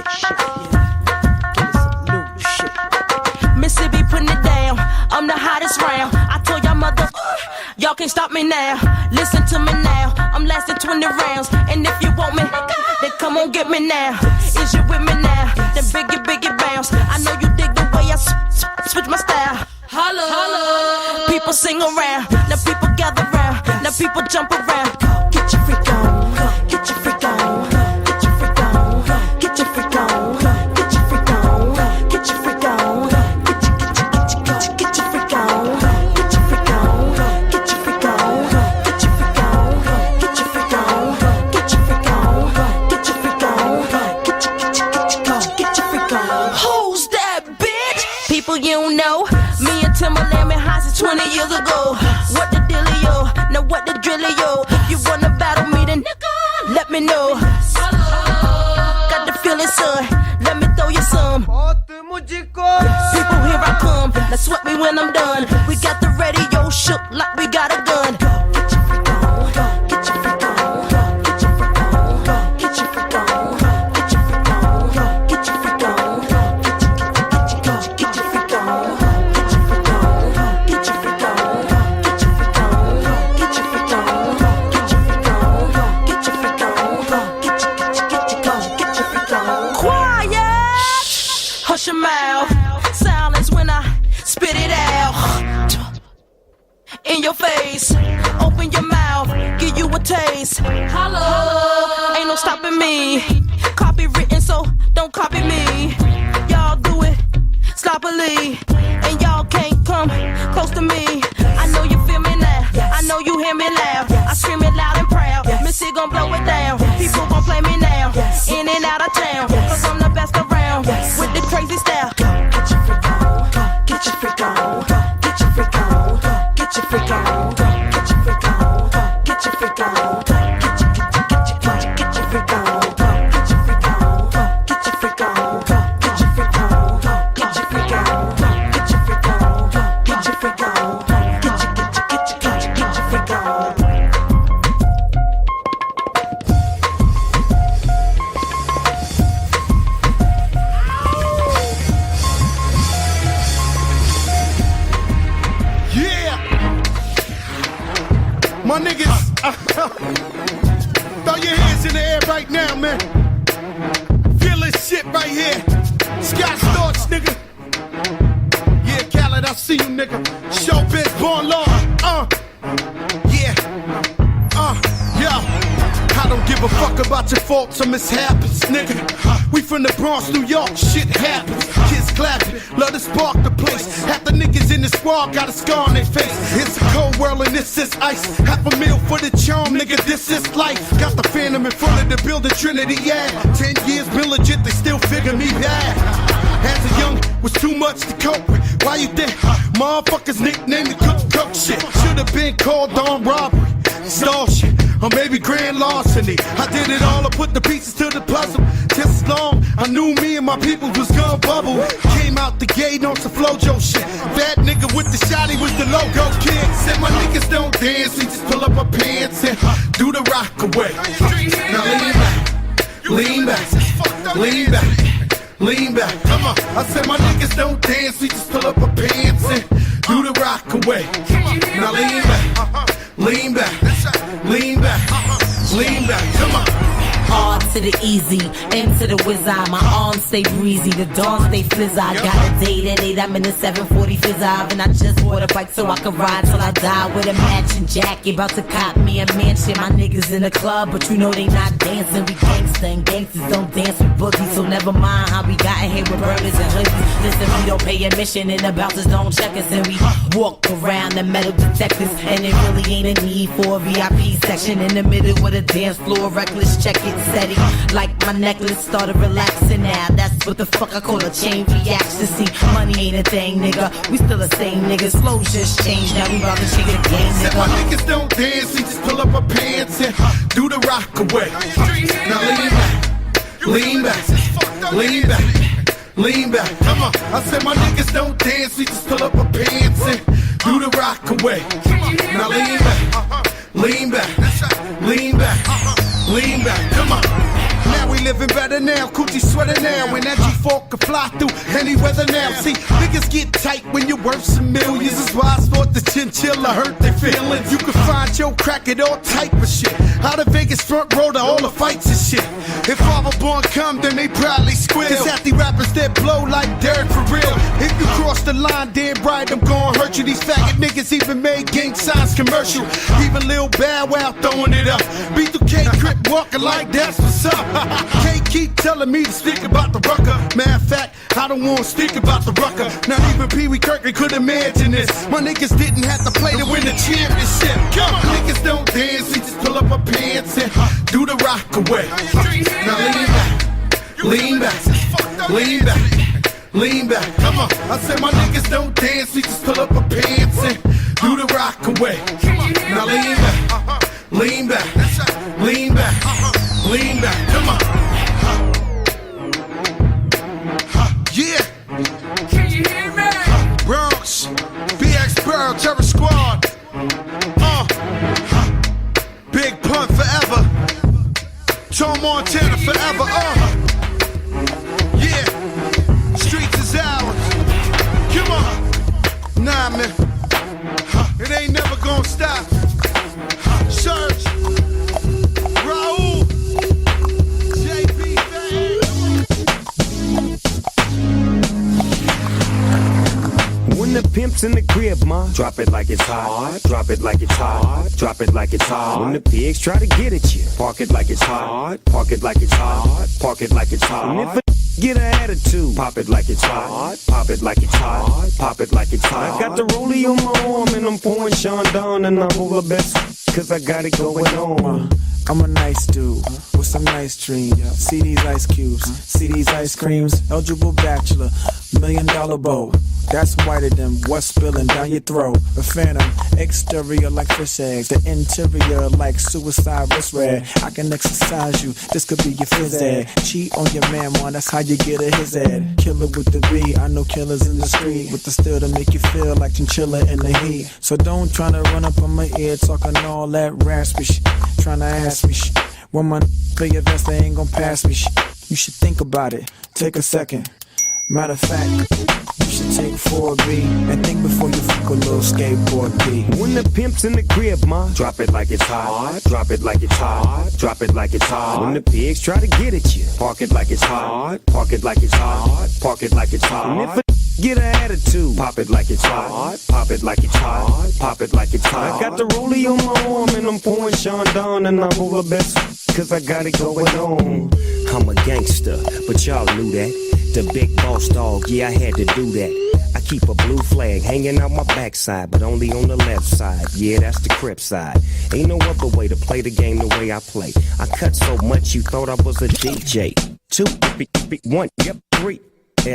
shit. Mississippi putting it down. I'm the hottest round. I told y'all mother, y'all can't stop me now. Listen to me now. I'm lasting 20 rounds. And if you want me, then come on get me now. Is you with me now? Then biggie bounce. I know you dig the way I switch my style. Holla, holla. People sing around. Now people gather round. Now people jump around. Get your freak on. Get your freak on. Get your freak on. Get your freak on. Get your freak on. Get your freak on. Get your freak on. Get your freak on. Get your freak on. Get your freak on. Get your freak on. Get your freak on. Get your freak on. Get your freak on. Who's that bitch? People you don't know. Me and Timberland been high since 20 years ago. What the dealio? Now what the drillio? You wanna battle me then let me know. Got the feeling, son. Let me throw you some. People, here I come. Now sweat me when I'm done. We got the radio shook like we got a gun. Get your freak on. Get your freak on. Get your freak on. Get your freak on. Get your freak on. Get your freak on. Get your freak on. Get your freak on. Get your freak on. Get your freak on. Get your freak on. Get your freak on. Get your freak on. Get your freak on. Quiet. Hush your mouth. Silence when I spit it out. In your face. Open your mouth. Give you a taste. Holla. Ain't no stopping me. Copywritten, so don't copy me. Y'all do it sloppily. And y'all can't come close to me. I know you feel me now. I know you hear me loud. I scream it loud and proud. Missy gon' blow it down. People gon' play me now. In and out of town. Cause I'm the best around. With the crazy style. Get your freak on. Get your freak on. Get your freak on. Get your freak on. Get your freak on. Get your freak on. Get your freak on. Get your freak on. Get your freak on. Get your freak on. Get your freak on. Get your freak on. Get your freak on. Get your freak on. Get your freak on. Yeah, my niggas, throw your hands in the air right now, man. Feel this shit right here. Scott Storch, nigga. Yeah, Khaled, I see you, nigga. Showbiz, born law. Yeah. I don't give a fuck about your faults or mishaps, nigga. We from the Bronx, New York, shit happens. Kids clapping, love to spark the place. Half the niggas in the squad got a scar on their face. It's a cold world and this is ice. $500,000 for the charm, nigga, this is life. Got the Phantom in front of the building, Trinity, yeah. 10 years been legit, they still figure me bad. As a young, was too much to cope with. Why you think motherfuckers nicknamed the cook shit? Should've been called armed robbery, stall shit, or maybe grand larceny. I did it all, I put the pieces to the puzzle. Just as long, I knew me and my people was gonna bubble. Came out the gate on some Flojo shit. That nigga with the shotty was the logo kid. Said my niggas don't dance, we just pull up our pants and do the rock away. Now lean back, lean back, lean back. Come on, I said my niggas don't dance, we just pull up our pants and do the rock away. Now lean back, lean back, lean back, lean back. Come on. R to the easy, M to the wizard. My arms stay breezy, the dawn stay fizz. I got a date at 8, I'm in the 740 fizz-eye. And I just bought a bike so I can ride till I die with a matching jacket. About to cop me a mansion. My niggas in the club, but you know they not dancing. We gangsta and gangsters don't dance with boogies. So never mind how we got in here with burners and hoodies. Listen, we don't pay admission and the bouncers don't check us. And we walk around the metal detectors. And it really ain't a need for a VIP section. In the middle with a dance floor, reckless, check it, steady. Like my necklace started relaxing now. That's what the fuck I call a chain reaction. See, money ain't a thing, nigga. We still the same niggas. Flow just changed, now we about to change the game, nigga. Said my niggas don't dance, we just pull up our pants and do the rock away. Now lean back, lean back, lean back. Come on, I said my niggas don't dance, we just pull up our pants and do the rock away. Now lean back, lean back, lean back, lean back. Come on. Now we living better now, coochie sweater now. When that G4 can fly through any weather now. See, niggas get tight when you're worth some millions. That's why I thought the chinchilla hurt their feelings. You can find your crack at all type of shit. Out of Vegas front row to all the fights and shit. If Father Born come, then they probably squeal. Cause half the rappers that blow like Derek for real. If you cross the line, damn right, I'm gon' hurt you. These faggot niggas even made gang signs commercial. Even Lil Bow Wow throwing it up. B2K Crip walking like that's what's up. Can't keep telling me to speak about the rucker. Matter of fact, I don't wanna speak about the rucker. Not even Pee Wee Kirkland could imagine this. My niggas didn't have to play to win the championship. Come on, niggas don't dance, we just pull up our pants and do the rock away. Now lean back, lean back, lean back. Come on, I said my niggas don't dance, we just pull up our pants and do the rock away. Now lean back, lean back, lean back, lean back. Come on. Yeah. Can you hear me? Bronx, BX Burl, Terror Squad. Big Pun forever. Tom Montana forever. Yeah. Streets is ours. Come on. Nah, man. It ain't never gonna stop. Search. Raul. JP Fang. When the pimp's in the crib, ma, drop it like it's hot. Drop it like it's hot. Drop it like it's hot. When the pigs try to get at you, park it like it's hot. Park it like it's hot. Park it like it's hot. And if a get an attitude, pop it like it's hot. Pop it like it's hot. Pop it like it's hot. I got the rollie on my arm and I'm pouring Sean down and I'm all the best cause I got it going on. I'm a nice dude with some nice dreams. See these ice cubes, see these ice creams. Eligible bachelor, $1 million bow. That's whiter than what's spilling down your throat. A phantom, exterior like fish eggs, the interior like suicide wrist red. I can exercise you, this could be your phys ed. Cheat on your man, man, that's how you get a his ed. Killer with the B, I know killers in the street with the steel to make you feel like chinchilla in the heat. So don't tryna run up on my ear talking all that raspy shit. Tryna ask me shit. When my pay your vest, they ain't gon' pass me shit. You should think about it, take a second. Matter of fact, you should take 4B and think before you fuck a little skateboard B. When the pimp's in the crib, ma, drop it like it's hot. Drop it like it's hot. Drop it like it's hot. When the pigs try to get at you, park it like it's hot. Park it like it's hot. Park it like it's hot. And if a get an attitude, pop it like it's hot. Pop it like it's hot. Pop it like it's hot. I got the rollie on my arm and I'm pouring Sean down and I'm all the best cause I got it going on. I'm a gangster, but y'all knew that. The big boss dog, yeah, I had to do that. I keep a blue flag hanging out my backside, but only on the left side. Yeah, that's the Crip side. Ain't no other way to play the game the way I play. I cut so much you thought I was a DJ. 2, 1, yep, 3.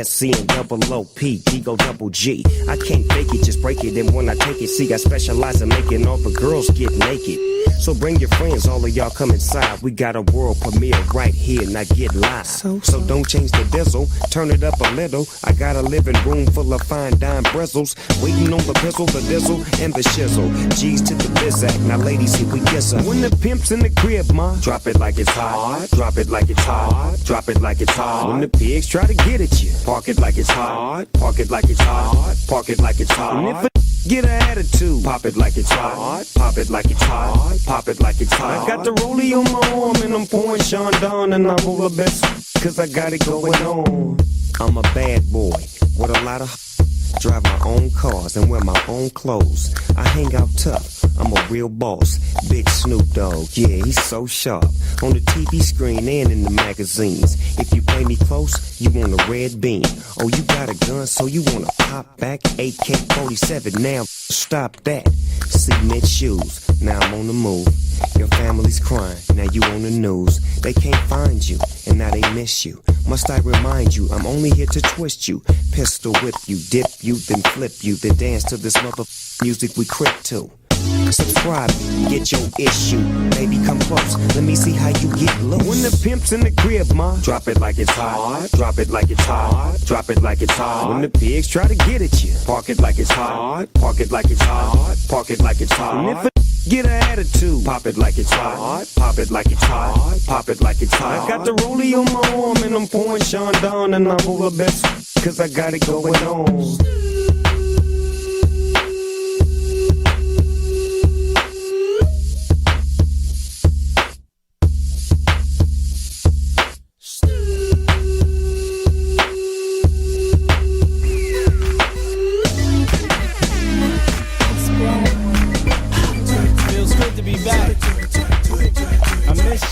SC and double OP, Ego double G. I can't fake it, just break it. And when I take it, see, I specialize in making all the girls get naked. So bring your friends, all of y'all come inside. We got a world premiere right here, now get live. So don't change the diesel, turn it up a little. I got a living room full of fine dime bristles, waiting on the pistol, the dizzle, and the shizzle. G's to the bizac, now ladies, here we kiss her. When the pimp's in the crib, ma, drop it like it's hot. Drop it like it's hot. Drop it like it's hot. When the pigs try to get at you, park it like it's hot. Park it like it's hot. Park it like it's hot. And if a get an attitude, pop it like it's hot. Pop it like it's hot. Pop it like it's hot. I got the rollie on my arm and I'm pouring Sean down and I'm all the best cause I got it going on. I'm a bad boy with a lot of drive my own cars and wear my own clothes. I hang out tough. I'm a real boss. Big Snoop Dogg, yeah, he's so sharp. On the TV screen and in the magazines. If you play me close, you want a red beam. Oh, you got a gun, so you wanna pop back? AK-47, now stop that. Cement shoes, now I'm on the move. Your family's crying, now you on the news. They can't find you, and now they miss you. Must I remind you, I'm only here to twist you. Pistol whip you, dip you, then flip you. Then dance to this mother music we crip to. Subscribe, get your issue. Baby, come close, let me see how you get low. When the pimp's in the crib, ma, drop it like it's hot. Drop it like it's hot. Drop it like it's hot. When the pigs try to get at you, park it like it's hot. Park it like it's hot. Park it like it's hot. And if a get an attitude, pop it like it's hot. Pop it like it's hot. Pop it like it's hot. I got the rollie on my arm and I'm pouring Sean down and I'm over best cause I got it going on.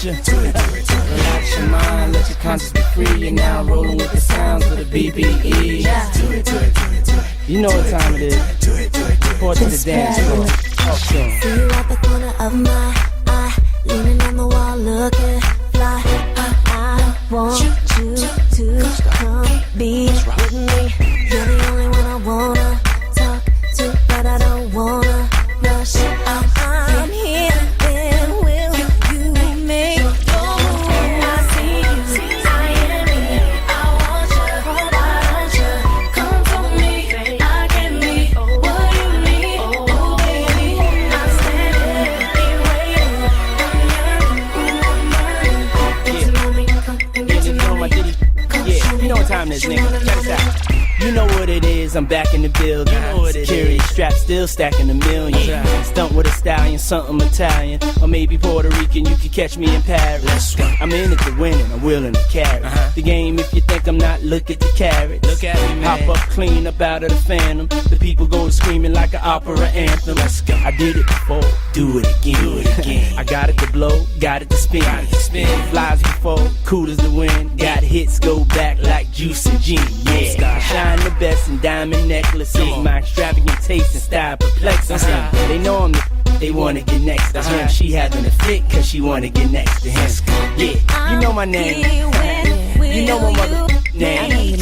Relax your mind, let your conscience be free. You're now rolling with the sounds of the BBE. You know what time it is. Report to the dance floor. Talk to 'em. See you at the corner of my eye, leaning on the wall, looking fly. I want you to come be with me. You're the only one I wanna talk to, but I don't wanna rush. I'm here. When will you make your move? I see you, I hear me. I want you, why don't you come for me? I can be what you need. Oh baby, I'm standing here waiting. Get to know me, come and get to know me. Yeah, you know what time it is, nigga. Check this out. You know what it is, I'm back in the building. You know what it Security strap still stacking a million. Stunt with a stallion, something Italian. Or maybe Puerto Rican, you can catch me in Paris. I'm in it to win it, I'm willing to carry the game. If you think I'm not, look at the carrots. Look at me, man. Hop up clean up out of the phantom. The people go screaming like an opera anthem. Let's go. I did it before, do it again. Do it again. I got it to blow, got it to spin. Flies before, cool as the wind. Got hits, go back like juice and gin. Yeah, shine the best in diamond necklaces. My extravagant taste and style perplexes them. They know I'm the they wanna get next to him. She having a fit cause she wanna get next to him. Yeah, you know my name. You know my mother name.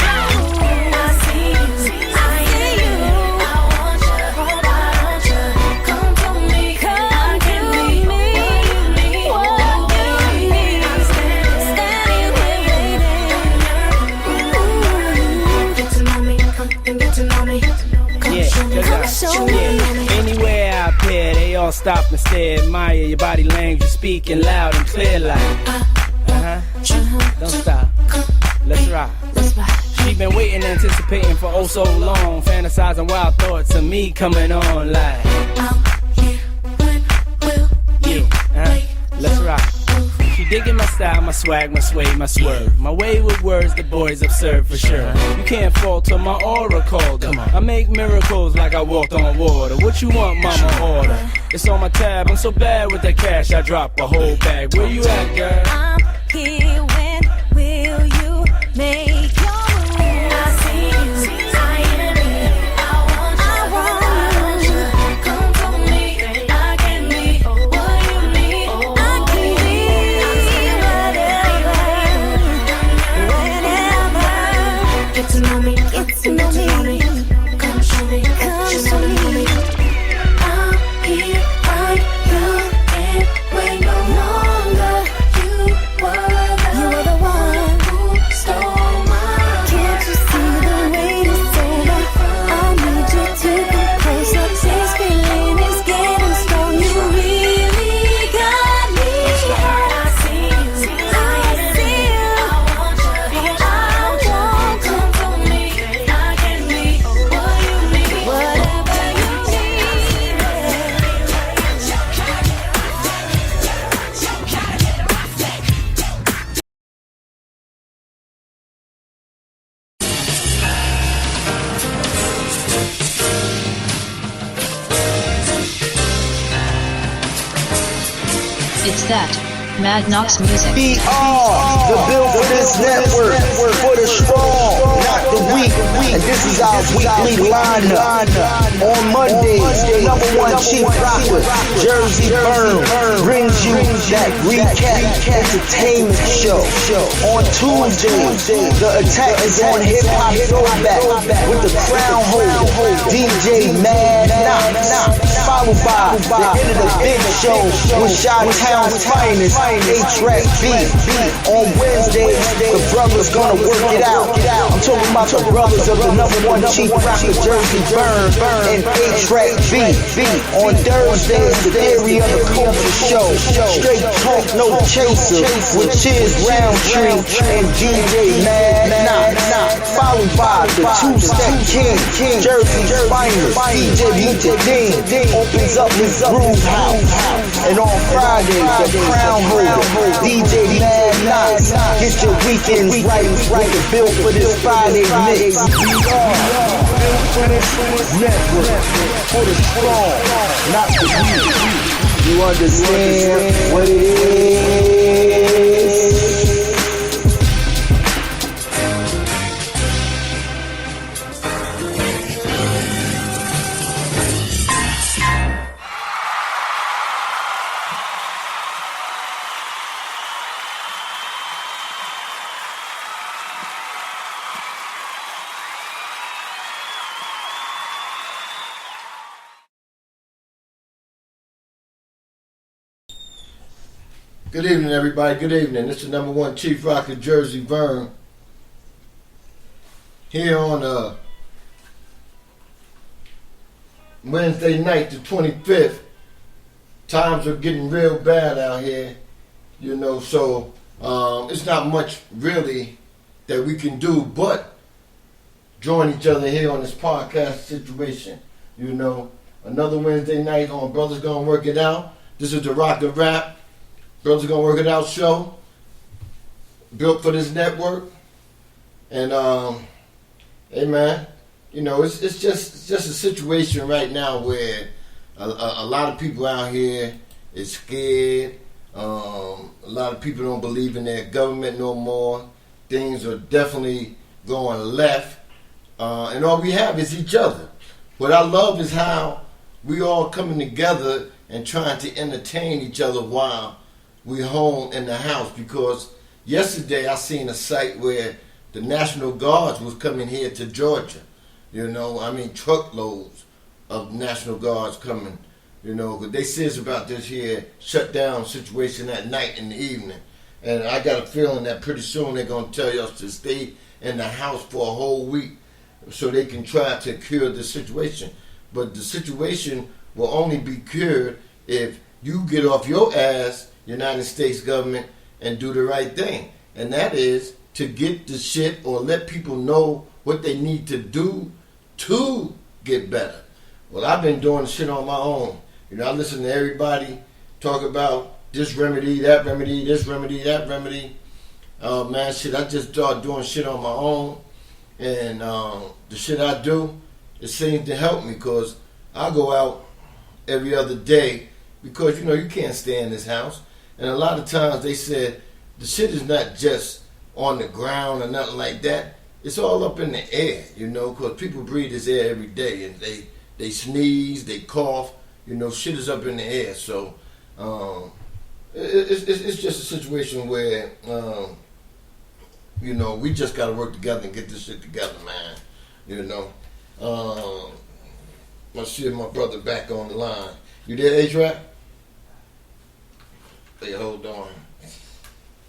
Anywhere I appear, they all stop and stare, admire your body language, speaking loud and clear like don't stop, let's rock. She been waiting, anticipating for oh so long, fantasizing wild thoughts of me coming on like let's rock. She digging my style, my swag, my sway, my swerve. My way with words, the boys observe for sure. You can't falter, my aura called her. I make miracles like I walked on water. What you want, mama, order? It's on my tab, I'm so bad with that cash, I drop a whole bag. Where you at, girl? I'm here, when will you make your move? I see you, I hear me. I want you, come for me. I can be what you need. I can be whatever, whenever. Get to know me, get to know me. Come show me, come show me. I'm here right now, and wait no longer. You were the one who stole mine. Can't you see the wait is over? I need you to come closer. This feeling is getting strong. You really got me. I see you, I see you. I want you, come for me. I can be what you need, whatever you need. It's that Mad Knox music. We are the build for this network, for the strong, not the weak. and this is our weekly lineup. On Mondays, the #1 chief rocker, Jersey Burn, brings you that recap entertainment show. On Tuesdays, the attack is on hip hop throwback with the crown holder, DJ Mad Knox, followed by the end of the big show with Chi-Town's finest, A-Track B. On Wednesdays, the brothers gonna work it out. I'm talking about the brothers of the #1 chief rocker, Jersey Burn, and A-Track B. On Thursdays, the Theory of the Culture show, straight talk, no chaser, with Chiz Roundtree and DJ Mad Knox, followed by the Two-Step King, Jersey's finest, DJ Dean, opens up his groove house. And on Fridays, the crown holder, DJ Mad Knox, get your weekends right with the bill for this Friday mix. We are Built for this network, for the strong, not the weak. You understand what it is? Good evening, everybody. Good evening. This is the #1 chief rocker, Jersey Burn. Here on Wednesday night, the 25th. Times are getting real bad out here, so it's not much really that we can do but join each other here on this podcast situation. Another Wednesday night on Brothers Gonna Work It Out. This is the ROCKA RAP. Brothers Gonna Work It Out show, built for this network, and hey man, it's just a situation right now where a lot of people out here is scared. A lot of people don't believe in their government no more. Things are definitely going left, and all we have is each other. What I love is how we all coming together and trying to entertain each other while we home in the house, because yesterday I seen a site where the National Guards was coming here to Georgia. Truckloads of National Guards coming, because they serious about this here shutdown situation at night in the evening. And I got a feeling that pretty soon they're going to tell us to stay in the house for a whole week so they can try to cure the situation. But the situation will only be cured if you get off your ass, United States government, and do the right thing. And that is to get the shit or let people know what they need to do to get better. Well, I've been doing shit on my own. I listen to everybody talk about this remedy, that remedy, this remedy, that remedy. I just started doing shit on my own. And the shit I do, it seems to help me, because I go out every other day because, you can't stay in this house. And a lot of times they said the shit is not just on the ground or nothing like that. It's all up in the air, because people breathe this air every day, and they sneeze, they cough, shit is up in the air. So it's just a situation where, we just got to work together and get this shit together, man. Let's see my brother back on the line. You there, A-Trap? Hey, hold on.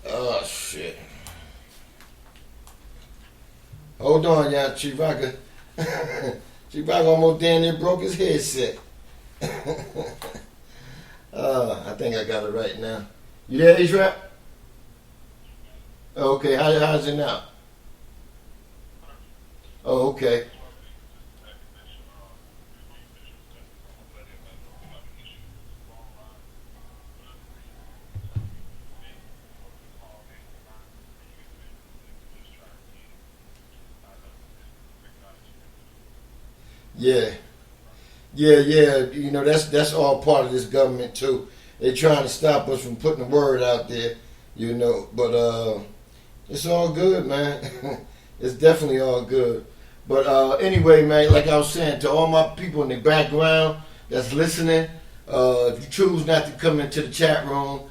Oh, shit. Hold on, y'all. Chief Rocker. Chief Rocker almost damn near broke his headset. I think I got it right now. You there, A-Trap? Okay, how's it now? Oh, okay. Yeah. That's all part of this government too. They're trying to stop us from putting the word out there, But it's all good, man. It's definitely all good. But anyway, man, like I was saying, to all my people in the background that's listening, if you choose not to come into the chat room,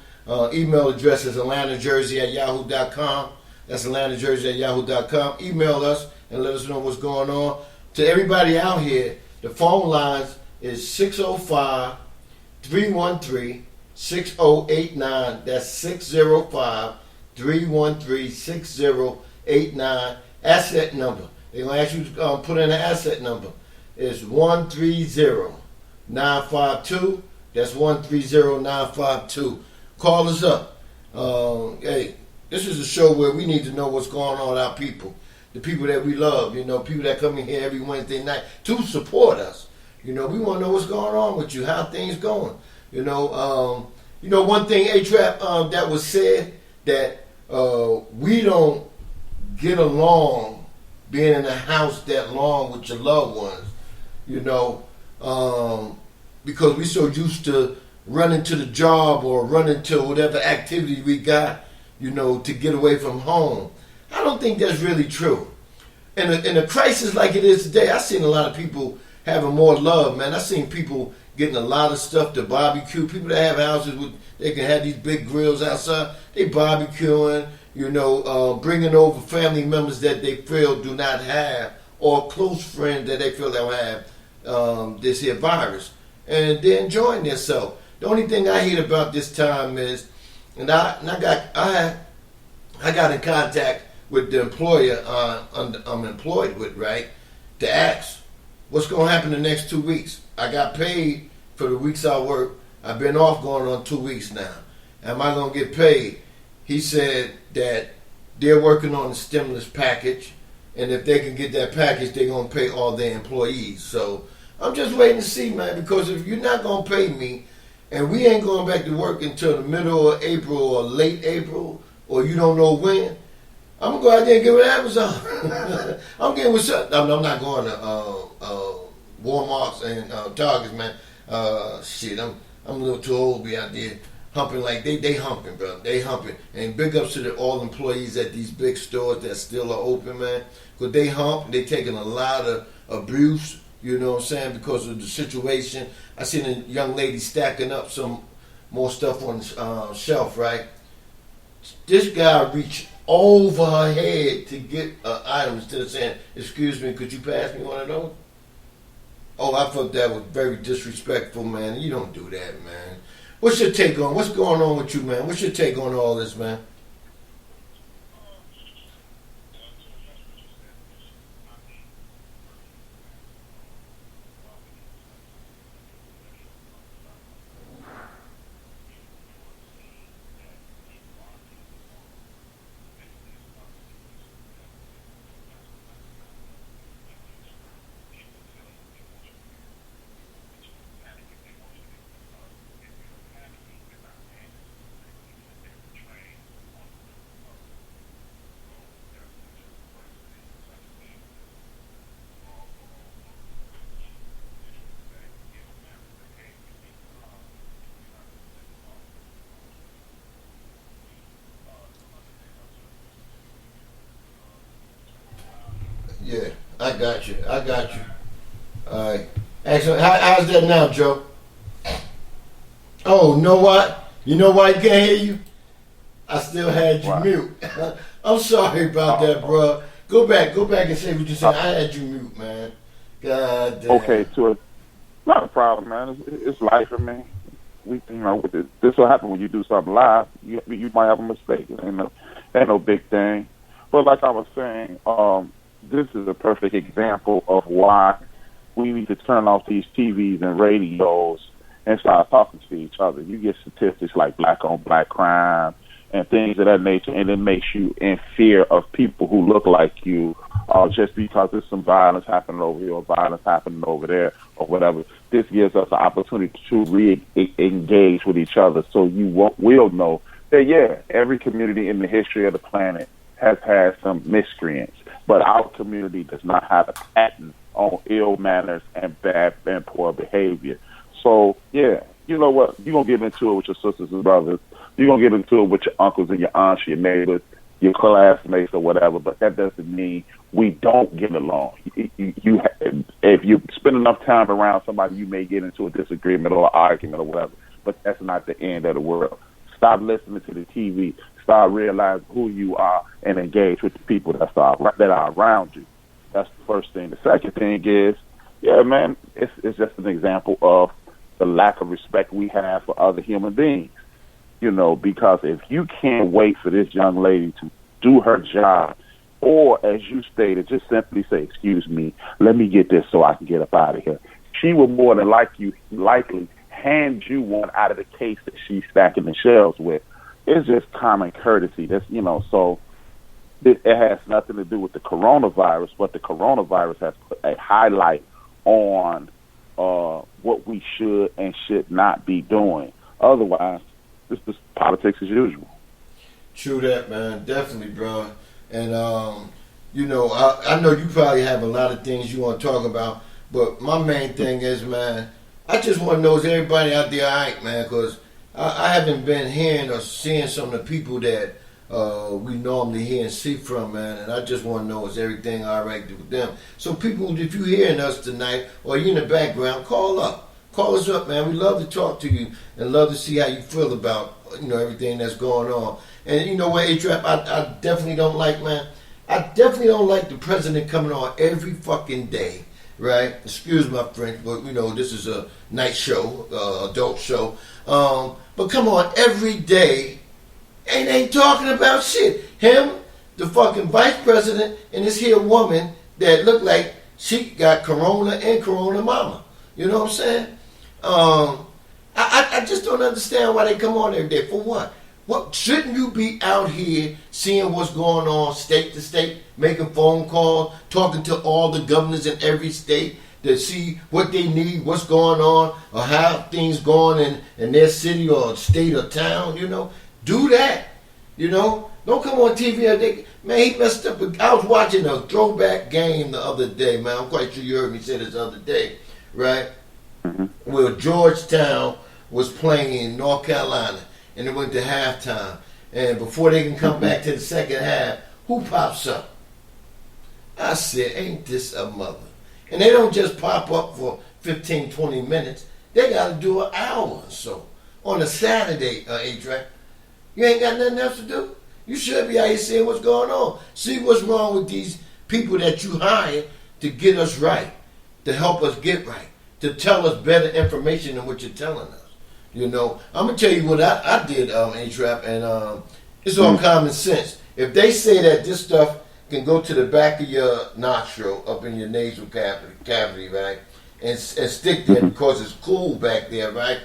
email address is atlantajersey@yahoo.com. That's atlantajersey@yahoo.com. Email us and let us know what's going on. To everybody out here, the phone lines is 605-313-6089. That's 605-313-6089. Asset number. They're going to ask you to put in an asset number. It's 130-952. That's 130-952. Call us up. Hey, this is a show where we need to know what's going on with our people. The people that we love, people that come in here every Wednesday night to support us. We want to know what's going on with you, how things going. One thing, A-Trap, that was said, that we don't get along being in a house that long with your loved ones, because we're so used to running to the job or running to whatever activity we got, to get away from home. I don't think that's really true. In a crisis like it is today, I've seen a lot of people having more love, man. I've seen people getting a lot of stuff to barbecue. People that have houses with, they can have these big grills outside. They barbecuing, bringing over family members that they feel do not have, or close friends that they feel don't have this here virus, and they're enjoying themselves. The only thing I hear about this time is, I got in contact with the employer I'm employed with, right, to ask what's going to happen the next 2 weeks. I got paid for the weeks I work. I've been off going on 2 weeks now. Am I going to get paid? He said that they're working on a stimulus package, and if they can get that package, they're going to pay all their employees. So I'm just waiting to see, man, because if you're not going to pay me, and we ain't going back to work until the middle of April or late April, or you don't know when, I'm going to go out there and get with Amazon. I'm getting with I'm not going to Walmarts and Targets, man. Shit, I'm a little too old to be out there humping like they humping, bro. They humping. And big ups to all employees at these big stores that still are open, man. Because they hump, they taking a lot of abuse, you know what I'm saying, because of the situation. I seen a young lady stacking up some more stuff on the shelf, right? This guy reached over her head to get an item instead of saying, "Excuse me, could you pass me one of those?" Oh, I thought that was very disrespectful, man. You don't do that, man. What's your take on what's going on with you, man? What's your take on all this, man? Yeah, I got you. All right. Excellent. How's that now, Joe? Oh, know what? You know why you can't hear you? I still had you mute. I'm sorry about that, bro. Go back and say what you said. I had you mute, man. God damn. Okay, so it's not a problem, man. It's life for me. This will happen when you do something live. You might have a mistake. Ain't no big thing. But like I was saying, this is a perfect example of why we need to turn off these TVs and radios and start talking to each other. You get statistics like black-on-black crime and things of that nature, and it makes you in fear of people who look like you, just because there's some violence happening over here or violence happening over there or whatever. This gives us an opportunity to re-engage with each other, so you will know that, yeah, every community in the history of the planet has had some miscreants, but our community does not have a patent on ill manners and bad and poor behavior. So, yeah, you know what? You're going to get into it with your sisters and brothers. You're going to get into it with your uncles and your aunts, your neighbors. your classmates or whatever, but that doesn't mean we don't get along. If you spend enough time around somebody, you may get into a disagreement or argument or whatever, but that's not the end of the world. Stop listening to the TV. Start realizing who you are and engage with the people that are around you. That's the first thing. The second thing is, yeah, man, it's just an example of the lack of respect we have for other human beings. You know, because if you can't wait for this young lady to do her job, or as you stated, just simply say, excuse me, let me get this so I can get up out of here, she will more than likely hand you one out of the case that she's stacking the shelves with. It's just common courtesy. That's, you know, so it has nothing to do with the coronavirus, but the coronavirus has put a highlight on what we should and should not be doing. Otherwise, this is politics as usual. True that, man. Definitely, bro. And, you know, I know you probably have a lot of things you want to talk about, but my main thing is, man, I just want to know, is everybody out there all right, man? Because I haven't been hearing or seeing some of the people that we normally hear and see from, man, and I just want to know, is everything all right with them? So people, if you're hearing us tonight or you're in the background, call up. Call us up, man. We love to talk to you and love to see how you feel about, you know, everything that's going on. And you know what, A-Trap, I definitely don't like, man. I definitely don't like the president coming on every fucking day, right? Excuse my French, but, you know, this is a night show, adult show. But come on, every day, and ain't talking about shit. Him, the fucking vice president, and this here woman that looked like she got corona and corona mama. You know what I'm saying? I just don't understand why they come on every day. For what? What shouldn't you be out here seeing what's going on state to state, making phone calls, talking to all the governors in every state to see what they need, what's going on, or how things going in their city or state or town, you know? Do that, you know? Don't come on TV. Man, he messed up. I was watching a throwback game the other day, man. I'm quite sure you heard me say this the other day, right? Where Georgetown was playing in North Carolina, and it went to halftime. And before they can come back to the second half, who pops up? I said, ain't this a mother? And they don't just pop up for 15, 20 minutes. They got to do an hour or so on a Saturday, A-Track. You ain't got nothing else to do? You should be out here seeing what's going on. See what's wrong with these people that you hire to get us right, to help us get right, to tell us better information than what you're telling us. You know, I'm going to tell you what I did, A-Trap, and it's all common sense. If they say that this stuff can go to the back of your nostril, up in your nasal cavity, right, and stick there because it's cool back there, right?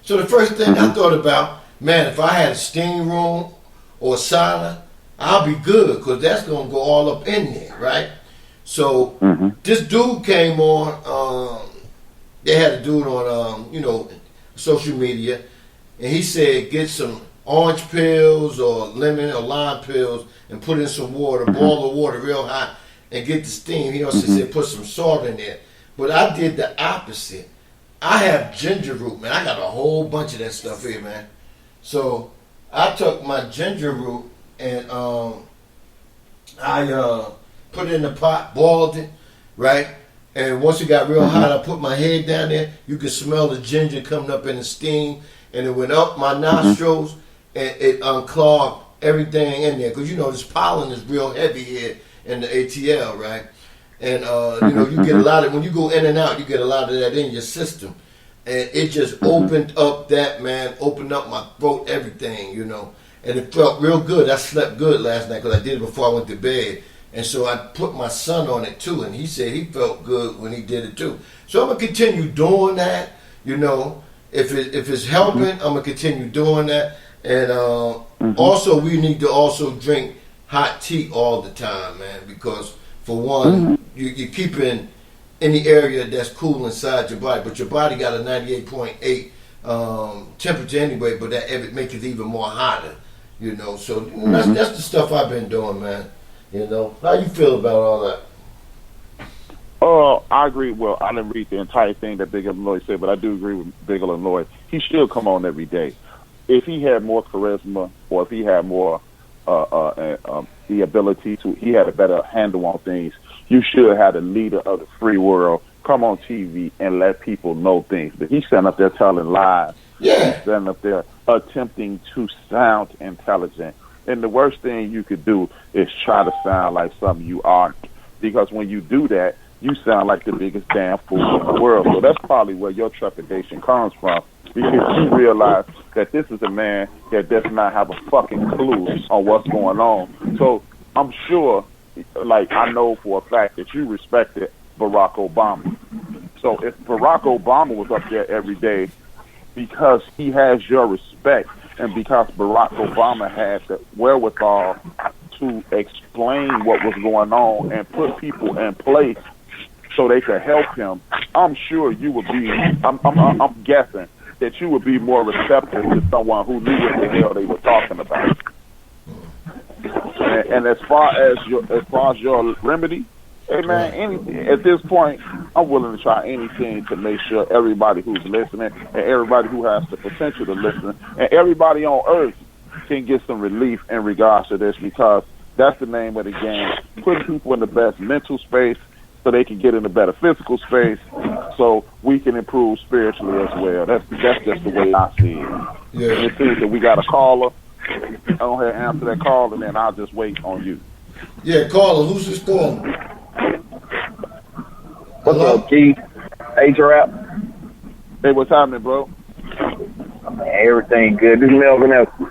So the first thing I thought about, man, if I had a steam room or a sauna, I'll be good because that's going to go all up in there, right? So this dude came on, they had a dude on, you know, social media, and he said get some orange pills or lemon or lime pills and put in some water, boil the water real hot, and get the steam. He also said put some salt in there. But I did the opposite. I have ginger root, man. I got a whole bunch of that stuff here, man. So I took my ginger root and I put it in the pot, boiled it, right? And once it got real hot, I put my head down there. You could smell the ginger coming up in the steam. And it went up my nostrils, and it unclogged everything in there. Because, you know, this pollen is real heavy here in the ATL, right? And, you know, you get a lot of, when you go in and out, you get a lot of that in your system. And it just opened up that, man, opened up my throat, everything, you know. And it felt real good. I slept good last night because I did it before I went to bed. And so I put my son on it too, and he said he felt good when he did it too. So I'm gonna continue doing that. You know, if it's helping, I'm gonna continue doing that. And also, we need to also drink hot tea all the time, man, because for one, you're keeping any area that's cool inside your body, but your body got a 98.8 temperature anyway, but that it makes it even more hotter. You know, so that's the stuff I've been doing, man. You know, how you feel about all that? I agree. Well, I didn't read the entire thing that Big Illinois said, but I do agree with Big Illinois. He should come on every day. If he had more charisma, or if he had more the ability to. He had a better handle on things. You should have the leader of the free world come on TV and let people know things. But he's standing up there telling lies. Yeah. He's standing up there attempting to sound intelligent. And the worst thing you could do is try to sound like something you aren't. Because when you do that, you sound like the biggest damn fool in the world. So that's probably where your trepidation comes from. Because you realize that this is a man that does not have a fucking clue on what's going on. So I'm sure, like I know for a fact that you respected Barack Obama. So if Barack Obama was up there every day because he has your respect and because Barack Obama had the wherewithal to explain what was going on and put people in place so they could help him, I'm sure you would be, I'm guessing that you would be more receptive to someone who knew what the hell they were talking about. And as far as your remedy, hey man, at this point, I'm willing to try anything to make sure everybody who's listening and everybody who has the potential to listen and everybody on earth can get some relief in regards to this, because that's the name of the game. Putting people in the best mental space so they can get in a better physical space so we can improve spiritually as well. That's just the way I see it. Yeah. And it seems that we got a caller. Go ahead and answer that call, and then I'll just wait on you. Yeah, caller, who's this calling? What's up, Keith? H-Rap? Hey, what's happening, bro? Man, everything good. This is Melvin Elkins.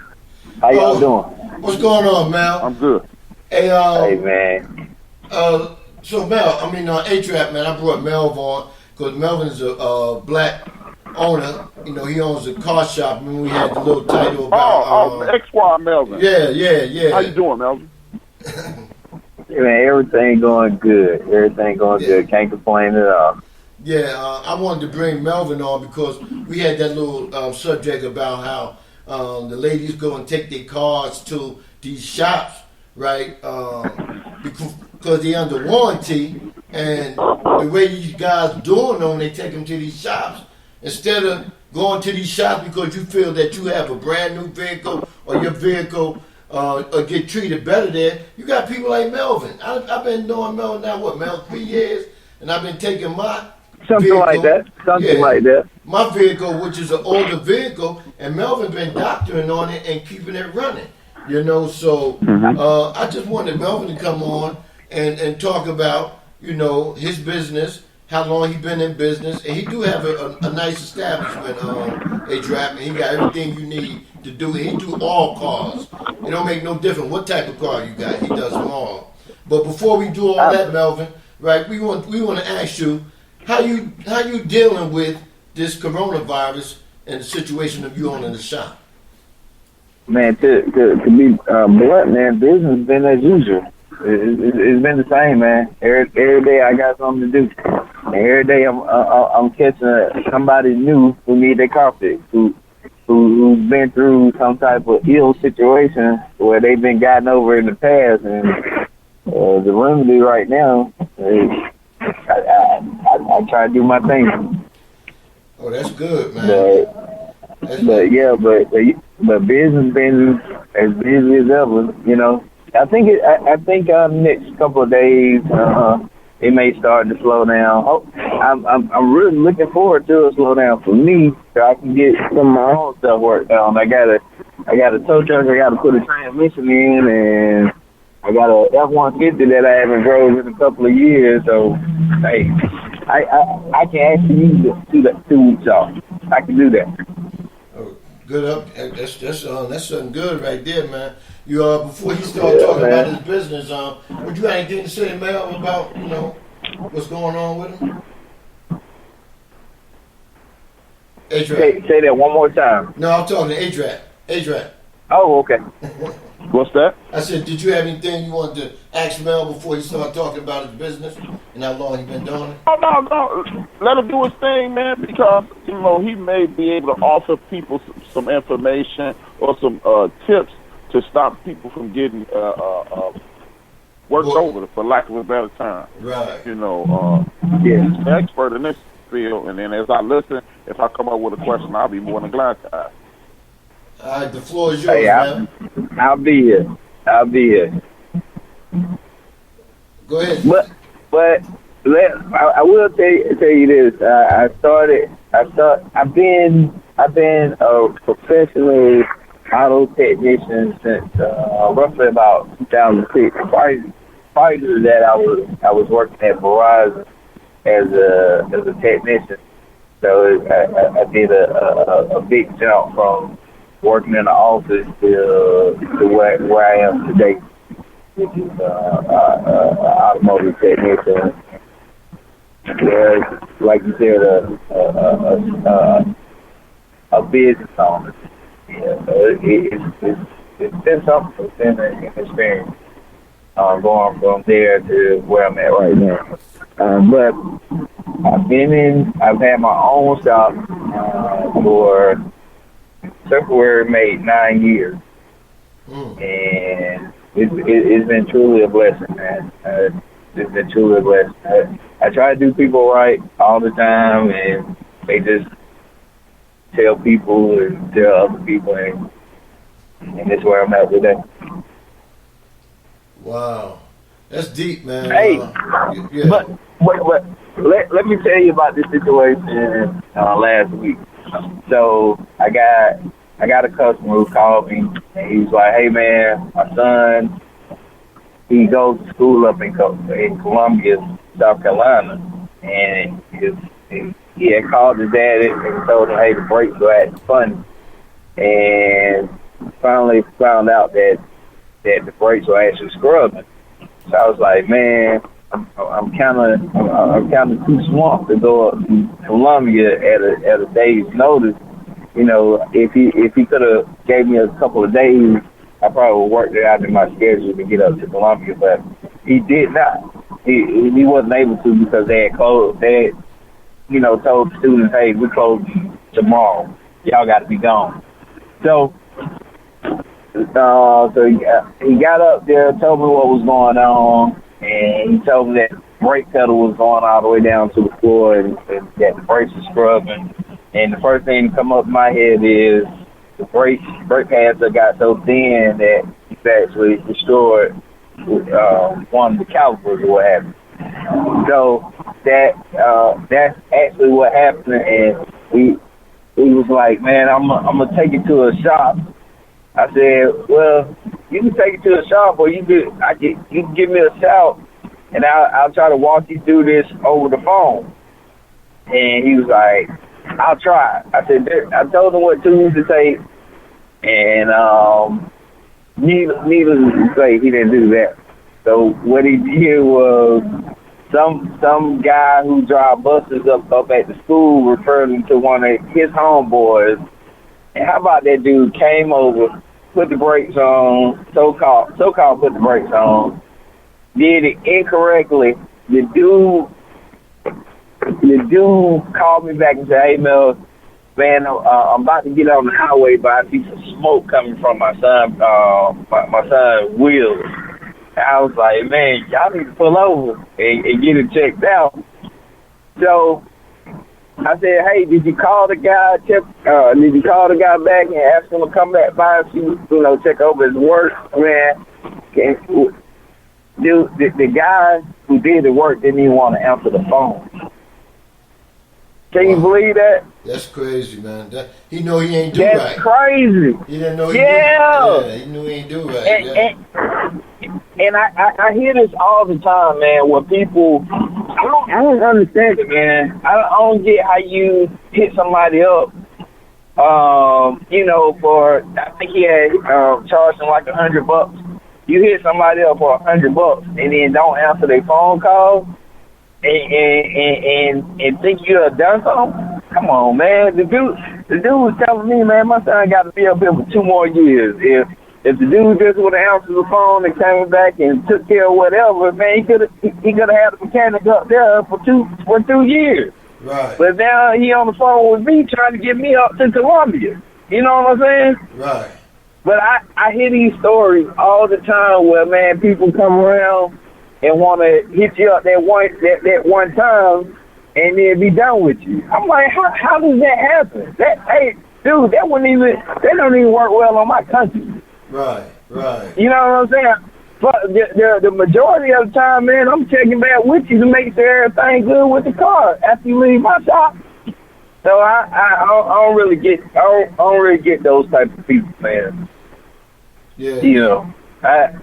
How y'all doing? What's going on, Mel? I'm good. Hey, hey, man. So Mel, A-Trap, man, I brought Melv on because Melvin is a black owner. You know, he owns a car shop. I mean, we had the little title about... X-Squad Melvin. Yeah. How you doing, Melvin? Yeah, man, everything going good. Everything going good. Can't complain at all. Yeah, I wanted to bring Melvin on because we had that little subject about how the ladies go and take their cars to these shops, right? Because they're under warranty, and the way these guys doing them, they take them to these shops. Instead of going to these shops because you feel that you have a brand new vehicle or your vehicle or get treated better there, you got people like Melvin. I've been knowing Melvin now, Mel, 3 years, and I've been taking my Something vehicle, like that. Something like that. My vehicle, which is an older vehicle, and Melvin been doctoring on it and keeping it running. You know, so I just wanted Melvin to come on and talk about, you know, his business, how long he been in business, and he do have a nice establishment, A-Trap, and he got everything you need to do. He do all cars. It don't make no difference what type of car you got. He does them all. But before we do all that, Melvin, right? We want to ask you how you dealing with this coronavirus and the situation of you owning the shop. Man, to be blunt, man, business has been as usual. It's been the same, man. Every day I got something to do. And every day I'm catching somebody new who need their car fixed, who's been through some type of ill situation where they've been gotten over in the past. And the remedy right now is I try to do my thing. Oh, that's good, man. But business been as busy as ever, you know. I think next couple of days it may start to slow down. I'm really looking forward to a slowdown for me, so I can get some of my own stuff worked on. I got a tow truck. I got to put a transmission in, and I got a F-150 that I haven't drove in a couple of years. So hey, I can actually use it 2 weeks off. I can do that. Good up. That's something good right there, man. You before you start talking about his business, would you have anything to say, Mel, about what's going on with him? Say that one more time. No, I'm talking to A-Trap. Oh, okay. What's that? I said, did you have anything you wanted to ask Mel before he started talking about his business and how long he been doing it? Oh, no. Let him do his thing, man, because, he may be able to offer people some information or some tips to stop people from getting worked over, for lack of a better term. Right. He's an expert in this field, and then as I listen, if I come up with a question, I'll be more than glad to ask. All right, the floor is yours, man. I'll be here. I'll be here. Go ahead. But I will tell you this. I've been a professional auto technician since roughly about 2006. Prior to that, I was working at Verizon as a technician. So I did a big jump from working in the office to where I am today, which is automotive technician. Whereas, like you said, a business owner. Yeah, so it's been something. It's been an experience going from there to where I'm at right now. But I've had my own shop for February made 9 years, and it's been truly a blessing, man. It's been truly a blessing. I try to do people right all the time, and they just tell people and tell other people, and that's where I'm at today. Wow, that's deep, man. Hey, yeah. but let me tell you about this situation last week. So I got a customer who called me, and he's like, "Hey, man, my son, he goes to school up in Columbia, South Carolina, and he had called his dad and told him, hey, the brakes were acting funny, and finally found out that the brakes were actually scrubbing. So I was like, man, I'm kind of too swamped to go up to Columbia at a day's notice. You know, if he could have gave me a couple of days, I probably would work it out in my schedule to get up to Columbia, but he did not. He wasn't able to because they had closed. They had, told the students, hey, we're closed tomorrow. Y'all got to be gone. So he got up there, told me what was going on, and he told me that the brake pedal was going all the way down to the floor and that the brakes were scrubbing. And the first thing to come up in my head is the brake pads that got so thin that it's actually destroyed one of the calipers or what have you. So that's actually what happened, and he was like, man, I'm gonna take it to a shop. I said, well, you can take it to a shop, or you can give me a shout, and I'll try to walk you through this over the phone. And he was like, I'll try. I said, I told him what tools to take, and needless to say, he didn't do that. So what he did was some guy who drive buses up at the school referred him to one of his homeboys. And how about that dude came over, put the brakes on, so-called put the brakes on, did it incorrectly. The dude called me back and said, hey, Mel, man, I'm about to get on the highway, but I see some smoke coming from my son's wheels. And I was like, man, y'all need to pull over and get it checked out. So I said, hey, did you call the guy? Did you call the guy back and ask him to come back by and see, check over his work? Man, the guy who did the work didn't even want to answer the phone. Can you believe that? That's crazy, man. He know he ain't do right. That's crazy. He didn't know he he knew he ain't do right. And I hear this all the time, man, where people, I don't understand it, man. I don't get how you hit somebody up, for, I think he had charged him like $100. You hit somebody up for $100 and then don't answer their phone call and think you have done something? Come on, man. The dude was telling me, man, my son got to be up here for 2 more years. If the dude just would have answered the phone and came back and took care of whatever, man, he could have had a mechanic up there for 2 years. Right. But now he on the phone with me trying to get me up to Columbia. You know what I'm saying? Right. But I hear these stories all the time where, man, people come around and want to hit you up that one time and then be done with you. I'm like, how does that happen? That don't even work well on my country. Right. Right. You know what I'm saying? But the majority of the time, man, I'm checking back with you to make sure everything good with the car after you leave my shop. So I don't really get those type of people, man. Yeah. You know, I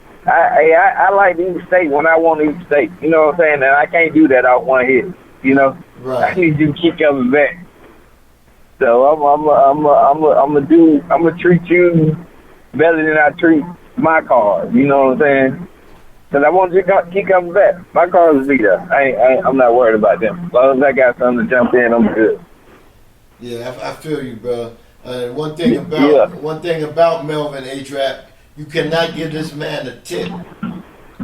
like to eat steak when I want to eat steak. You know what I'm saying? And I can't do that out one hit. You know, Right. I need you to keep coming back. So I'm gonna treat you better than I treat my car. You know what I'm saying? Because I want you to keep coming back. My car is beat up. I'm not worried about them. As long as I got something to jump in, I'm good. Yeah, I feel you, bro. One thing about Melvin A-Trap, you cannot give this man a tip.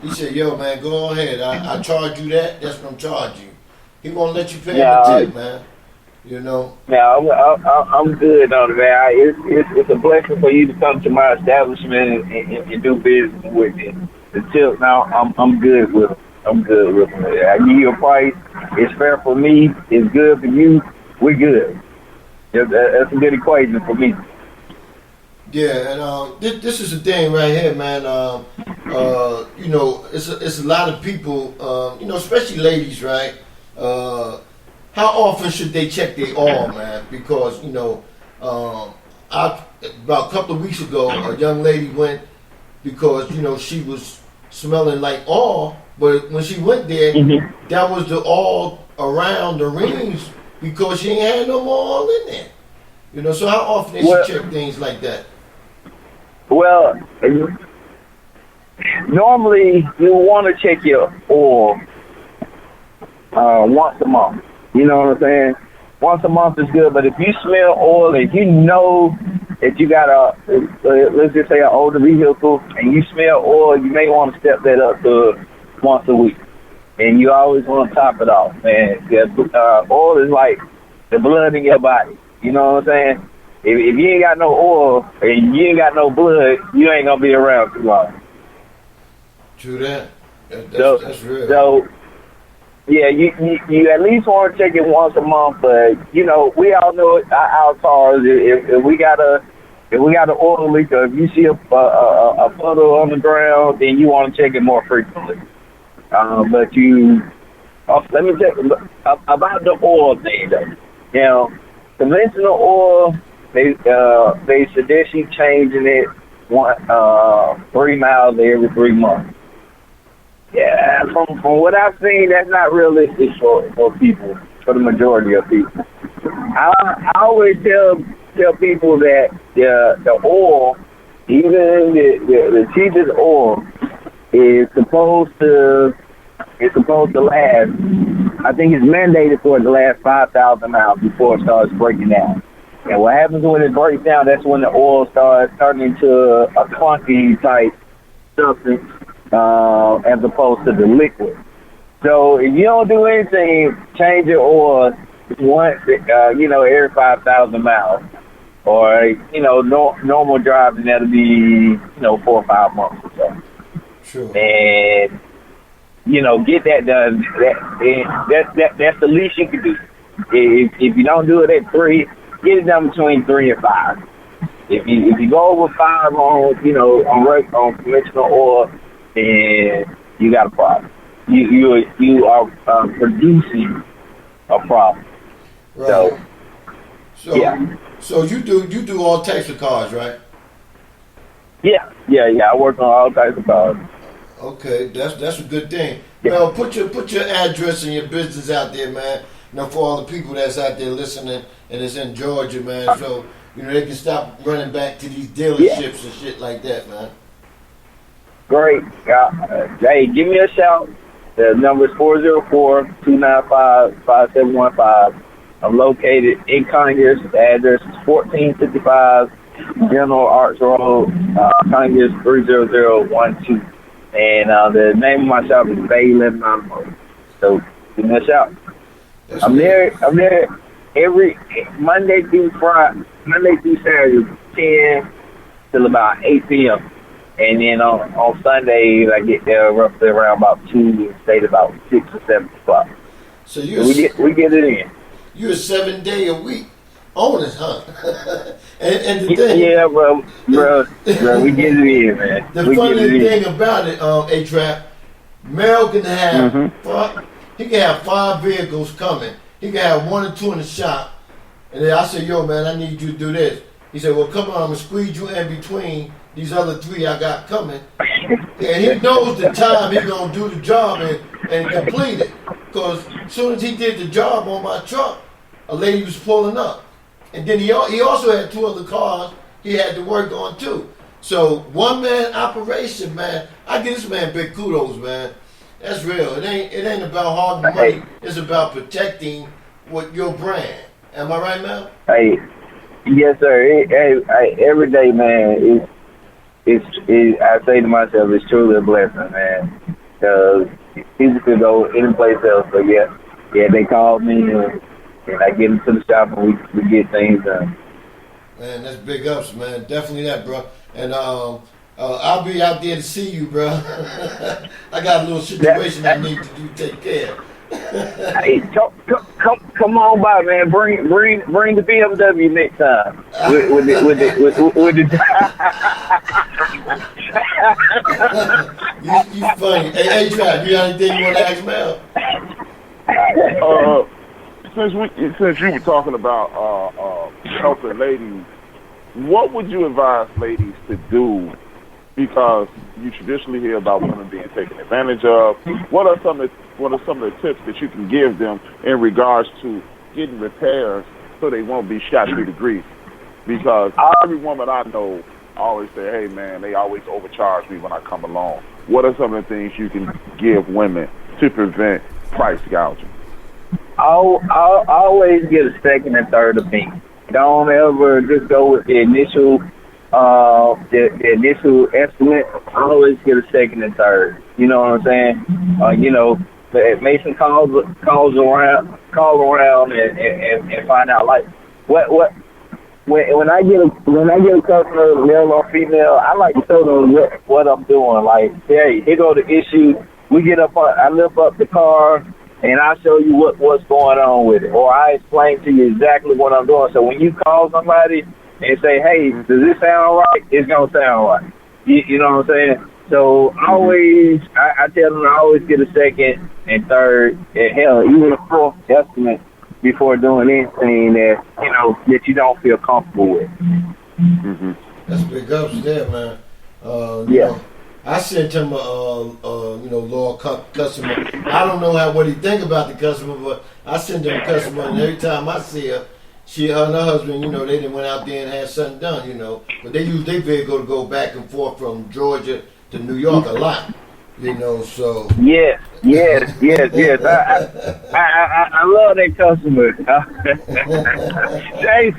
He said, "Yo, man, go ahead. I charge you that. That's what I'm charging you." He won't let you pay him a tip, man. You know. Now I'm good on it, man. It's a blessing for you to come to my establishment and do business with me. The tip, now I'm good with it. I'm good with it. I give you a price. It's fair for me. It's good for you. We're good. That's a good equation for me. Yeah, and this is the thing right here, man. You know, it's a lot of people, you know, especially ladies, right? How often should they check their oil, man? Because, you know, about a couple of weeks ago, a young lady went because, you know, she was smelling like oil, but when she went there, that was the oil around the rings because she ain't had no more oil in there. You know, so how often they should check things like that? Well, normally you want to check your oil once a month. You know what I'm saying? Once a month is good, but if you smell oil, if you know that you got let's just say an older vehicle, and you smell oil, you may want to step that up to once a week. And you always want to top it off, man. Oil is like the blood in your body. You know what I'm saying? If you ain't got no oil and you ain't got no blood, you ain't gonna be around too long. True that. That's real. So, yeah, you at least want to check it once a month, but you know we all know our cars. If we got an oil leak, or if you see a puddle on the ground, then you want to check it more frequently. But let me check about the oil thing though. You know, conventional oil, they suggest you changing it 3 miles every 3 months. Yeah, from what I've seen, that's not realistic for people, for the majority of people. I always tell people that the oil, even the cheapest oil, is supposed to last. I think it's mandated for it to last 5,000 miles before it starts breaking down. And what happens when it breaks down, that's when the oil starts turning into a clunky type substance, as opposed to the liquid. So if you don't do anything, change your oil once, every 5,000 miles. Or, normal driving, that'll be, 4 or 5 months or so. Sure. And, get that done. That's the least you can do. If you don't do it at 3, get it done between 3 and 5. If you go over 5 on conventional oil, then you got a problem. You are producing a problem. Right. So yeah. So you do all types of cars, right? Yeah. I work on all types of cars. Okay, that's a good thing. Yeah. Well, put your address and your business out there, man. For all the people that's out there listening and it's in Georgia, man. So they can stop running back to these dealerships and shit like that, man. Great. Hey, give me a shout. The number is 404-295-5715. I'm located in Conyers. The address is 1455 General Arts Road, Conyers 30012. And the name of my shop is Bay 11 Automotive. So give me a shout. I'm there every Monday through Saturday, 10 till about 8 p.m. And then on Sundays, I get there roughly around about 2 and stay to about 6 or 7 o'clock. So we get it in. You're a 7-day a week owners, huh? and the thing, yeah, bro, we get it in, man. The funny thing about it, A-Trap, Mel can have he can have 5 vehicles coming. He can have 1 or 2 in the shop, and then I said, "Yo, man, I need you to do this." He said, "Well, come on, I'm gonna squeeze you in between these other 3 I got coming." And he knows the time he's gonna do the job and complete it. Because as soon as he did the job on my truck, a lady was pulling up. And then he also had 2 other cars he had to work on too. So 1-man operation, man. I give this man big kudos, man. That's real. It ain't about hard money. It's about protecting your brand. Am I right, Mel? Hey, yes, sir. Every day, man. I say to myself, it's truly a blessing, man. Because people could go any place else, but yeah, they call me and I get into the shop and we get things done. Man, that's big ups, man. Definitely that, bro. And I'll be out there to see you, bro. I got a little situation I need to take care of. Hey, come on by, man. Bring the BMW next time. With the you funny. Hey, Trap, you got anything you want to ask Mel? Since you were talking about helping ladies, what would you advise ladies to do? Because you traditionally hear about women being taken advantage of. What are some of the tips that you can give them in regards to getting repairs so they won't be shot through the grease? Because every woman I know always say, "Hey man, they always overcharge me when I come along." What are some of the things you can give women to prevent price gouging? I'll always get a second and third opinion. Don't ever just go with the initial estimate. I always get a second and third. You know what I'm saying? Mason calls around and find out like when I get a customer, male or female, I like to show them what I'm doing. Like, hey, here go the issue. I lift up the car and I show you what's going on with it, or I explain to you exactly what I'm doing. So when you call somebody and say, "Hey, does this sound right?" It's gonna sound right. You know what I'm saying? So I tell them I always get a second and third, and hell, even a 4th estimate before doing anything that you don't feel comfortable with. That's big ups there, man. Yeah. I sent him a loyal customer. I don't know what he think about the customer, but I sent him a customer, and every time I see her, her and her husband, they done went out there and had something done, But they use their vehicle to go back and forth from Georgia to New York a lot, so. Yes. I love that customer. Hey,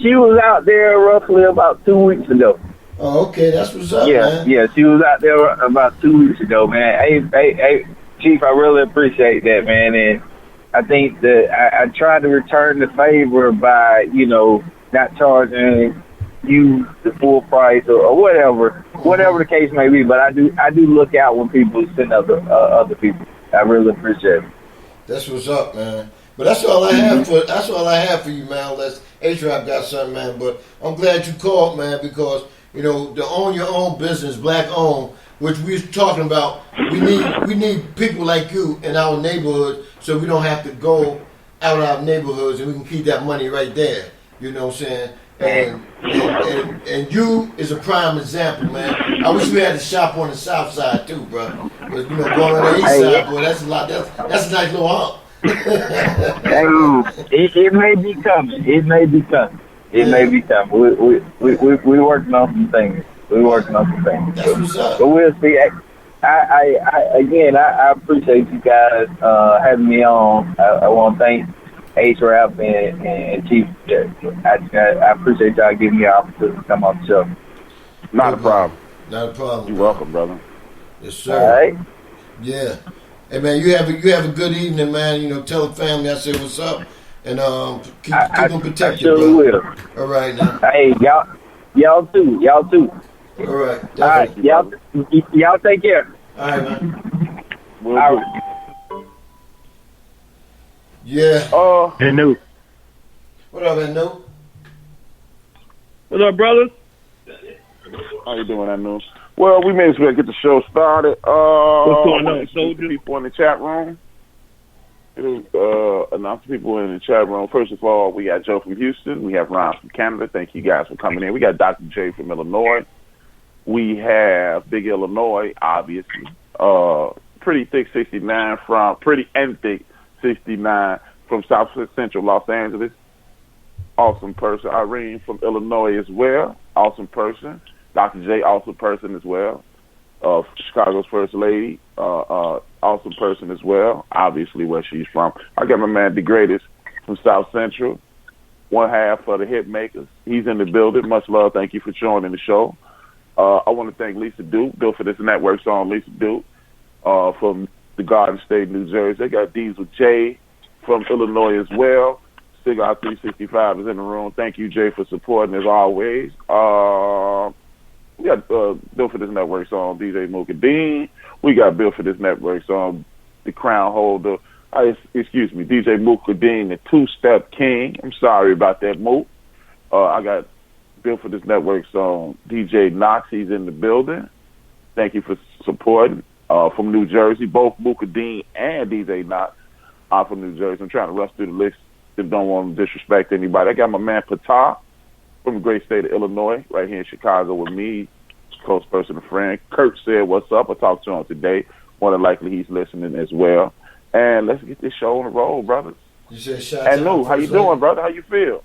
she was out there roughly about 2 weeks ago. Oh, okay, that's what's up, man. Yeah, she was out there about 2 weeks ago, man. Hey, Chief, I really appreciate that, man, and I think that I tried to return the favor by, not charging you the full price or whatever the case may be. But I do look out when people send other people. I really appreciate it. That's what's up, man. But that's all I have for you, man. Unless A-Trap got something, man. But I'm glad you called, man, because to own your own business, black owned, which we're talking about. We need people like you in our neighborhood, so we don't have to go out of our neighborhoods, and we can keep that money right there. You know what I'm saying? And you is a prime example, man. I wish we had a shop on the south side too, bro. But going on the east side, boy, that's a lot. That's a nice little hump. It may be coming. We working on some things. That's what's up. But we'll see. I appreciate you guys having me on. I want to thank H-Rap and Chief. I appreciate y'all giving me an opportunity to come on the show. Not a problem. You're welcome, brother. Yes, sir. All right. Yeah. Hey, man, you have a good evening, man. Tell the family I said what's up, and keep them protected, I sure will. All right, now. Hey, y'all too. All right. All right, y'all take care. All right, man. All right. Yeah. Hey, What's up, Anu? What up, brothers? How you doing, Anu? Well, we may as well get the show started. What's going on, soldier? People in the chat room. Announce the people in the chat room. First of all, we got Joe from Houston. We have Ron from Canada. Thank you guys for coming in. We got Dr. J from Illinois. We have Big Illinois, obviously. Pretty thick 69 from Pretty and thick 69 from South Central Los Angeles. Awesome person. Irene from Illinois as well. Awesome person. Dr. J, awesome person as well. Chicago's first lady, awesome person as well. Obviously, where she's from. I got my man, the greatest from South Central. One half for the hit makers. He's in the building. Much love. Thank you for joining the show. I want to thank Lisa Duke, built for this network song. Lisa Duke from the Garden State, New Jersey. They got Diesel J from Illinois as well. Cigar 365 is in the room. Thank you, Jay, for supporting as always. We got Built for this network song, DJ Mooka Dean. We got Built for this network song, the crown holder. DJ Mooka Dean, the two-step king. I'm sorry about that, Mook. I got Built for this network song, DJ Knox. He's in the building. Thank you for supporting. From New Jersey, both Mooka Dean and DJ Knox are from New Jersey. I'm trying to rush through the list. Don't want to disrespect anybody. I got my man Patah from the great state of Illinois, right here in Chicago with me, close person and friend. Kurt said, what's up? I talked to him today. More than likely he's listening as well. And let's get this show on the road, brothers. You said shout out. Lou, how you doing, brother? How you feel?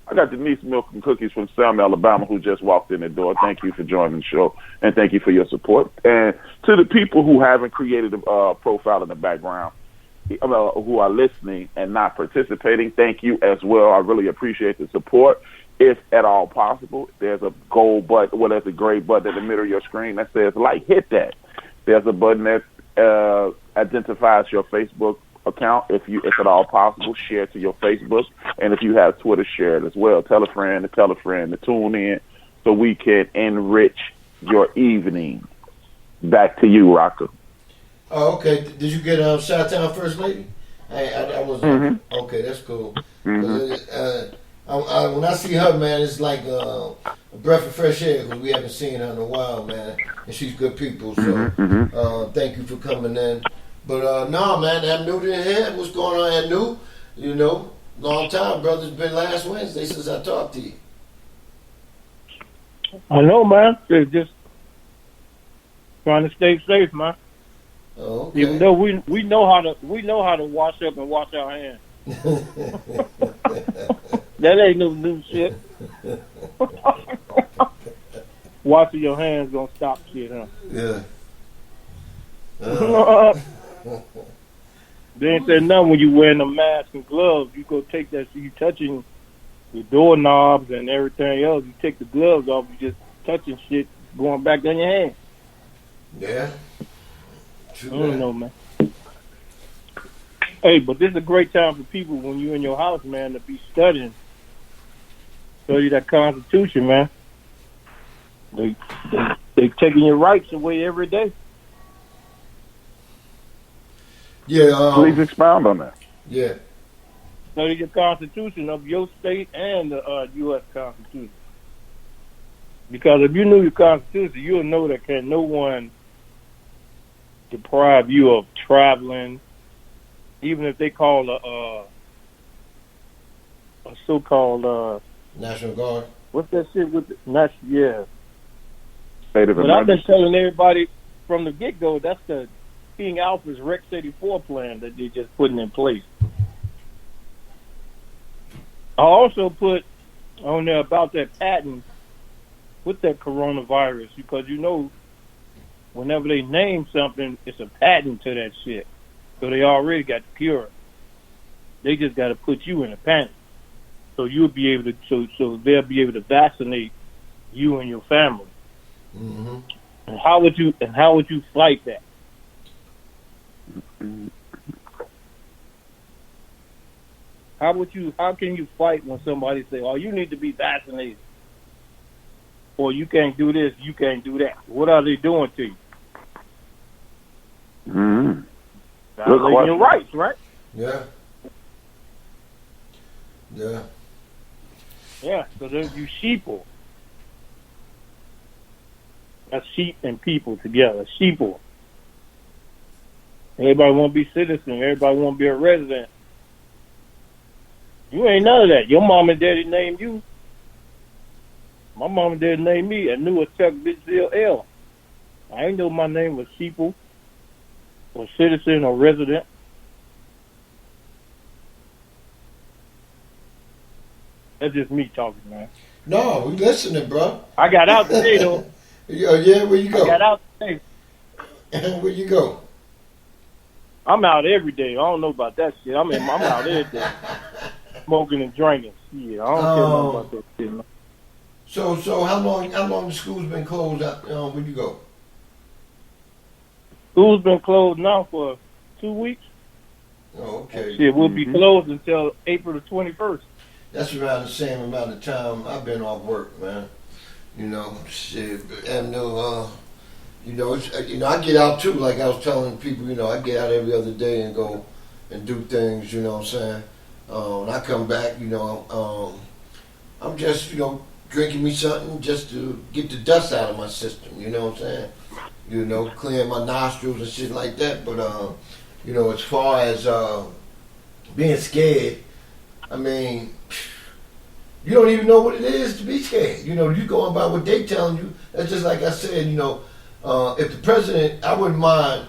I got Denise Milk and Cookies from Selma, Alabama, who just walked in the door. Thank you for joining the show, and thank you for your support. And to the people who haven't created a profile in the background, who are listening and not participating, thank you as well. I really appreciate the support. If at all possible, there's a gold button, there's a gray button in the middle of your screen that says like, hit that. There's a button that identifies your Facebook account. If at all possible, share it to your Facebook. And if you have Twitter, share it as well. Tell a friend to tune in so we can enrich your evening. Back to you, Rocker. Oh, okay. Did you get Chi-Town First Lady? I was okay. That's cool. When I see her, man, it's like a breath of fresh air because we haven't seen her in a while, man. And she's good people, so thank you for coming in. But no, man, Anu didn't hear what's going on, Anu. You know, long time, brother. It's been last Wednesday since I talked to you. I know, man. It's just trying to stay safe, man. Oh, okay. Even though we know how to wash up and wash our hands. That ain't no new shit. Washing your hands gonna stop shit, huh? Yeah. They ain't said nothing when you wearing a mask and gloves. You go take that, you touching the doorknobs and everything else. You take the gloves off, you just touching shit going back down your hand. Yeah. I don't know, man. Hey, but this is a great time for people when you're in your house, man, to be studying. Study that Constitution, man. They taking your rights away every day. Yeah. Please expound on that. Yeah. Study the Constitution of your state and the U.S. Constitution. Because if you knew your Constitution, you'll know that can no one deprive you of traveling, even if they call a so-called National Guard. What's that shit with the yeah? State of But I've been telling everybody from the get-go that's the King Alpha's Rex 84 plan that they're just putting in place. I also put on there about that patent with that coronavirus because you know whenever they name something, it's a patent to that shit. So they already got the cure. They just got to put you in a patent. So you'll be able to, so they'll be able to vaccinate you and your family. Mm-hmm. And how would you fight that? How can you fight when somebody say, "Oh, you need to be vaccinated," or "You can't do this, you can't do that"? What are they doing to you? Mm-hmm. Violating your rights, right? Yeah. Yeah. Yeah, so there's you sheeple. That's sheep and people together. Sheeple. Everybody want to be citizen. Everybody want to be a resident. You ain't none of that. Your mom and daddy named you. My mom and daddy named me. I knew a Chuck Bitzel L. I ain't know my name was sheeple or citizen or resident. That's just me talking, man. No, we listening, bro. I got out today, though. Yeah, where you go? I got out today. Where you go? I'm out every day. I don't know about that shit. I'm out every day. Smoking and drinking. Yeah, I don't care nothing about that shit, man. So how long the school's been closed out? Where you go? School's been closed now for 2 weeks. Oh, okay. Shit, we'll be closed until April the 21st. That's around the same amount of time I've been off work, man. You know, shit, and I get out too. Like I was telling people, I get out every other day and go and do things. You know what I'm saying? When I come back, I'm just, drinking me something just to get the dust out of my system. You know what I'm saying? Clearing my nostrils and shit like that. But as far as being scared, I mean, you don't even know what it is to be scared. You going by what they telling you. That's just like I said, if the president, I wouldn't mind,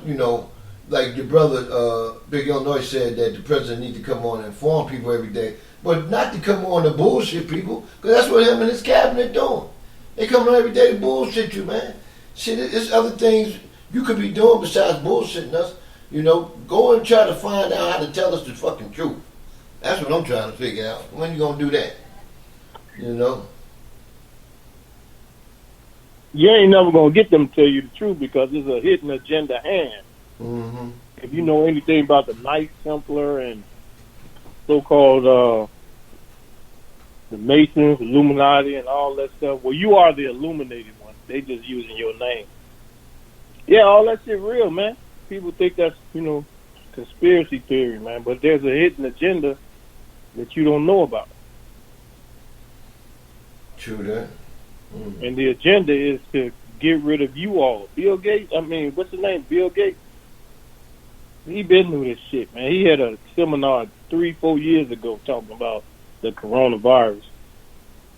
like your brother, Big Illinois said that the president needs to come on and inform people every day. But not to come on to bullshit people, because that's what him and his cabinet doing. They come on every day to bullshit you, man. Shit, there's other things you could be doing besides bullshitting us. Go and try to find out how to tell us the fucking truth. That's what I'm trying to figure out. When you gonna do that? You ain't never gonna get them to tell you the truth because there's a hidden agenda hand. Mm-hmm. If you know anything about the Knights Templar and so-called the Masons, Illuminati, and all that stuff, well, you are the illuminated one. They just using your name. Yeah, all that shit real, man. People think that's, conspiracy theory, man. But there's a hidden agenda that you don't know about. True that. And the agenda is to get rid of you all. Bill Gates, what's his name? Bill Gates? He been through this shit, man. He had a seminar 3-4 years ago talking about the coronavirus.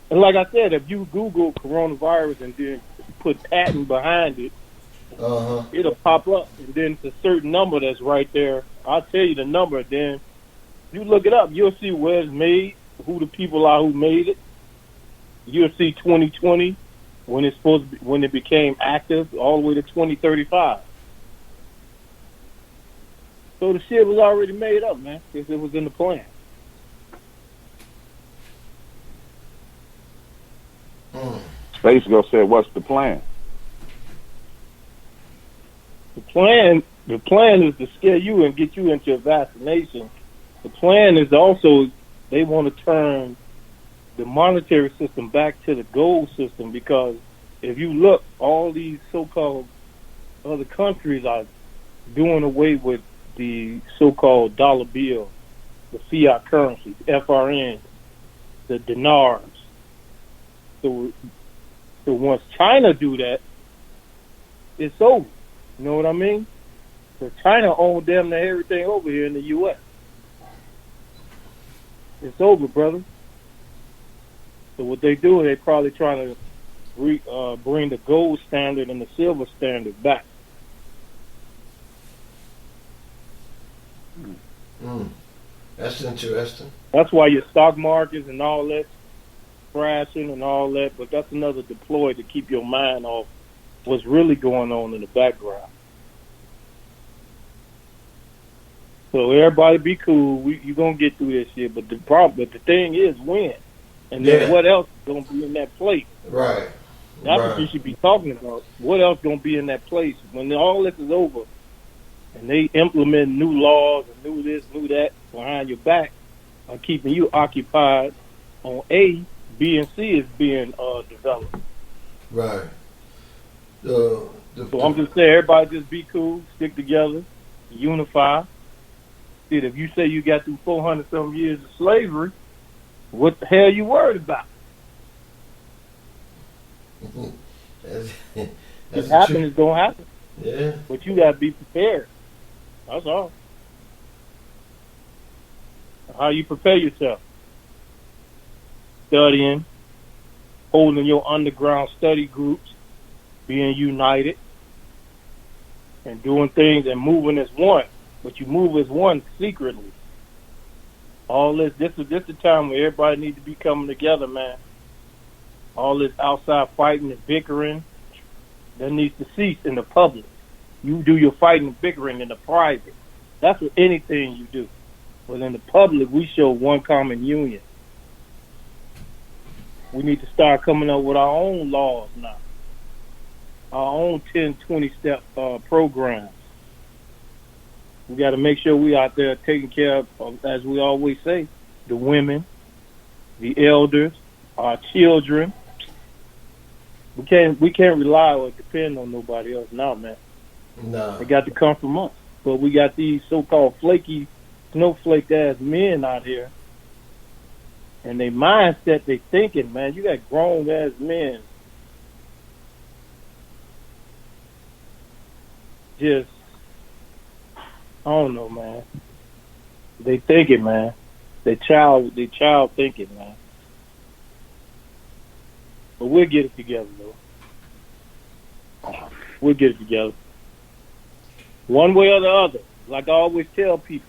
And like I said, if you Google coronavirus and then put patent behind it, it'll pop up. And then it's a certain number that's right there. I'll tell you the number. Then you look it up. You'll see where it's made, who the people are who made it. You'll see 2020 when it became active, all the way to 2035. So the shit was already made up, man, because it was in the plan. Space Girl said, "What's the plan?" The plan is to scare you and get you into a vaccination. The plan is also they want to turn the monetary system back to the gold system, because if you look, all these so-called other countries are doing away with the so-called dollar bill, the fiat currency, FRN, the dinars. So once China do that, it's over. You know what I mean? So China owns damn near everything over here in the U.S. It's over, brother. So what they do is they probably trying to bring the gold standard and the silver standard back. That's interesting. That's why your stock markets and all that crashing and all that, but that's another deploy to keep your mind off what's really going on in the background. So everybody be cool. You're going to get through this shit, but the thing is when. And then what else is going to be in that place? Right. That's what you should be talking about. What else going to be in that place? When all this is over and they implement new laws and new this, new that behind your back are keeping you occupied on A, B, and C is being developed. Right. So I'm just saying, everybody just be cool, stick together, unify. Shit, if you say you got through 400-something years of slavery, what the hell you worried about? It's happening, it's gonna happen. Yeah. But you gotta be prepared. That's all. How you prepare yourself? Studying, holding your underground study groups, being united, and doing things and moving as one. But you move as one secretly. All this is the time where everybody needs to be coming together, man. All this outside fighting and bickering, that needs to cease in the public. You do your fighting and bickering in the private. That's what anything you do. But in the public, we show one common union. We need to start coming up with our own laws now. Our own 10, 20-step programs. We got to make sure we out there taking care of, as we always say, the women, the elders, our children. We can't rely or depend on nobody else now, man. No. They got to come from us. But we got these so-called flaky, snowflake-ass men out here. And they mindset, they thinking, man, you got grown-ass men just, I don't know, man. They thinking, man. They child thinking, man. But we'll get it together, though. We'll get it together. One way or the other. Like I always tell people,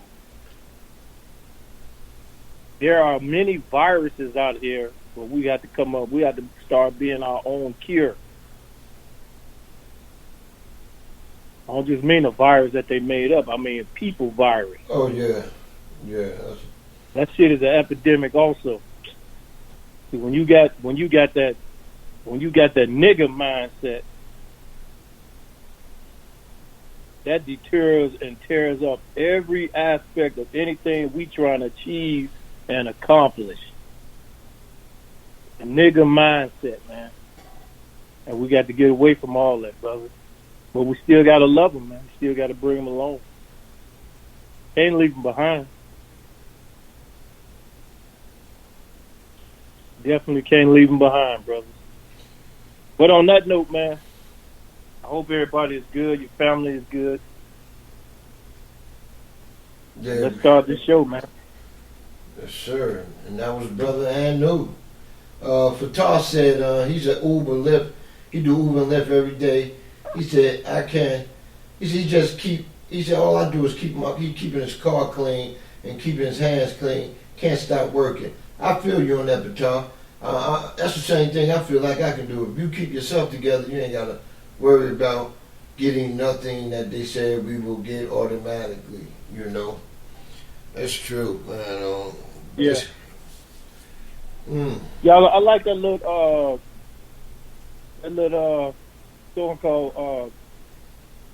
there are many viruses out here, but we have to start being our own cure. I don't just mean a virus that they made up. I mean a people virus. Oh yeah, yeah. That shit is an epidemic also. See, when you got that nigga mindset, that deters and tears up every aspect of anything we trying to achieve and accomplish. A nigga mindset, man. And we got to get away from all that, brother. But we still got to love them, man. Still got to bring them along. Can't leave them behind. Definitely can't leave them behind, brothers. But on that note, man, I hope everybody is good. Your family is good. Yeah. Let's start this show, man. Yes, sir. And that was Brother Anu. Fatah said he's an Uber Lyft. He do Uber and Lyft every day. He said, he said, all I do is keeping his car clean and keeping his hands clean. Can't stop working. I feel you on that, Fatah. That's the same thing I feel like I can do. If you keep yourself together, you ain't got to worry about getting nothing that they said we will get automatically, you know. That's true, man. Yeah. Yeah, I like that little song called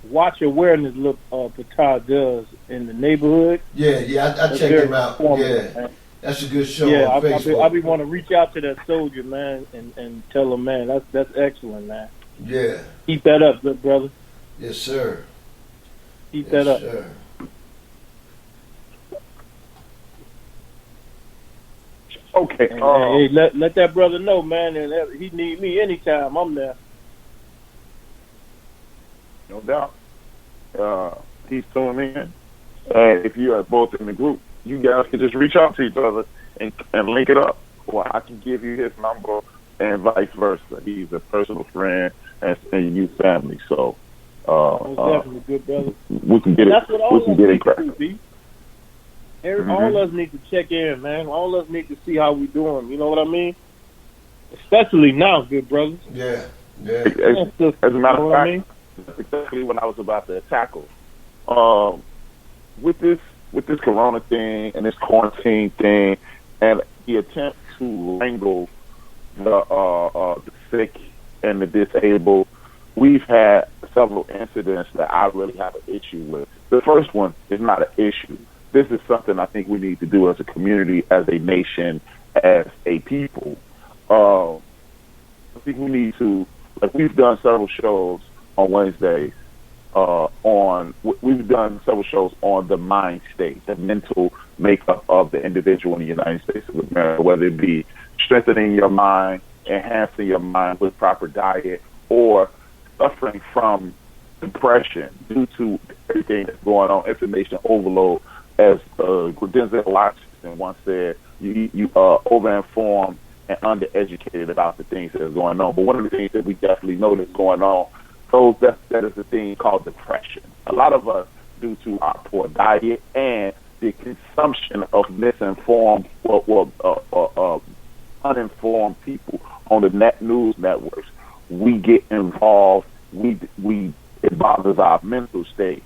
Watch Awareness look Patah does in the neighborhood. Yeah, I checked him out. Yeah. Man. That's a good show on Facebook. I be want to reach out to that soldier, man, and tell him, man, that's excellent, man. Yeah. Keep that up, good brother. Yes, sir. Keep that up. Sir. Okay. Hey, let that brother know, man, and he need me anytime. I'm there. No doubt. He's tuning in. If you are both in the group, you guys can just reach out to each other and link it up. Or I can give you his number and vice versa. He's a personal friend and you family. So definitely good brother. We can get That's it. What all we can get it cracking. All of us need to check in, man. All of us need to see how we doing. You know what I mean? Especially now, good brothers. Yeah. As a matter of fact, that's exactly what I was about to tackle. With this corona thing and this quarantine thing and the attempt to wrangle the sick and the disabled, we've had several incidents that I really have an issue with. The first one is not an issue. This is something I think we need to do as a community, as a nation, as a people. I think we need to, like, we've done several shows on Wednesdays. We've done several shows on the mind state, the mental makeup of the individual in the United States of America, whether it be strengthening your mind, enhancing your mind with proper diet, or suffering from depression due to everything that's going on, information overload. As Denzel Washington once said, you over-informed and undereducated about the things that are going on. But one of the things that we definitely know that's going on, that is a thing called depression. A lot of us, due to our poor diet and the consumption of misinformed or uninformed people on the news networks, we get involved. It bothers our mental state.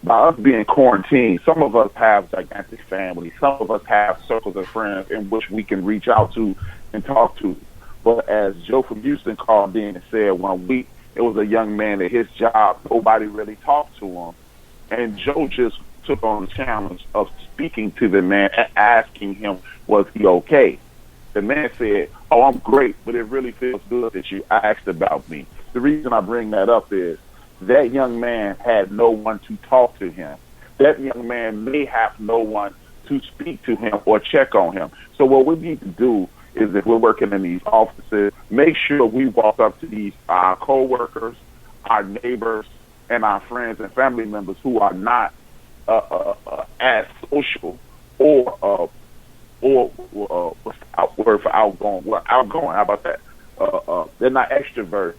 By us being quarantined, some of us have gigantic families. Some of us have circles of friends in which we can reach out to and talk to. But as Joe from Houston called in and said 1 week, it was a young man at his job. Nobody really talked to him. And Joe just took on the challenge of speaking to the man and asking him, was he okay? The man said, oh, I'm great, but it really feels good that you asked about me. The reason I bring that up is that young man had no one to talk to him. That young man may have no one to speak to him or check on him. So what we need to do is, if we're working in these offices, make sure we walk up to our co-workers, our neighbors, and our friends and family members who are not as social or what's the word for outgoing? Well, outgoing, how about that? They're not extroverts.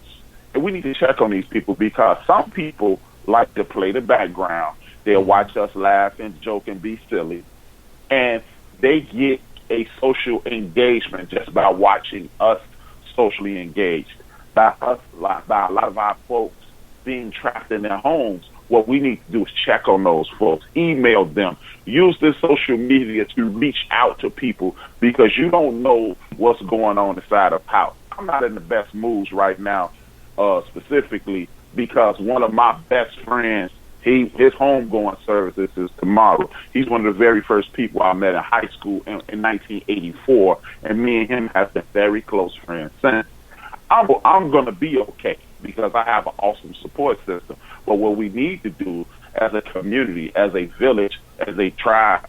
And we need to check on these people, because some people like to play the background. They'll watch us laugh and joke and be silly. And they get a social engagement just by watching us socially engaged. By a lot of our folks being trapped in their homes, what we need to do is check on those folks, email them, use this social media to reach out to people, because you don't know what's going on inside of house. I'm not in the best moods right now, specifically because one of my best friends, his homegoing services is tomorrow. He's one of the very first people I met in high school in 1984, and me and him have been very close friends since. I'm going to be okay because I have an awesome support system. But what we need to do as a community, as a village, as a tribe,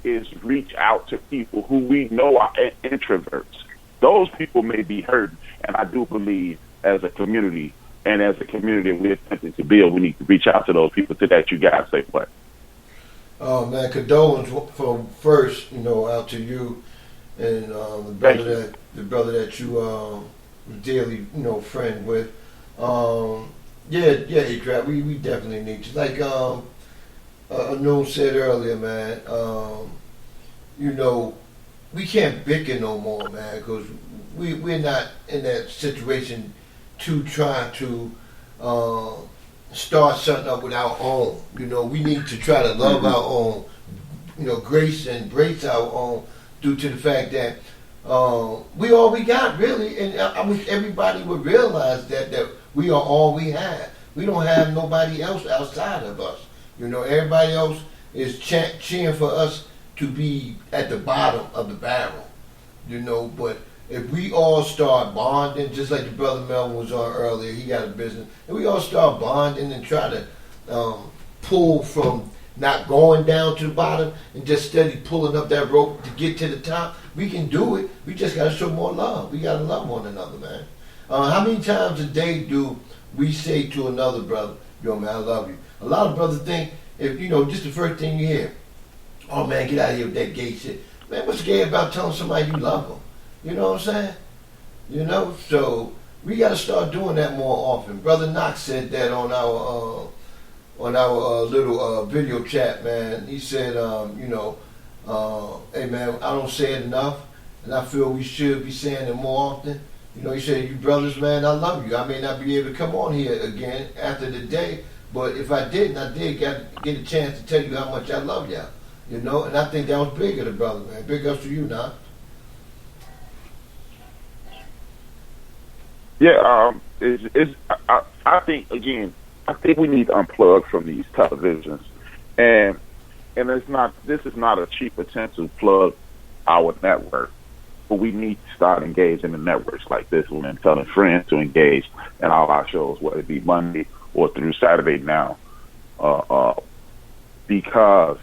is reach out to people who we know are introverts. Those people may be hurting, and I do believe as a community we're attempting to build, we need to reach out to those people. To that, you guys say what? Oh man, condolence for first, out to you and the brother that you dearly, friend with. Yeah, A-Trap, we definitely need to. Like Anoon said earlier, man, we can't bicker no more, man, because we're not in that situation to try to start something up with our own. We need to try to love our own, grace and embrace our own, due to the fact that we all we got, really. And I wish everybody would realize that we are all we have. We don't have nobody else outside of us. Everybody else is cheering for us to be at the bottom of the barrel. But if we all start bonding, just like the brother Melvin was on earlier, he got a business, and we all start bonding and try to pull from not going down to the bottom and just steady pulling up that rope to get to the top, we can do it. We just got to show more love. We got to love one another, man. How many times a day do we say to another brother, yo, man, I love you? A lot of brothers think, if just the first thing you hear, oh, man, get out of here with that gay shit. Man, what's gay about telling somebody you love them? You know what I'm saying? So we got to start doing that more often. Brother Knox said that on our little video chat, man. He said, hey, man, I don't say it enough, and I feel we should be saying it more often. He said, you brothers, man, I love you. I may not be able to come on here again after the day, but if I didn't, I did get a chance to tell you how much I love y'all. And I think that was big of the brother, man. Big ups to you, now. Yeah, I think we need to unplug from these televisions, and this is not a cheap attempt to plug our network, but we need to start engaging in networks like this one and telling friends to engage in all our shows, whether it be Monday or through Saturday now, because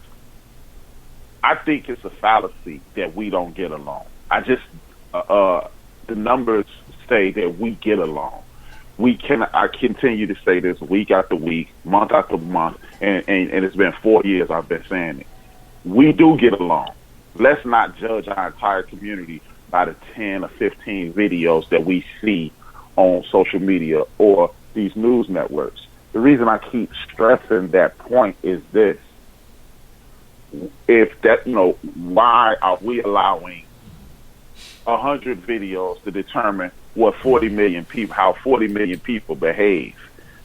I think it's a fallacy that we don't get along. the numbers say that we get along. I continue to say this week after week, month after month, and it's been 4 years I've been saying it. We do get along. Let's not judge our entire community by the 10 or 15 videos that we see on social media or these news networks. The reason I keep stressing that point is this. If that, why are we allowing 100 videos to determine what 40 million people, how 40 million people behave?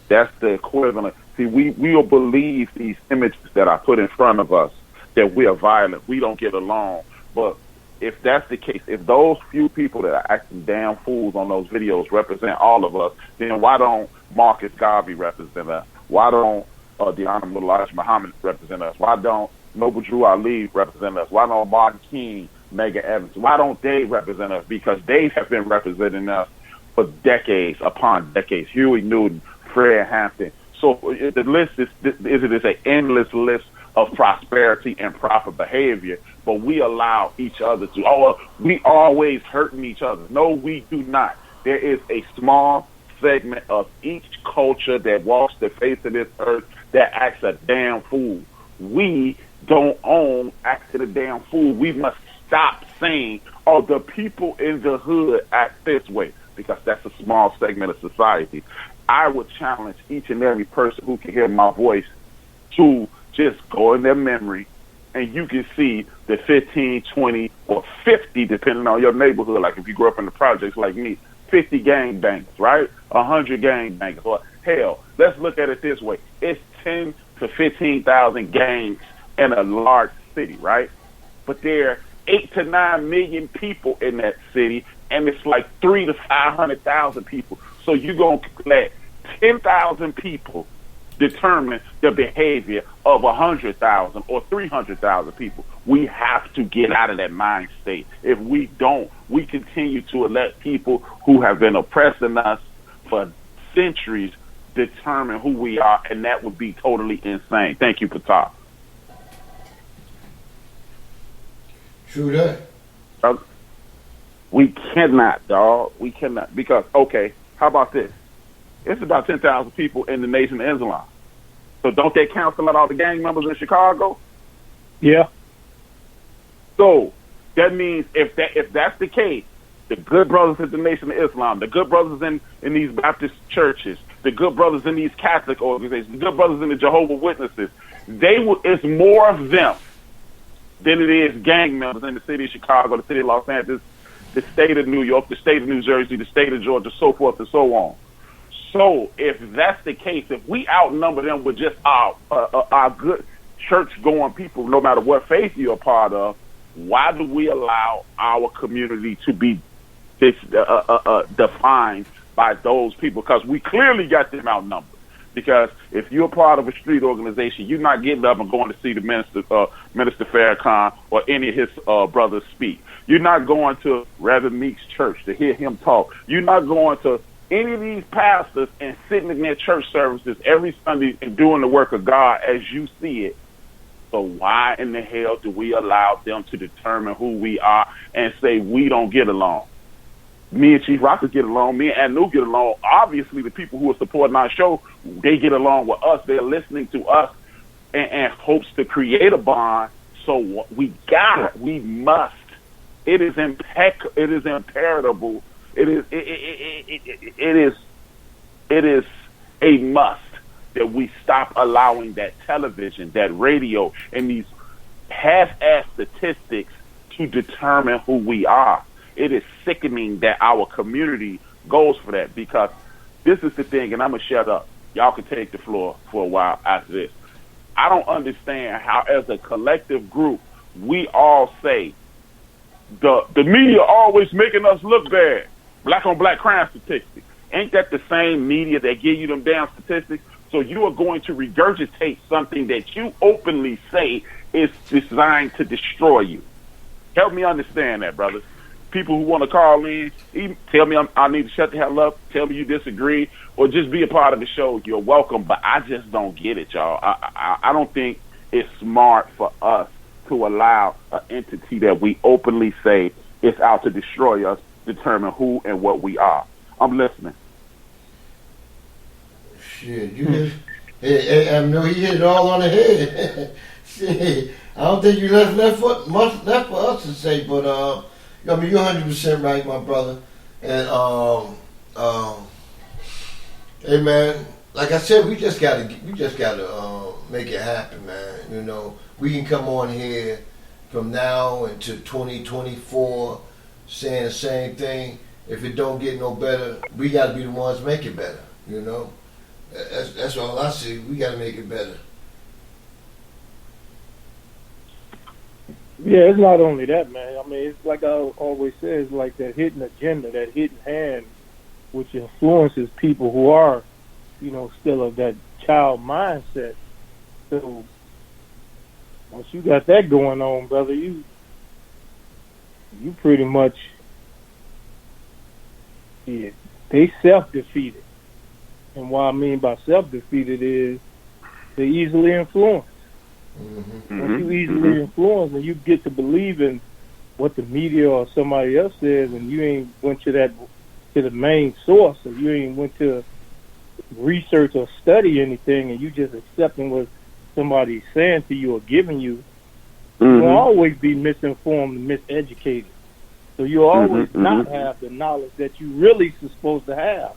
That's the equivalent. See, we will believe these images that are put in front of us, that we are violent, we don't get along. But if that's the case, if those few people that are acting damn fools on those videos represent all of us, then why don't Marcus Garvey represent us? Why don't the Honorable Elijah Muhammad represent us? Why don't Noble Drew Ali represent us? Why don't Martin King, Megan Evans? Why don't they represent us? Because they have been representing us for decades upon decades. Huey Newton, Fred Hampton. So the list is an endless list of prosperity and proper behavior, but we allow each other to, we always hurting each other. No, we do not. There is a small segment of each culture that walks the face of this earth that acts a damn fool. We don't own acting a damn fool. We must stop saying, the people in the hood act this way, because that's a small segment of society. I would challenge each and every person who can hear my voice to just go in their memory, and you can see the 15, 20, or 50, depending on your neighborhood. Like if you grew up in the projects like me, 50 gangbangers, right? 100 gangbangers. Or hell, let's look at it this way. It's 10 to 15,000 gangs in a large city, right? But there are 8 to 9 million people in that city, and it's like 3 to 500,000 people. So you're going to let 10,000 people determine the behavior of 100,000 or 300,000 people. We have to get out of that mind state. If we don't, we continue to let people who have been oppressing us for centuries determine who we are, and that would be totally insane. Thank you, Patah. True that. We cannot, dog. We cannot. Because, okay, how about this? It's about 10,000 people in the Nation of Islam. So don't they cancel out all the gang members in Chicago? Yeah. So that means if that's the case, the good brothers in the Nation of Islam, the good brothers in these Baptist churches, the good brothers in these Catholic organizations, the good brothers in the Jehovah's Witnesses, it's more of them than it is gang members in the city of Chicago, the city of Los Angeles, the state of New York, the state of New Jersey, the state of Georgia, so forth and so on. So if that's the case, if we outnumber them with just our good church-going people, no matter what faith you're a part of, why do we allow our community to be defined by those people? Because we clearly got them outnumbered. Because if you're part of a street organization, you're not getting up and going to see the Minister Farrakhan or any of his brothers speak. You're not going to Reverend Meek's church to hear him talk. You're not going to any of these pastors and sitting in their church services every Sunday and doing the work of God as you see it. So why in the hell do we allow them to determine who we are and say we don't get along? Me and Chief Rocker get along. Me and Anu get along. Obviously, the people who are supporting our show, they get along with us. They're listening to us and hopes to create a bond. So we must. It is impeccable. It is imperishable. It is a must that we stop allowing that television, that radio, and these half-ass statistics to determine who we are. It is sickening that our community goes for that, because this is the thing, and I'm going to shut up. Y'all can take the floor for a while after this. I don't understand how, as a collective group, we all say, the media always making us look bad. Black on black crime statistics. Ain't that the same media that give you them damn statistics? So you are going to regurgitate something that you openly say is designed to destroy you. Help me understand that, brothers. People who want to call in, even tell me I need to shut the hell up, tell me you disagree, or just be a part of the show. You're welcome, but I just don't get it, y'all. I don't think it's smart for us to allow an entity that we openly say is out to destroy us determine who and what we are. I'm listening. Shit, you just, I know he hit it all on the head. Shit, I don't think you left much left for us to say, but I mean, you're 100% right, my brother. And hey man, like I said, we just gotta make it happen, man. You know, we can come on here from now into 2024 saying the same thing. If it don't get no better, we gotta be the ones to make it better. You know, that's all I see. We gotta make it better. Yeah, it's not only that, man. I mean, it's like I always say, it's like that hidden agenda, that hidden hand, which influences people who are, you know, still of that child mindset. So once you got that going on, brother, you pretty much, yeah, they self-defeated. And what I mean by self-defeated is they're easily influenced. Mm-hmm. Once you easily influenced and you get to believe in what the media or somebody else says, and you ain't went to the main source, or you ain't went to research or study anything, and you just accepting what somebody's saying to you or giving you, you'll always be misinformed and miseducated. So you'll always not have the knowledge that you really supposed to have,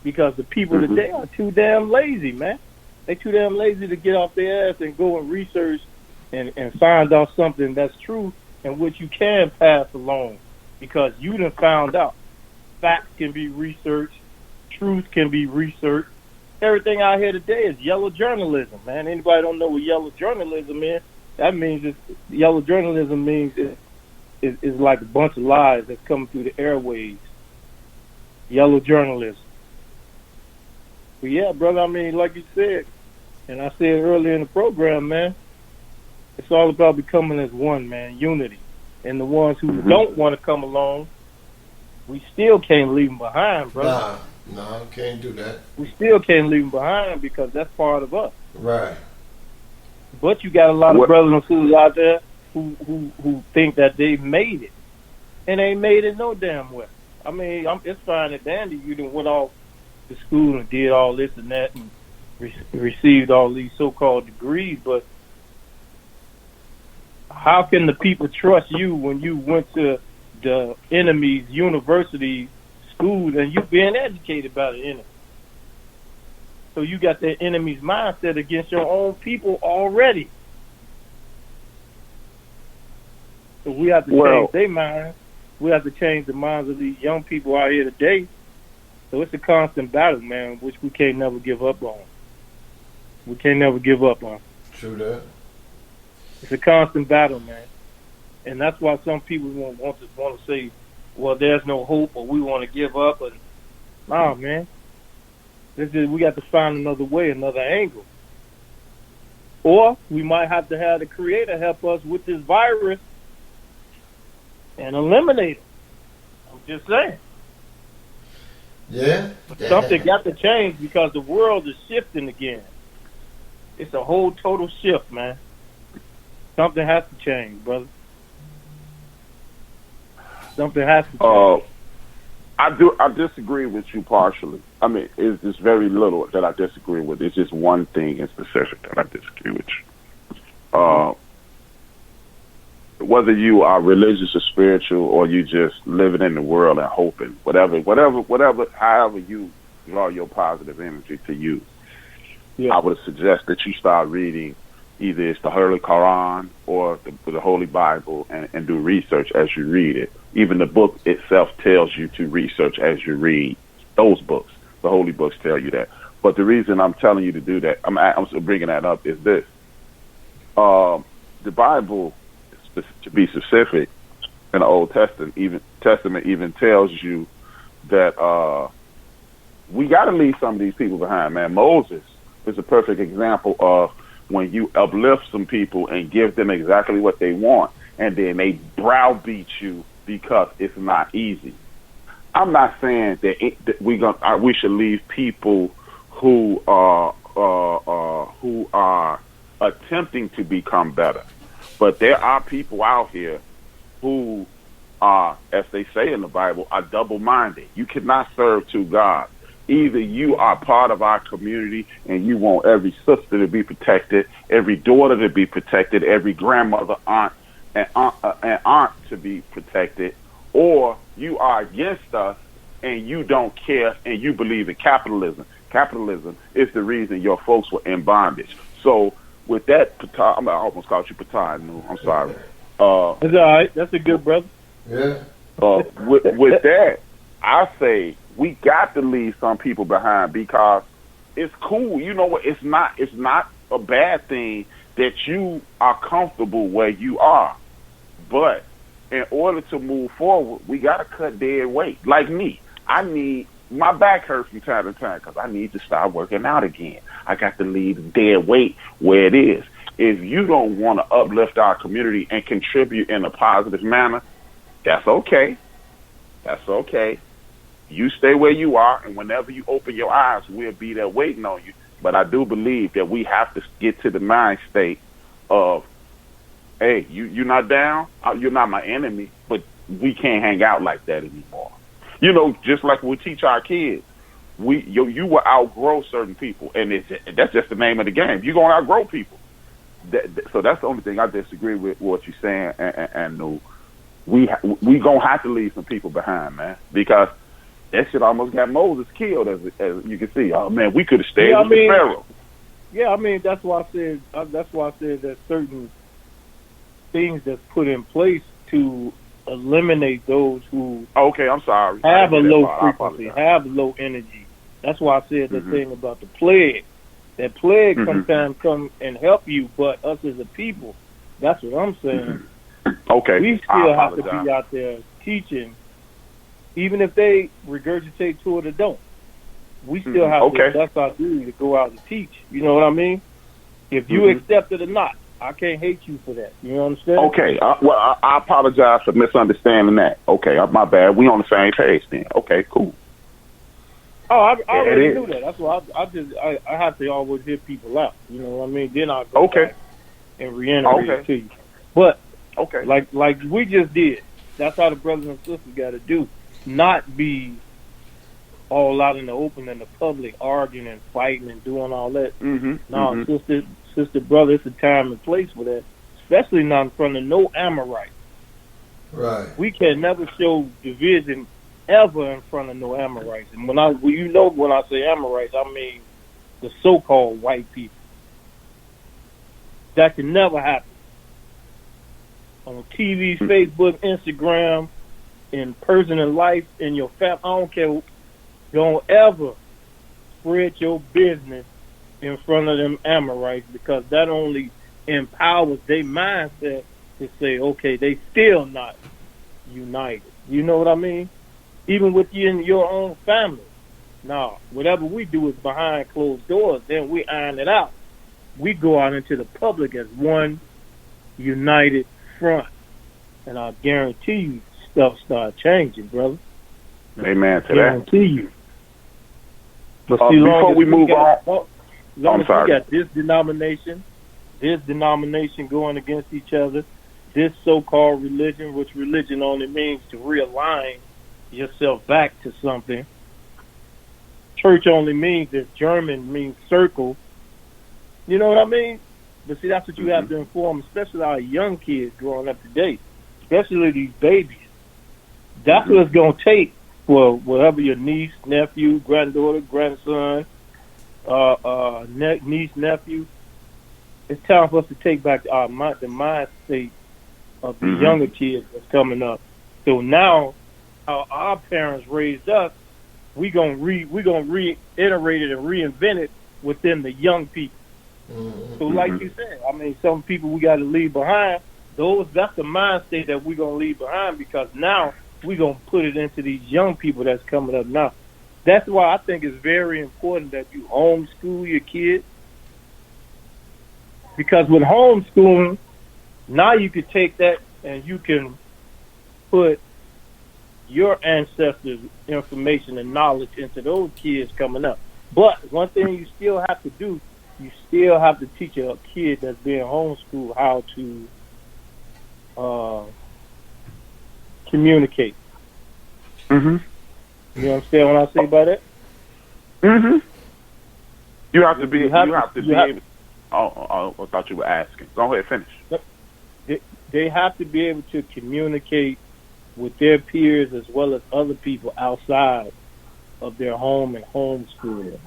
because the people today are too damn lazy, man. They too damn lazy to get off their ass and go and research and find out something that's true and which you can pass along, because you done found out. Facts can be researched. Truth can be researched. Everything out here today is yellow journalism, man. Anybody don't know what yellow journalism is? That means yellow journalism means it's like a bunch of lies that's coming through the airwaves. Yellow journalism. But yeah, brother, I mean, like you said, and I said earlier in the program, man, it's all about becoming as one, man, unity. And the ones who don't want to come along, we still can't leave them behind, brother. Nah, can't do that. We still can't leave them behind, because that's part of us. Right. But you got a lot of brothers and sisters out there who think that they've made it, and ain't made it no damn well. I mean, it's fine and dandy. You done went off to school and did all this and that and received all these so-called degrees, but how can the people trust you when you went to the enemy's university, school, and you being educated by the enemy? So you got that enemy's mindset against your own people already. So we have to change their minds. We have to change the minds of these young people out here today. So it's a constant battle, man, which we can't never give up on. We can't never give up on. True that. It's a constant battle, man. And that's why some people want to say, well, there's no hope, or we want to give up. But nah, man. We got to find another way, another angle. Or we might have to have the Creator help us with this virus and eliminate it. I'm just saying. Yeah. Something got to change, because the world is shifting again. It's a whole total shift, man. Something has to change, brother. Something has to change. I disagree with you partially. I mean, it's just very little that I disagree with. It's just one thing in specific that I disagree with you. Whether you are religious or spiritual, or you just living in the world and hoping, whatever, however you draw your positive energy to use, I would suggest that you start reading either it's the Holy Quran or the Holy Bible, and do research as you read it. Even the book itself tells you to research as you read those books. The holy books tell you that. But the reason I'm telling you to do that, I'm bringing that up, is this. The Bible, to be specific, in the Old Testament even tells you that we got to leave some of these people behind, man. Moses is a perfect example of when you uplift some people and give them exactly what they want, and then they browbeat you because it's not easy. I'm not saying that we should leave people who are attempting to become better, but there are people out here who are, as they say in the Bible, are double-minded. You cannot serve two gods. Either you are part of our community and you want every sister to be protected, every daughter to be protected, every grandmother, aunt to be protected, or you are against us and you don't care and you believe in capitalism. Capitalism is the reason your folks were in bondage. So with that, I almost called you Patah. No, I'm sorry. That's all right. That's a good brother. Yeah. With that, I say we got to leave some people behind because it's cool. You know what? It's not a bad thing that you are comfortable where you are. But in order to move forward, we got to cut dead weight. Like me, my back hurts from time to time because I need to start working out again. I got to leave the dead weight where it is. If you don't want to uplift our community and contribute in a positive manner, that's okay. That's okay. You stay where you are, and whenever you open your eyes, we'll be there waiting on you. But I do believe that we have to get to the mind state of, hey, you're not down, you're not my enemy, but we can't hang out like that anymore. You know, just like we teach our kids, you will outgrow certain people, and that's just the name of the game. You're going to outgrow people. So that's the only thing I disagree with what you're saying, and we going to have to leave some people behind, man, because that shit almost got Moses killed, as you can see. Oh, man, we could have stayed with the Pharaoh. Yeah, I mean, that's why I said that certain things that's put in place to eliminate those who I'm sorry, have a low frequency, have low energy. That's why I said the thing about the plague. That plague sometimes come and help you, but us as a people, that's what I'm saying. Okay, we still have to be out there teaching, even if they regurgitate to it or don't. We still have to. That's our duty to go out and teach. You know what I mean? If you accept it or not, I can't hate you for that. You understand? Okay. I apologize for misunderstanding that. Okay, my bad. We on the same page then. Okay, cool. Oh, I already knew that. That's why I have to always hear people out. You know what I mean? Then I'll go back and reiterate it to you. But like we just did. That's how the brothers and sisters got to do. Not be all out in the open in the public, arguing and fighting and doing all that. Sister, brother, it's a time and place for that. Especially not in front of no Amorite. Right. We can never show division ever in front of no Amorites. And when I say Amorites, I mean the so-called white people. That can never happen. On TV, Facebook, Instagram, in person in life, in your family, I don't care. Don't ever spread your business in front of them Amorites, because that only empowers their mindset to say, okay, they still not united. You know what I mean? Even within your own family. Now, whatever we do is behind closed doors. Then we iron it out. We go out into the public as one united front. And I guarantee you stuff start changing, brother. Amen to that. Guarantee you. But see, before we move on, long as we got this denomination going against each other, this so-called religion, which religion only means to realign yourself back to something. Church only means, that German means circle. You know what I mean? But see, that's what you have to inform, especially our young kids growing up today, especially these babies. That's what it's going to take for whatever your niece, nephew, granddaughter, grandson, niece, nephew. It's time for us to take back the mind state of the younger kids that's coming up. So now, how our parents raised us, we gonna reiterate it and reinvent it within the young people. So, like you said, I mean, some people we got to leave behind. That's the mind state that we're gonna leave behind, because now we're gonna put it into these young people that's coming up now. That's why I think it's very important that you homeschool your kids, because with homeschooling, now you can take that and you can put your ancestors' information and knowledge into those kids coming up. But one thing you still have to do, you still have to teach a kid that's being homeschooled how to communicate. Mm-hmm. You understand what I say by that? Mm-hmm. You have to be. You have to be able. Oh, I thought you were asking. Go ahead, finish. They have to be able to communicate with their peers as well as other people outside of their home and homeschooling.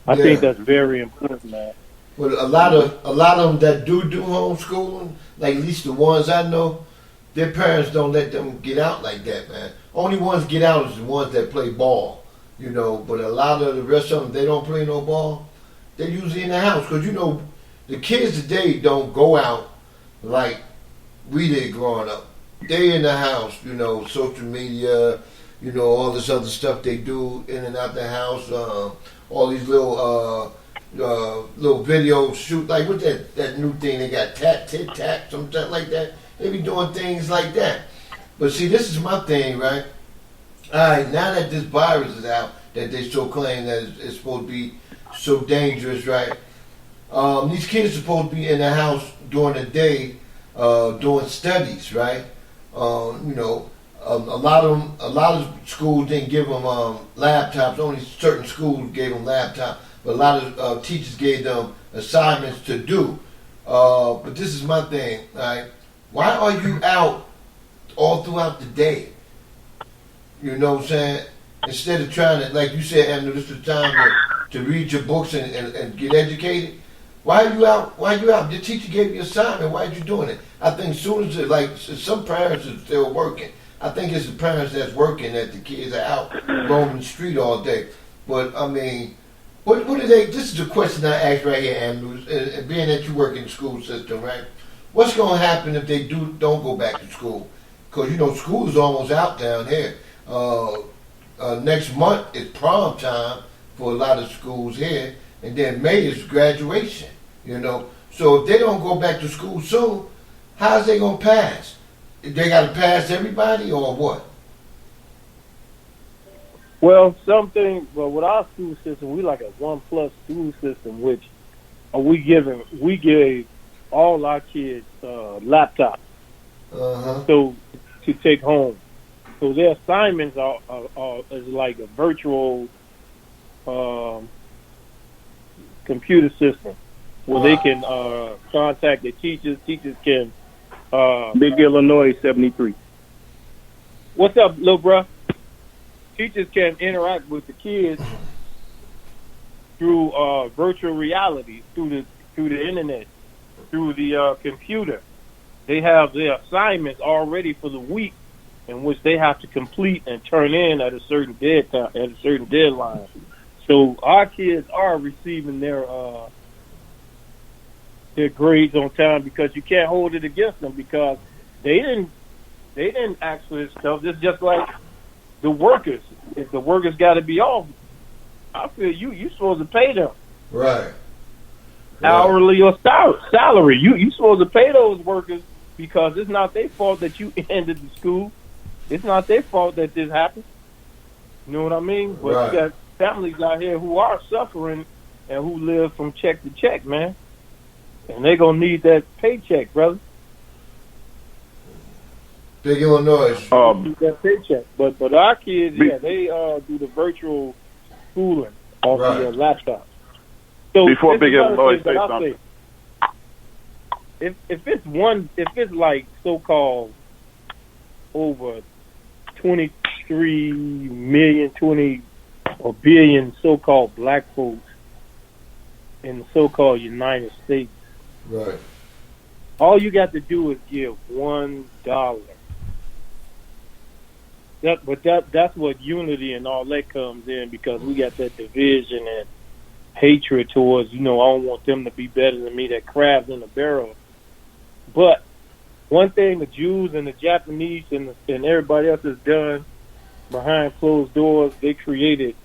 I think that's very important, man. Well, a lot of them that do homeschooling, like at least the ones I know, their parents don't let them get out like that, man. Only ones get out is the ones that play ball, you know. But a lot of the rest of them, they don't play no ball. They're usually in the house because you know the kids today don't go out like we did growing up. They in the house, you know, social media, you know, all this other stuff they do in and out the house. All these little video shoot, like what's that new thing they got, tit tat, something like that. They be doing things like that. But see, this is my thing, right? All right, now that this virus is out, that they still claim that it's supposed to be so dangerous, right? These kids are supposed to be in the house during the day, doing studies, right? You know, a lot of schools didn't give them laptops. Only certain schools gave them laptops, but a lot of teachers gave them assignments to do. But this is my thing, right? Why are you out all throughout the day? You know what I'm saying? Instead of trying to, like you said, Andrew, this is the time to read your books and get educated. Why are you out? Why are you out? Your teacher gave you an assignment. Why are you doing it? I think as soon as like some parents are still working. I think it's the parents that's working that the kids are out roaming the street all day. But I mean, what do they? This is a question I asked right here, Andrew. And being that you work in the school system, right? What's going to happen if they don't go back to school? Because you know school is almost out down here. Next month is prom time for a lot of schools here, and then May is graduation. You know, so if they don't go back to school soon, how's they gonna pass? They got to pass everybody or what? Well, with our school system, we like a 1+ school system, which we gave all our kids laptops, so to take home. So their assignments are is like a virtual computer system where they can contact the teachers. Teachers can. Big Illinois 73. What's up, little bruh? Teachers can interact with the kids through virtual reality, through the internet, through the computer. They have their assignments already for the week, in which they have to complete and turn in at a certain deadline. So our kids are receiving their grades on time because you can't hold it against them because they didn't ask for this stuff. It's just like the workers. If the workers got to be off, I feel you supposed to pay them right hourly or salary. You supposed to pay those workers because it's not their fault that you ended the school. It's not their fault that this happened. You know what I mean? But you got families out here who are suffering and who live from check to check, man. And they're going to need that paycheck, brother. Big Illinois. Need that paycheck. But our kids, they do the virtual schooling off their laptops. So before Big Illinois say something. If it's like so-called over 23 million, 20 or billion so-called black folks in the so-called United States, right. All you got to do is give $1. That's what unity and all that comes in because we got that division and hatred towards, I don't want them to be better than me, that crabs in a barrel. But one thing the Jews and the Japanese and everybody else has done behind closed doors, they created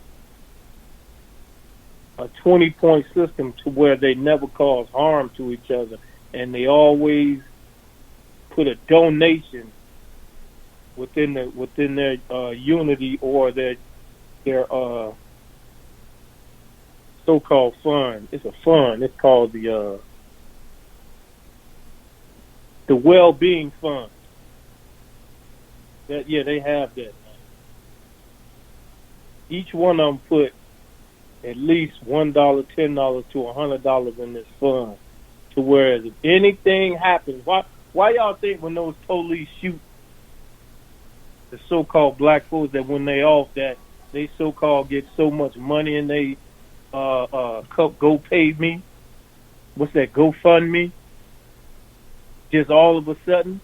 a 20-point system to where they never cause harm to each other, and they always put a donation within their unity or their so-called fund. It's a fund. It's called the well-being fund. Yeah, they have that. Man. Each one of them put at least $1, $10 to $100 in this fund. To whereas if anything happens, why y'all think when those police shoot the so-called black folks that when they off that they so-called get so much money and they go pay me? What's that? GoFundMe? Just all of a sudden.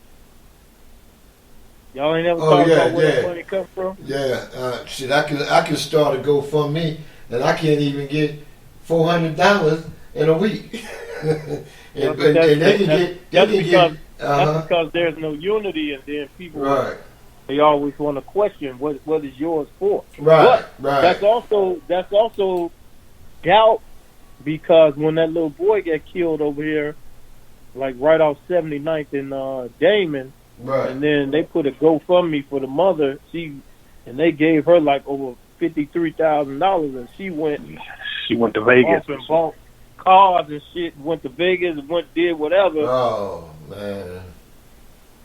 Y'all ain't never thought about where that money come from? Yeah, shit. I can start a GoFundMe and I can't even get $400 in a week. and they can get. That's because there's no unity, and then people they always want to question what is yours for. Right, but That's also doubt, because when that little boy got killed over here, like right off 79th in Damon. Right. And then they put a GoFundMe for the mother. And they gave her like over $53,000, and she went to Vegas and bought cars and shit. Went to Vegas and did whatever. Oh man!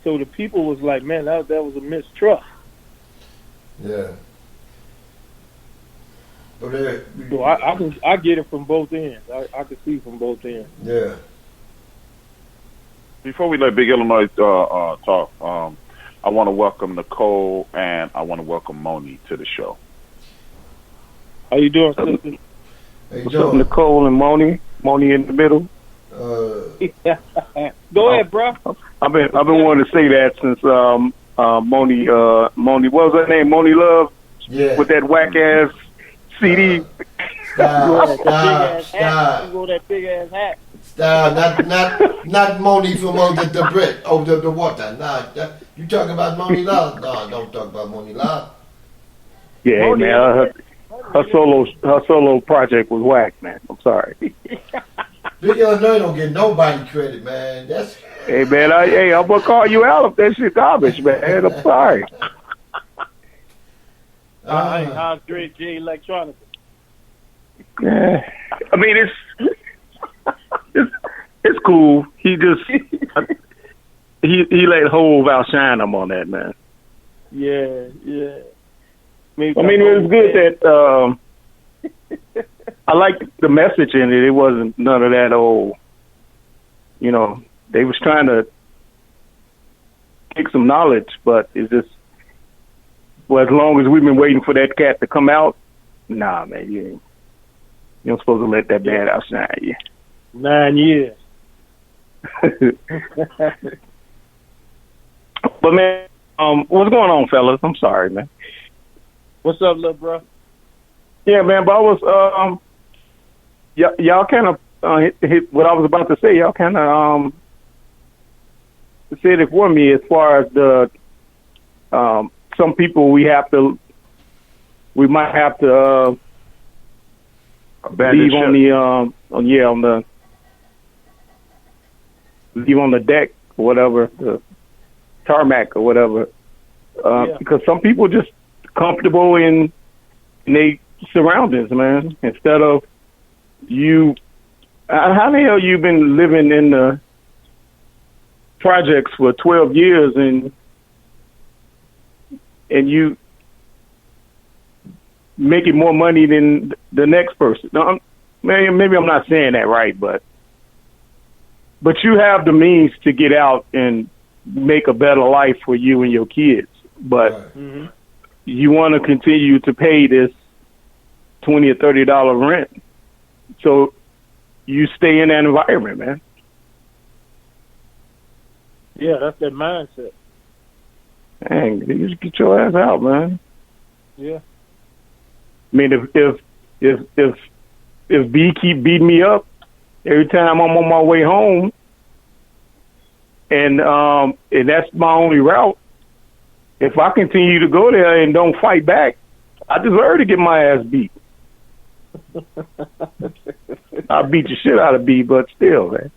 So the people was like, man, that was a mistrust. Yeah. But so I get it from both ends. I can see from both ends. Yeah. Before we let Big Illinois talk, I want to welcome Nicole and I want to welcome Moni to the show. How you doing, sister? What's up, Nicole and Moni? Moni in the middle. Go ahead, bro. I've been wanting to say that since Moni. What was her name? Moni Love. Yeah. With that whack ass CD. Stop. You wore that big ass hat. Not Moni from the Brit. The water. Nah, you talking about Moni Love? No, don't talk about Moni Love. Yeah, hey, man. Her solo project was whack, man. I'm sorry. Big Illinois don't get nobody credit, man. Hey, man. I'm gonna call you out if that shit garbage, man. I'm sorry. How's Dre J Electronica? Yeah, I mean it's cool. He just he let Hove outshine him on that, man. Yeah. I mean, it was good that I liked the message in it. It wasn't none of that old. You know, they was trying to take some knowledge, but it's just, well, as long as we've been waiting for that cat to come out, nah, man, you don't supposed to let that man outshine you. 9 years. But man, what's going on, fellas? I'm sorry, man. What's up, little bro? Yeah, man, but I was y'all kind of hit what I was about to say. Y'all kind of said it for me as far as the some people we might have to leave leave on the deck or whatever, the tarmac or whatever, because some people just comfortable in their surroundings, man. Instead of you, how the hell you been living in the projects for 12 years and you making more money than the next person? Now, maybe I'm not saying that right, but you have the means to get out and make a better life for you and your kids, but you want to continue to pay this $20 or $30 rent, so you stay in that environment, man. Yeah, that's that mindset. Dang, you just get your ass out, man. Yeah. I mean, if B keep beating me up every time I'm on my way home, and that's my only route, if I continue to go there and don't fight back, I deserve to get my ass beat. I'll beat the shit out of B, but still, man.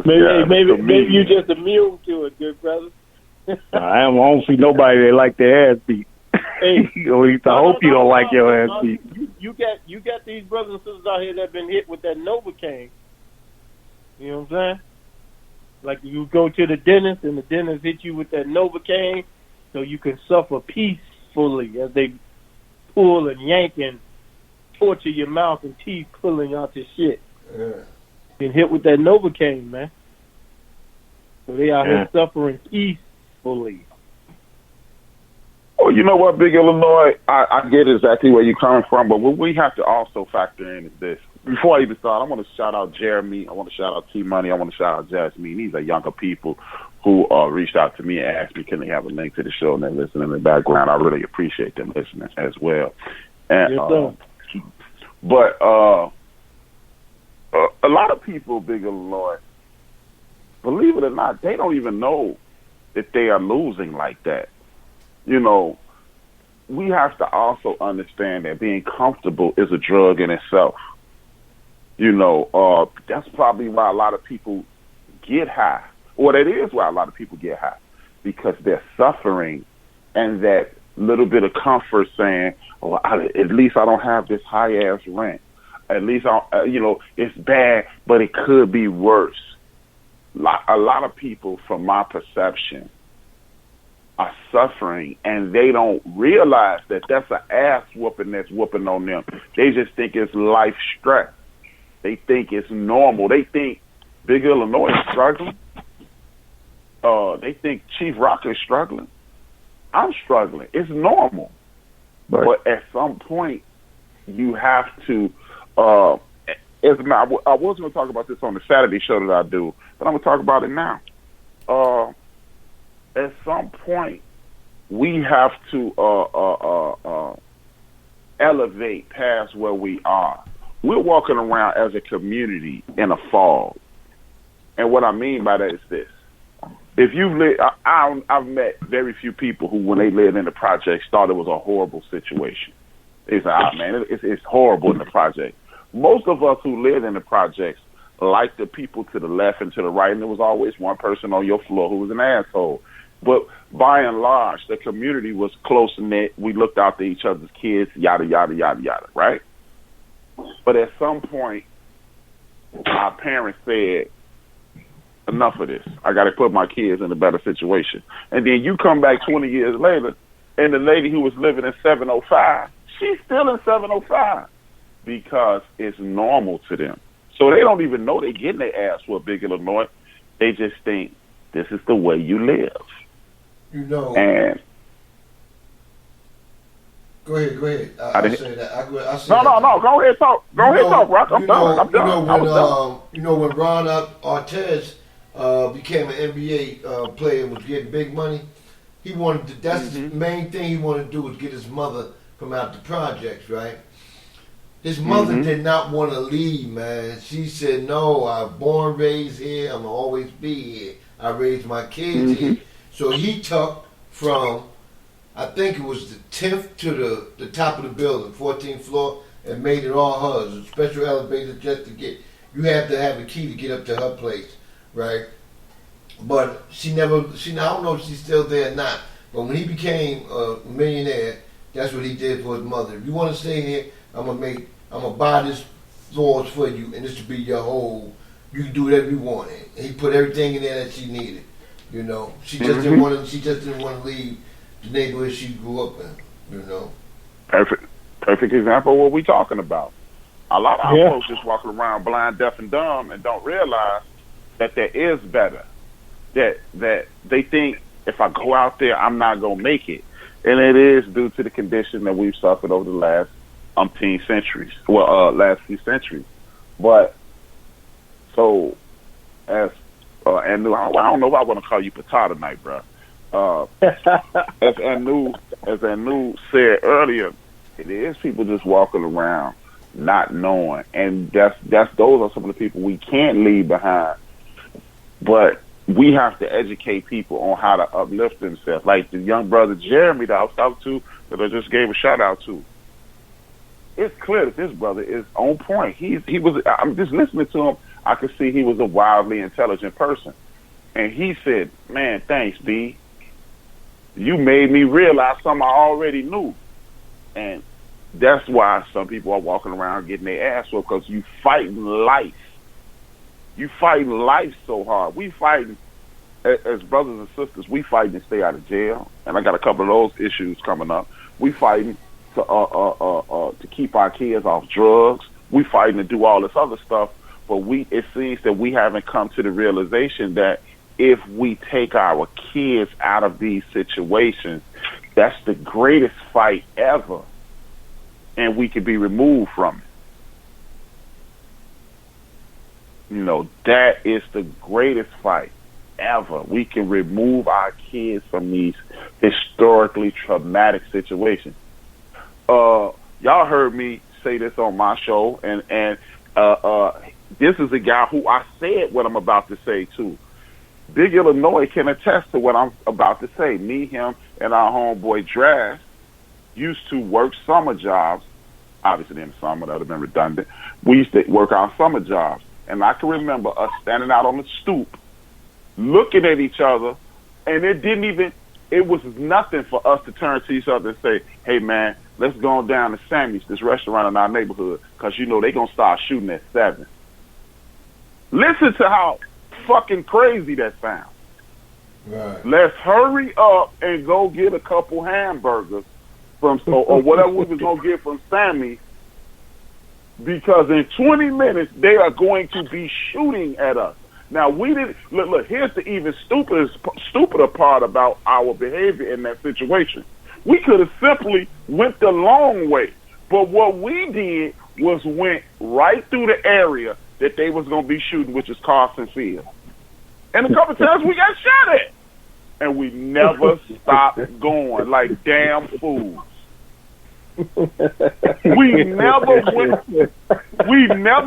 Maybe you just immune to it, good brother. I don't see nobody that like their ass beat. Hey, I hope you don't like your ass beat. You got these brothers and sisters out here that been hit with that Novocaine. You know what I'm saying? Like you go to the dentist and the dentist hit you with that Novocaine so you can suffer peacefully as they pull and yank and torture your mouth and teeth pulling out your shit. Yeah. Been hit with that Novocaine, man. So they out here suffering peacefully. Well, you know what, Big Illinois? I get exactly where you're coming from, but what we have to also factor in is this. Before I even start, I want to shout out Jeremy. I want to shout out T-Money. I want to shout out Jasmine. These are younger people who reached out to me and asked me, can they have a link to the show, and they're listening in the background. I really appreciate them listening as well. And, but a lot of people, Big Illinois, believe it or not, they don't even know that they are losing like that. You know, we have to also understand that being comfortable is a drug in itself. You know, that's probably why a lot of people get high. Or that is why a lot of people get high, because they're suffering, and that little bit of comfort saying, oh, at least I don't have this high-ass rent. At least, it's bad, but it could be worse. A lot of people, from my perception, are suffering, and they don't realize that that's an ass whooping that's whooping on them. They just think it's life stress. They think it's normal. They think Big Illinois is struggling. They think Chief Rocker is struggling. I'm struggling. It's normal. Right. But at some point, you have to. I was going to talk about this on the Saturday show that I do, but I'm going to talk about it now. At some point, we have to elevate past where we are. We're walking around as a community in a fog. And what I mean by that is this. If you've lived, I've met very few people who, when they lived in the projects, thought it was a horrible situation. They said, man, it's horrible in the project. Most of us who lived in the projects liked the people to the left and to the right, and there was always one person on your floor who was an asshole. But by and large, the community was close-knit. We looked out to each other's kids, yada, yada, yada, yada, right? But at some point, our parents said, enough of this. I got to put my kids in a better situation. And then you come back 20 years later, and the lady who was living in 705, she's still in 705 because it's normal to them. So they don't even know they're getting their ass whooped, Big Illinois. They just think this is the way you live. You know. And go ahead. I'll say that. No. Go ahead, talk. Go ahead, talk, Rock. I'm done. You know when Ron Artest became an NBA player and was getting big money, he wanted to. That's the main thing he wanted to do was get his mother from out the projects, right? His mother did not want to leave, man. She said, "No, I'm born, raised here. I'm gonna always be here. I raised my kids here." So he took from, I think it was the 10th to the top of the building, 14th floor, and made it all hers. A special elevator just to get. You had to have a key to get up to her place, right? But she never. I don't know if she's still there or not. But when he became a millionaire, that's what he did for his mother. If you want to stay here, I'm gonna buy this floors for you, and this will be your whole. You can do whatever you want. And he put everything in there that she needed. You know, she just didn't want to. She just didn't want to leave the neighborhood she grew up in. You know. Perfect example of what we're talking about. A lot of our folks just walking around blind, deaf, and dumb, and don't realize that there is better. That they think if I go out there, I'm not gonna make it, and it is due to the condition that we've suffered over the last umpteen centuries. Last few centuries. But so as Anu, I don't know if I want to call you Pata tonight, bro. As Anu said earlier, it is people just walking around not knowing, and those are some of the people we can't leave behind. But we have to educate people on how to uplift themselves, like the young brother Jeremy that I was talking to, that I just gave a shout out to. It's clear that this brother is on point. He was. I'm just listening to him. I could see he was a wildly intelligent person, and he said, "Man, thanks, B. You made me realize something I already knew." And that's why some people are walking around getting their ass whooped, because you fighting life. You fighting life so hard. We fighting as brothers and sisters. We fighting to stay out of jail, and I got a couple of those issues coming up. We fighting to keep our kids off drugs. We fighting to do all this other stuff, but it seems that we haven't come to the realization that if we take our kids out of these situations, that's the greatest fight ever, and we can be removed from it. You know, that is the greatest fight ever. We can remove our kids from these historically traumatic situations. Y'all heard me say this on my show, and this is a guy who I said what I'm about to say to. Big Illinois can attest to what I'm about to say. Me, him, and our homeboy Drash used to work summer jobs. Obviously, in the summer, that would have been redundant. We used to work our summer jobs. And I can remember us standing out on the stoop, looking at each other, and it was nothing for us to turn to each other and say, hey, man, let's go down to Sammy's, this restaurant in our neighborhood, because, you know, they're going to start shooting at 7. Listen to how fucking crazy that sounds. Right. Let's hurry up and go get a couple hamburgers or whatever we was going to get from Sammy's, because in 20 minutes they are going to be shooting at us. Now, we didn't look. Here's the even stupider part about our behavior in that situation. We could have simply went the long way, but what we did was went right through the area that they was going to be shooting, which is Carson Field. And a couple times we got shot at, and we never stopped going like damn fools. We never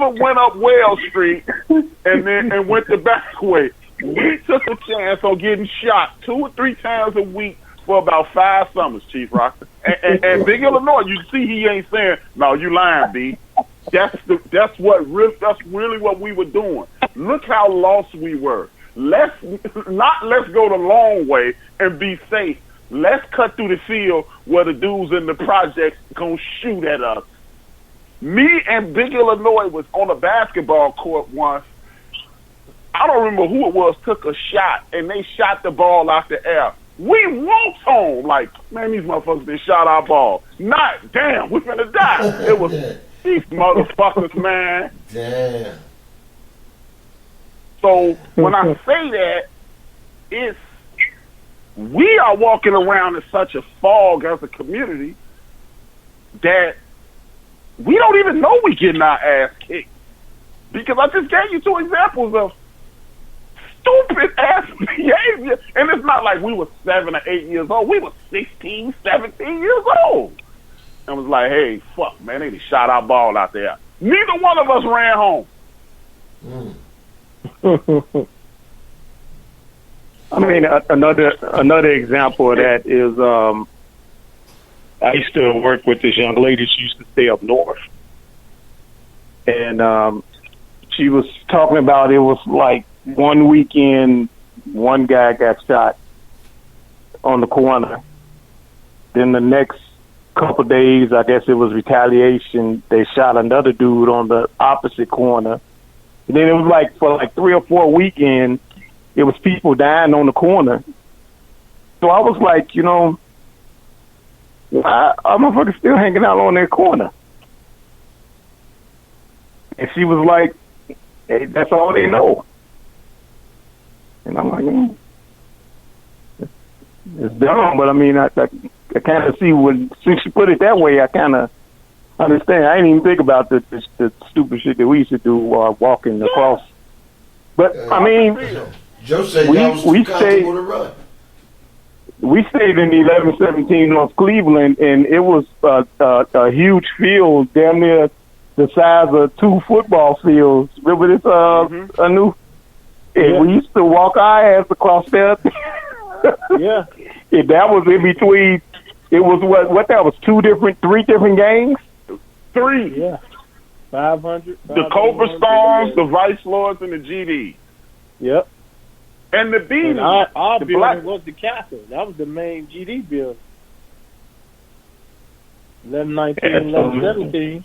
went up Wall Street and went the back way. We took a chance on getting shot 2 or 3 times a week for about 5 summers, Chief Rock. And Big Illinois, you see, he ain't saying, "No, you lying, B." That's really what we were doing. Look how lost we were. Let's go the long way and be safe. Let's cut through the field where the dudes in the projects gonna shoot at us. Me and Big Illinois was on a basketball court once. I don't remember who it was, took a shot, and they shot the ball out the air. We walked home like, man, these motherfuckers done shot our ball. Not, damn, we're finna die. It was these motherfuckers, man. Damn. So when I say that, it's we are walking around in such a fog as a community that we don't even know we getting our ass kicked. Because I just gave you 2 examples of stupid ass behavior. And it's not like we were 7 or 8 years old. We were 16, 17 years old. And was like, hey, fuck, man, they shot our ball out there. Neither one of us ran home. I mean, another example of that is I used to work with this young lady. She used to stay up north, and she was talking about it was like one weekend, one guy got shot on the corner. Then the next couple days, I guess it was retaliation. They shot another dude on the opposite corner. And then it was like for like 3 or 4 weekends, it was people dying on the corner. So I was like, you know, why are motherfuckers still hanging out on that corner? And she was like, hey, that's all they know. And I'm like, it's dumb, but I mean, I kind of see since you put it that way, I kind of understand. I didn't even think about the stupid shit that we used to do while walking across. But I mean, Joe said we stayed to run. We stayed in 1117 North Cleveland, and it was a huge field, damn near the size of 2 football fields. Remember this? A new. Yeah. We used to walk our ass across there. Yeah. And that was in between. It was what that was 3 different gangs. 3. Yeah. 500. The Cobra Storms, the Vice Lords, and the GD. Yep. And the Beatles. Our building was the Castle. That was the main GD building. 1119, 1117.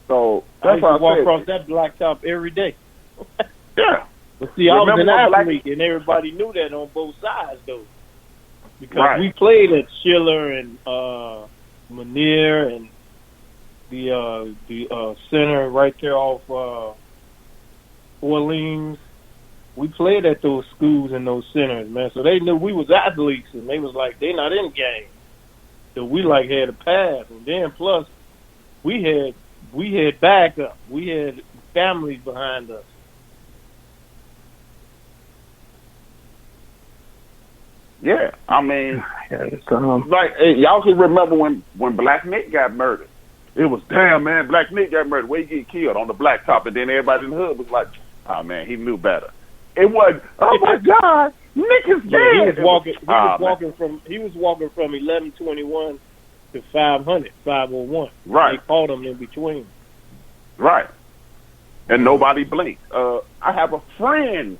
So I that's used why to I walk said, across that blacktop every day. yeah. But see, I was an Remember when athlete, and everybody knew that on both sides, though, because Right. we played at Schiller and Manier and the center right there off Orleans. We played at those schools and those centers, man. So they knew we was athletes, and they was like, they not in game. So we like had a pass, and then plus we had backup. We had families behind us. Yeah, I mean, Yeah, like y'all can remember when Black Nick got murdered. It was damn man, Black Nick got murdered. Where he get killed on the blacktop, and then everybody in the hood was like, "Oh man, he knew better." It was, oh my God, Nick is dead. Yeah, he was walking. Man. He was walking from 1121 to 501. Right. They caught him in between. Right. And nobody blinked. I have a friend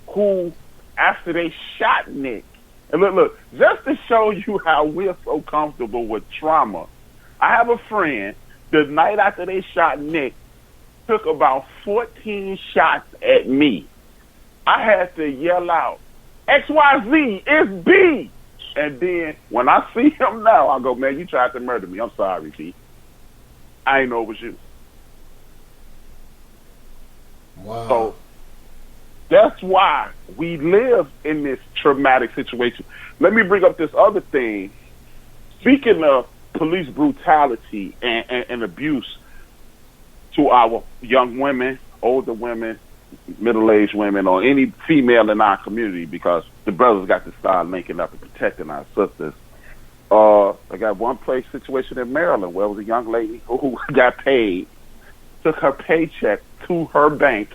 who, after they shot Nick, and look, just to show you how we're so comfortable with trauma, I have a friend, the night after they shot Nick, took about 14 shots at me. I had to yell out, XYZ, it's B. And then when I see him now, I go, man, you tried to murder me. I'm sorry, B. I ain't know it was you. Wow. So that's why we live in this traumatic situation. Let me bring up this other thing. Speaking of police brutality and abuse to our young women, older women, middle-aged women, or any female in our community, because the brothers got to start linking up and protecting our sisters. I got one place situation in Maryland where it was a young lady who got paid, took her paycheck to her bank,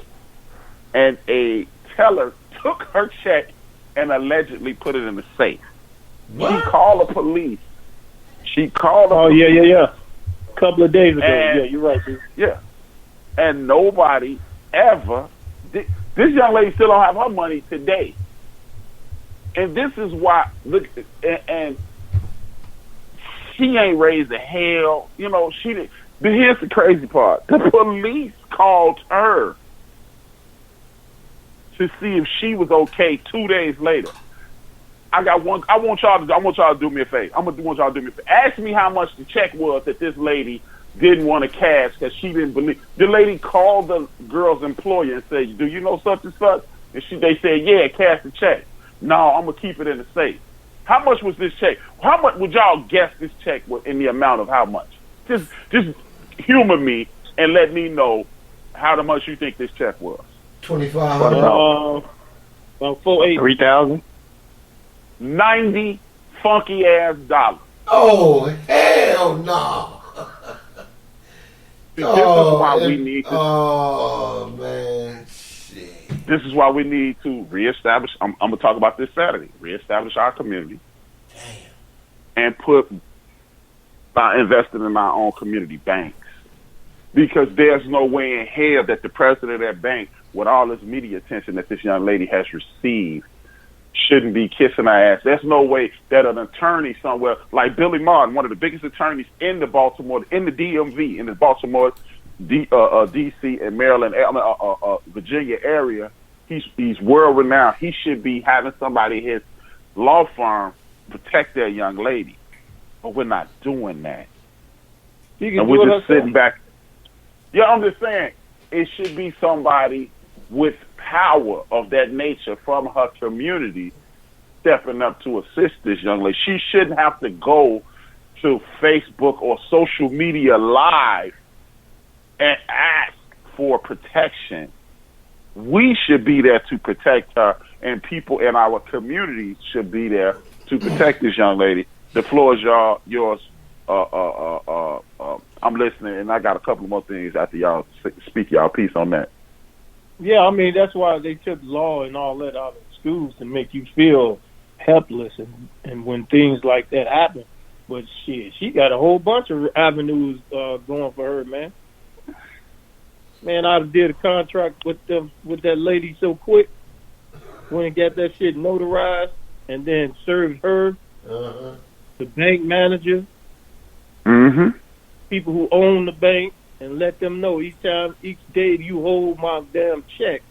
and a teller took her check and allegedly put it in the safe. What? She called the police. Yeah. A couple of days ago. And, yeah, you're right, dude. Yeah. And nobody ever did. This young lady still don't have her money today. And this is why, look, and she ain't raised a hell. You know, she didn't. But here's the crazy part. The police called her to see if she was okay 2 days later. I want y'all to do me a favor. Want y'all to do me a favor. Ask me how much the check was that this lady didn't want to cash because she didn't believe. The lady called the girl's employer and said, "Do you know such and such?" And they said, "Yeah, cash the check." No, I'm gonna keep it in the safe. How much was this check? How much would y'all guess this check was in the amount of how much? Just humor me and let me know how much you think this check was. 2,500. About 480. 3,000. 90 funky ass dollars. Oh hell no! This is why we need to. Oh man, shit. This is why we need to reestablish. I'm gonna talk about this Saturday. Reestablish our community. And put by investing in our own community banks, because there's no way in hell that the president of that bank, with all this media attention that this young lady has received, shouldn't be kissing our ass. There's no way that an attorney somewhere like Billy Martin, one of the biggest attorneys in the Baltimore, in the DMV, in the Baltimore, D.C. and Maryland, Virginia area, he's world renowned. He should be having somebody in his law firm protect that young lady, but we're not doing that. And we're just sitting back. Yeah, I'm just saying it should be somebody with power of that nature from her community stepping up to assist this young lady. She shouldn't have to go to Facebook or social media live and ask for protection. We should be there to protect her, and people in our community should be there to protect this young lady. The floor is yours. I'm listening, and I got a couple more things after y'all speak y'all piece on that. Yeah, I mean, that's why they took law and all that out of schools to make you feel helpless and when things like that happen. But shit, she got a whole bunch of avenues going for her, man. Man, I did a contract with that lady so quick. Went and got that shit notarized and then served her, the bank manager, people who own the bank, and let them know each day you hold my damn check,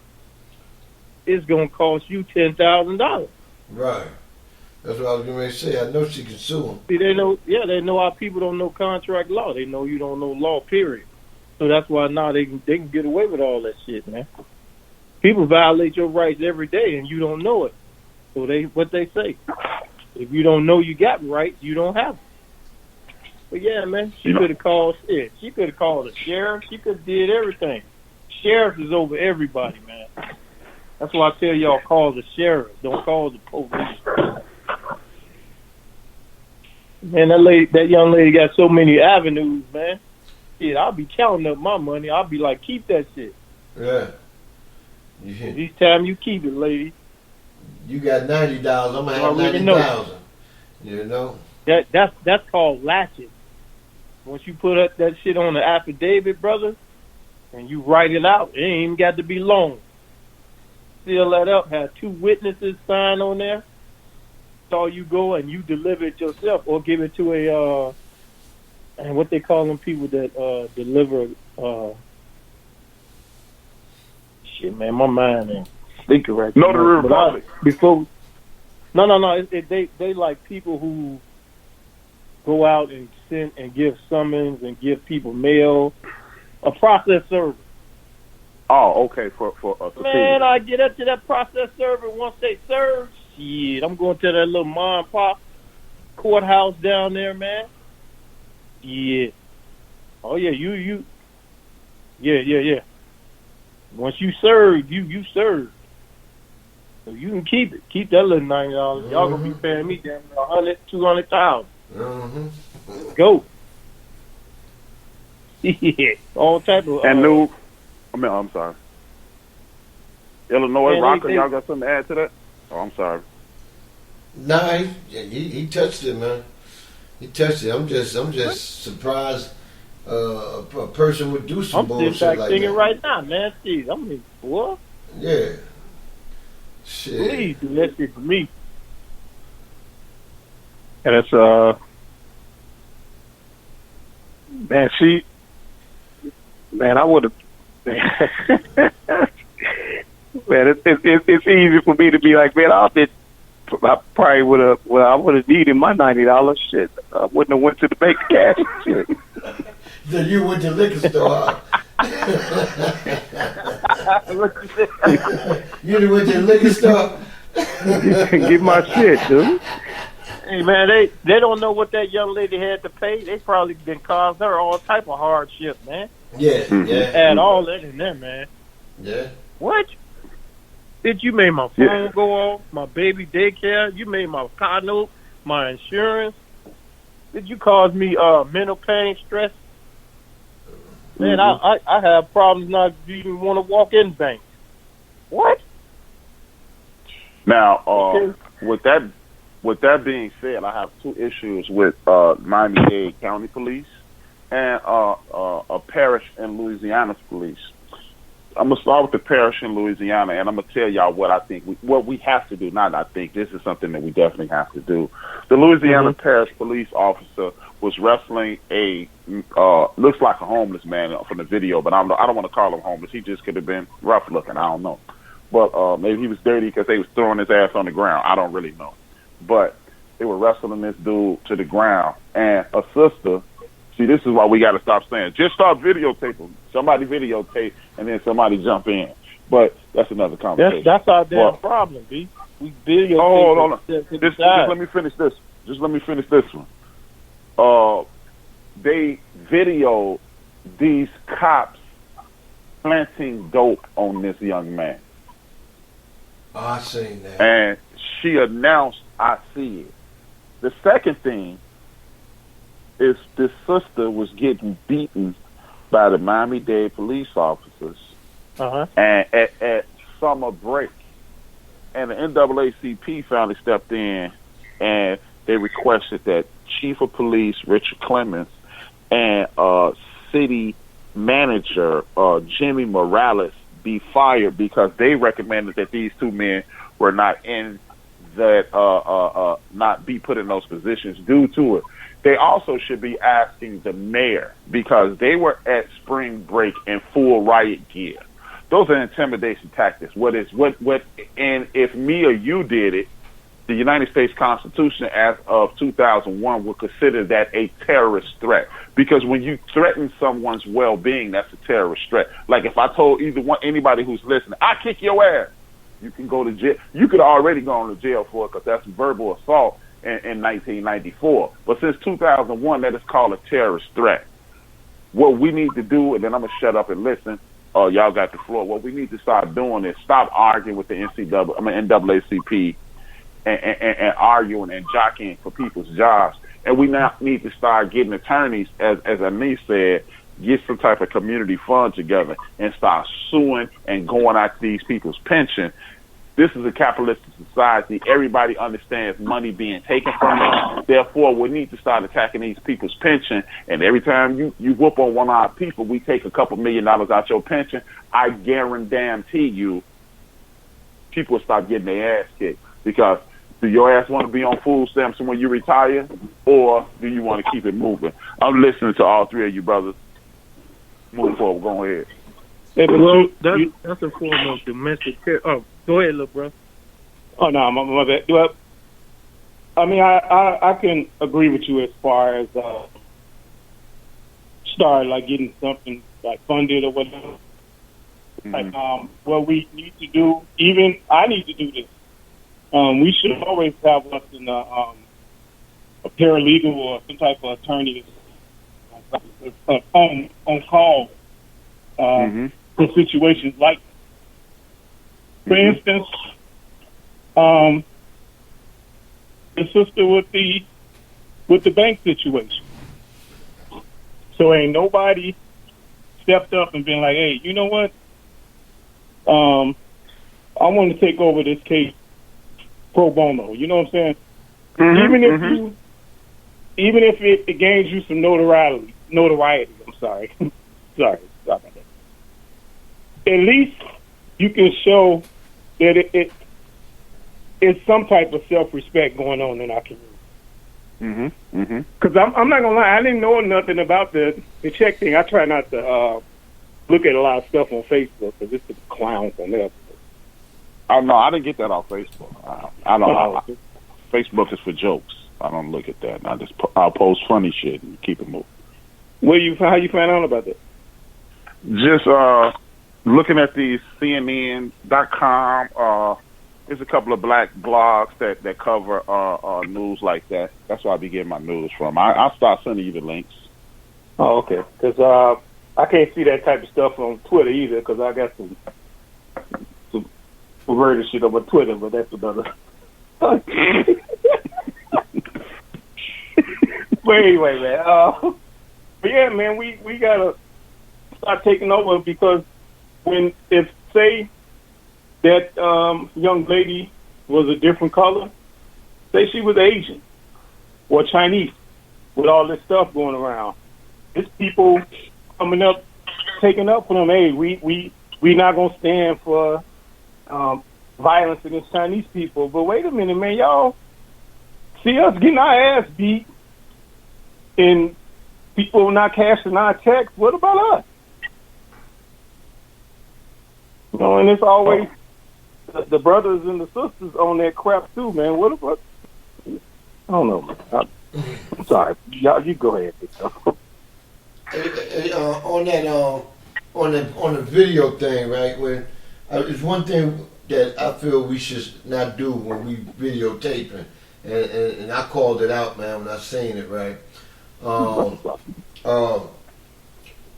it's gonna cost you $10,000. Right. That's what I was going to say. I know she can sue him. See, they know our people don't know contract law. They know you don't know law, period. So that's why now they can get away with all that shit, man. People violate your rights every day, and you don't know it. So what they say, if you don't know you got rights, you don't have them. But yeah, man, she could have called shit. She could have called the sheriff. She could have did everything. Sheriff is over everybody, man. That's why I tell y'all, call the sheriff. Don't call the police. Man, that young lady got so many avenues, man. Shit, I'll be counting up my money. I'll be like, keep that shit. Yeah. Each time you keep it, lady. You got $90. I'm gonna have 90,000. You know. That's called latches. Once you put up that shit on the affidavit, brother, and you write it out, it ain't even got to be long. Seal that up, have 2 witnesses sign on there. So you go and you deliver it yourself, or give it to a and what they call them people that deliver. Shit, man, my mind ain't thinking right now. Notary Republic. They like people who go out and send and give summons and give people mail. A process server. Oh, okay. For man, I get up to that process server once they serve. Shit, I'm going to that little mom and pop courthouse down there, man. Yeah. Oh yeah, you. Yeah. Once you serve, you serve. So you can keep it. Keep that little $90. Y'all gonna be paying me damn $100,000, $200,000. Go. Yeah. All type of. I'm sorry. Illinois man, ROCKA, y'all got something to add to that? Oh, I'm sorry. Nah, he touched it, man. He touched it. I'm just surprised a person would do some bullshit like that. I'm sitting back thinking right now, man. Jeez, I'm like, what? Yeah. Shit. Please do that shit for me. And it's man, I would have. Man, it's easy for me to be like, man, I probably would have. Well, I would have needed my $90. Shit, I wouldn't have went to the bank to cash it. Shit. Then you went to the liquor store. You done went to the liquor store. Get my shit, dude. Hey man, they don't know what that young lady had to pay. They probably been caused her all type of hardship, man. Yeah. Add all that in there, man. Yeah. What? Did you made my phone go off, my baby daycare? You made my car note, my insurance. Did you cause me mental pain, stress? Man, I have problems not even want to walk in banks. What? Now, with that being said, I have 2 issues with Miami-Dade County Police and a parish in Louisiana's police. I'm gonna start with the parish in Louisiana, and I'm gonna tell y'all what I think. What we have to do. Not I think. This is something that we definitely have to do. The Louisiana parish police officer was wrestling a looks like a homeless man from the video, but I don't want to call him homeless. He just could have been rough looking. I don't know, but maybe he was dirty because they was throwing his ass on the ground. I don't really know, but they were wrestling this dude to the ground, and a sister. See, this is why we got to stop saying, just start videotaping. Somebody videotape, and then somebody jump in. But that's another conversation. That's our damn problem, B. We videotape. Hold on. Just let me finish this. one. They videoed these cops planting dope on this young man. Oh, I seen that. And she announced, I see it. The second thing is this sister was getting beaten by the Miami-Dade police officers and at summer break. And the NAACP finally stepped in and they requested that Chief of Police Richard Clemens and city manager Jimmy Morales be fired because they recommended that these 2 men were not in that not be put in those positions due to it. they also should be asking the mayor, because they were at spring break in full riot gear. Those are intimidation tactics. And if me or you did it, the United States Constitution as of 2001 would consider that a terrorist threat. Because when you threaten someone's well-being, that's a terrorist threat. Like if I told anybody who's listening, I kick your ass, you can go to jail. You could already go to jail for it because that's verbal assault in 1994. But since 2001, that is called a terrorist threat. What we need to do, and then I'm going to shut up and listen. Y'all got the floor. What we need to start doing is stop arguing with the NAACP and arguing and jockeying for people's jobs. And we now need to start getting attorneys, as Anise said, get some type of community fund together and start suing and going after these people's pension. This is a capitalistic society. Everybody understands money being taken from them. Therefore, we need to start attacking these people's pension. And every time you whoop on one of our people, we take a couple $1 million out your pension. I guarantee you, people will start getting their ass kicked. Because do your ass want to be on food stamps when you retire, or do you want to keep it moving? I'm listening to all three of you brothers. Move forward. Go ahead. Hey, well, that's a form of domestic care. Oh, go ahead, little bro. Oh, no, my bad. Well, I mean, I can agree with you as far as start like getting something like funded or whatever. Mm-hmm. Like, what we need to do, even I need to do this. We should always have us in a paralegal or some type of attorney on call for situations like that. For instance, the sister with the bank situation. So ain't nobody stepped up and been like, hey, you know what? I want to take over this case pro bono. You know what I'm saying? Even if it gains you some notoriety. I'm sorry. sorry about that. At least you can show that it's some type of self-respect going on in our community. Because I'm not gonna lie, I didn't know nothing about the check thing. I try not to look at a lot of stuff on Facebook because it's the clowns on there. Oh no, I didn't get that off Facebook. I don't. Facebook is for jokes. I don't look at that. I'll post funny shit and keep it moving. How you find out about that? Just looking at these CNN.com. There's a couple of black blogs that cover news like that. That's where I be getting my news from. I'll start sending you the links. Oh, okay. Because I can't see that type of stuff on Twitter either because I got some perverted shit over Twitter, but that's another. But anyway, man. But yeah, man, we gotta start taking over because if say that young lady was a different color, say she was Asian or Chinese, with all this stuff going around, it's people coming up, taking up for them. Hey, we not gonna stand for violence against Chinese people. But wait a minute, man, y'all see us getting our ass beat and people not cashing our checks. What about us? You know, and it's always the brothers and the sisters on that crap too, man. What about? I don't know, man. I'm sorry, y'all. You go ahead. On the video thing, right? When it's one thing that I feel we should not do when we videotaping, and I called it out, man, when I seen it, right?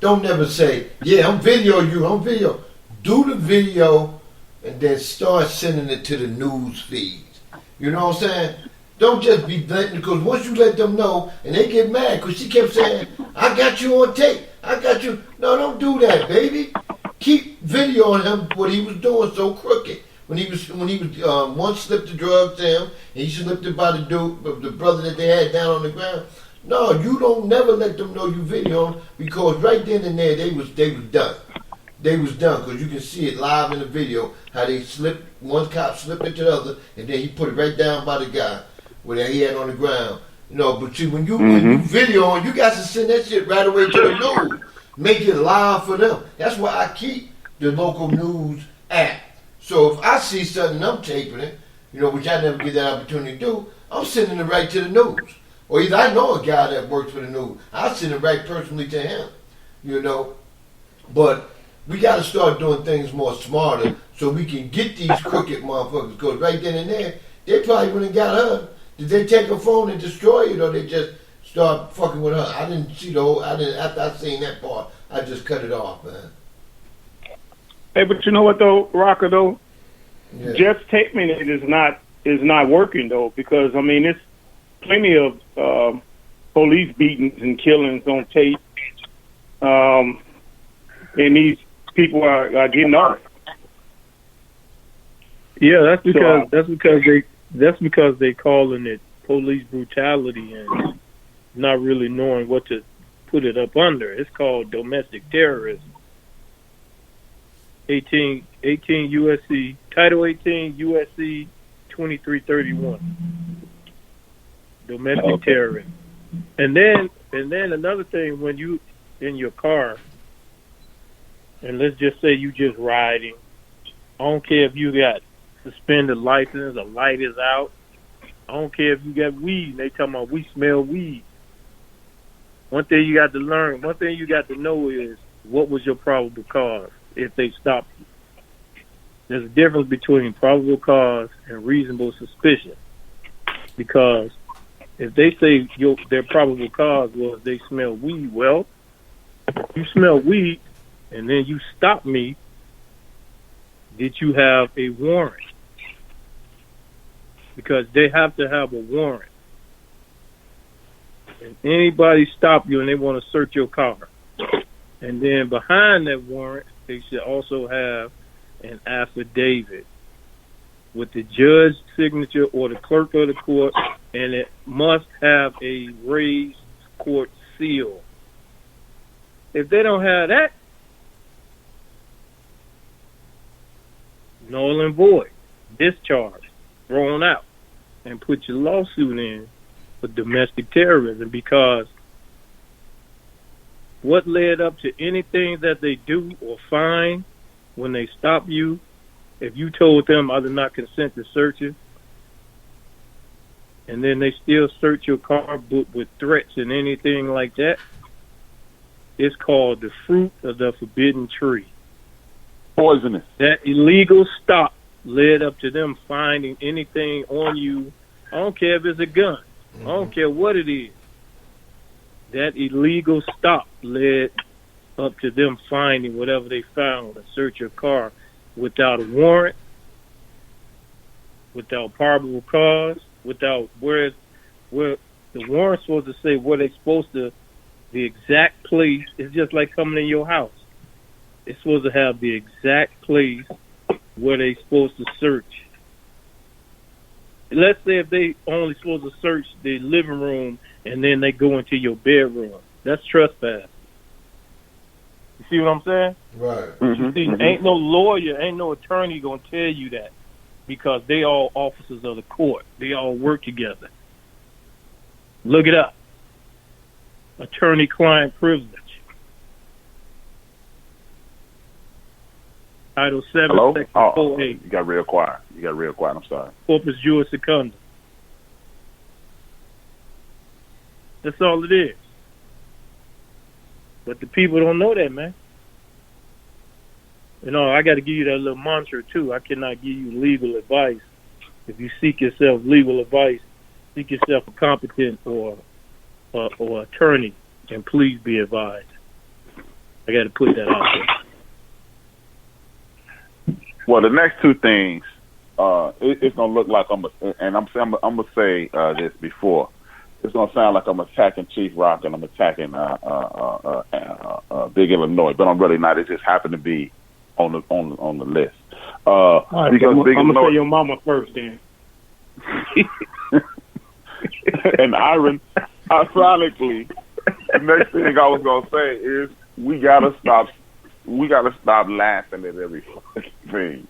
Don't never say, yeah, I'm video. Do the video and then start sending it to the news feeds. You know what I'm saying? Don't just be letting, because once you let them know, and they get mad, because she kept saying, I got you on tape. I got you. No, don't do that, baby. Keep videoing him what he was doing so crooked. When he was one slipped the drugs to him, and he slipped it by the brother that they had down on the ground. No, you don't never let them know you videoing, because right then and there they was done. They was done, because you can see it live in the video how they slipped. One cop slipped it to the other, and then he put it right down by the guy where he had on the ground. You know, but see, when you video, you got to send that shit right away to the news. Make it live for them. That's why I keep the local news app. So if I see something, I'm taping it, you know, which I never get that opportunity to do, I'm sending it right to the news. Or either I know a guy that works for the news, I'll send it right personally to him, you know. But we got to start doing things more smarter so we can get these crooked motherfuckers. Because right then and there, they probably wouldn't have got her. Did they take her phone and destroy it, or they just start fucking with her? I didn't see the whole. After I seen that part, I just cut it off, man. Hey, but you know what though, Rocker though, Yeah. just taping it is not working though, because I mean it's plenty of police beatings and killings on tape, and these people are getting off. Yeah, that's because they calling it police brutality and not really knowing what to put it up under. It's called domestic terrorism. 18 USC, Title 18 USC 2331. Domestic terrorism. And then another thing, when you in your car, and let's just say you just riding, I don't care if you got suspended license, a light is out. I don't care if you got weed, and they talking about we smell weed. One thing you got to know is what was your probable cause if they stopped you. There's a difference between probable cause and reasonable suspicion. Because if they say their probable cause was they smell weed, well, you smell weed and then you stop me, did you have a warrant? Because they have to have a warrant. And anybody stop you and they want to search your car, and then behind that warrant, they should also have an affidavit with the judge's signature or the clerk of the court, and it must have a raised court seal. If they don't have that, null and void, discharged, thrown out, and put your lawsuit in for domestic terrorism. Because what led up to anything that they do or find when they stop you, if you told them I did not consent to search it, and then they still search your car with threats and anything like that, it's called the fruit of the forbidden tree. Poisonous. That illegal stop led up to them finding anything on you. I don't care if it's a gun. I don't care what it is. That illegal stop led up to them finding whatever they found and search your car without a warrant, without probable cause, without where the warrant's supposed to say where they supposed to, the exact place. It's just like coming in your house. It's supposed to have the exact place where they supposed to search. Let's say if they only supposed to search the living room and then they go into your bedroom, that's trespass. You see what I'm saying? Right. You see, ain't no lawyer, ain't no attorney gonna tell you that, because they all officers of the court. They all work together. Look it up. Attorney-client privilege. Title 7, Hello? Section 4A. You got real quiet. I'm sorry. Corpus juris secundum. That's all it is. But the people don't know that, man. You know, I got to give you that little mantra, too. I cannot give you legal advice. If you seek yourself legal advice, seek yourself a competent or attorney, and please be advised. I got to put that out there. Well, the next two things, it's gonna look like I'm gonna say this before. It's gonna sound like I'm attacking Chief Rock and I'm attacking Big Illinois, but I'm really not. It just happened to be on the list. All right, Because I'm Big gonna Illinois, say your mama first, then. and ironically, the next thing I was gonna say is we gotta stop laughing at every fucking thing.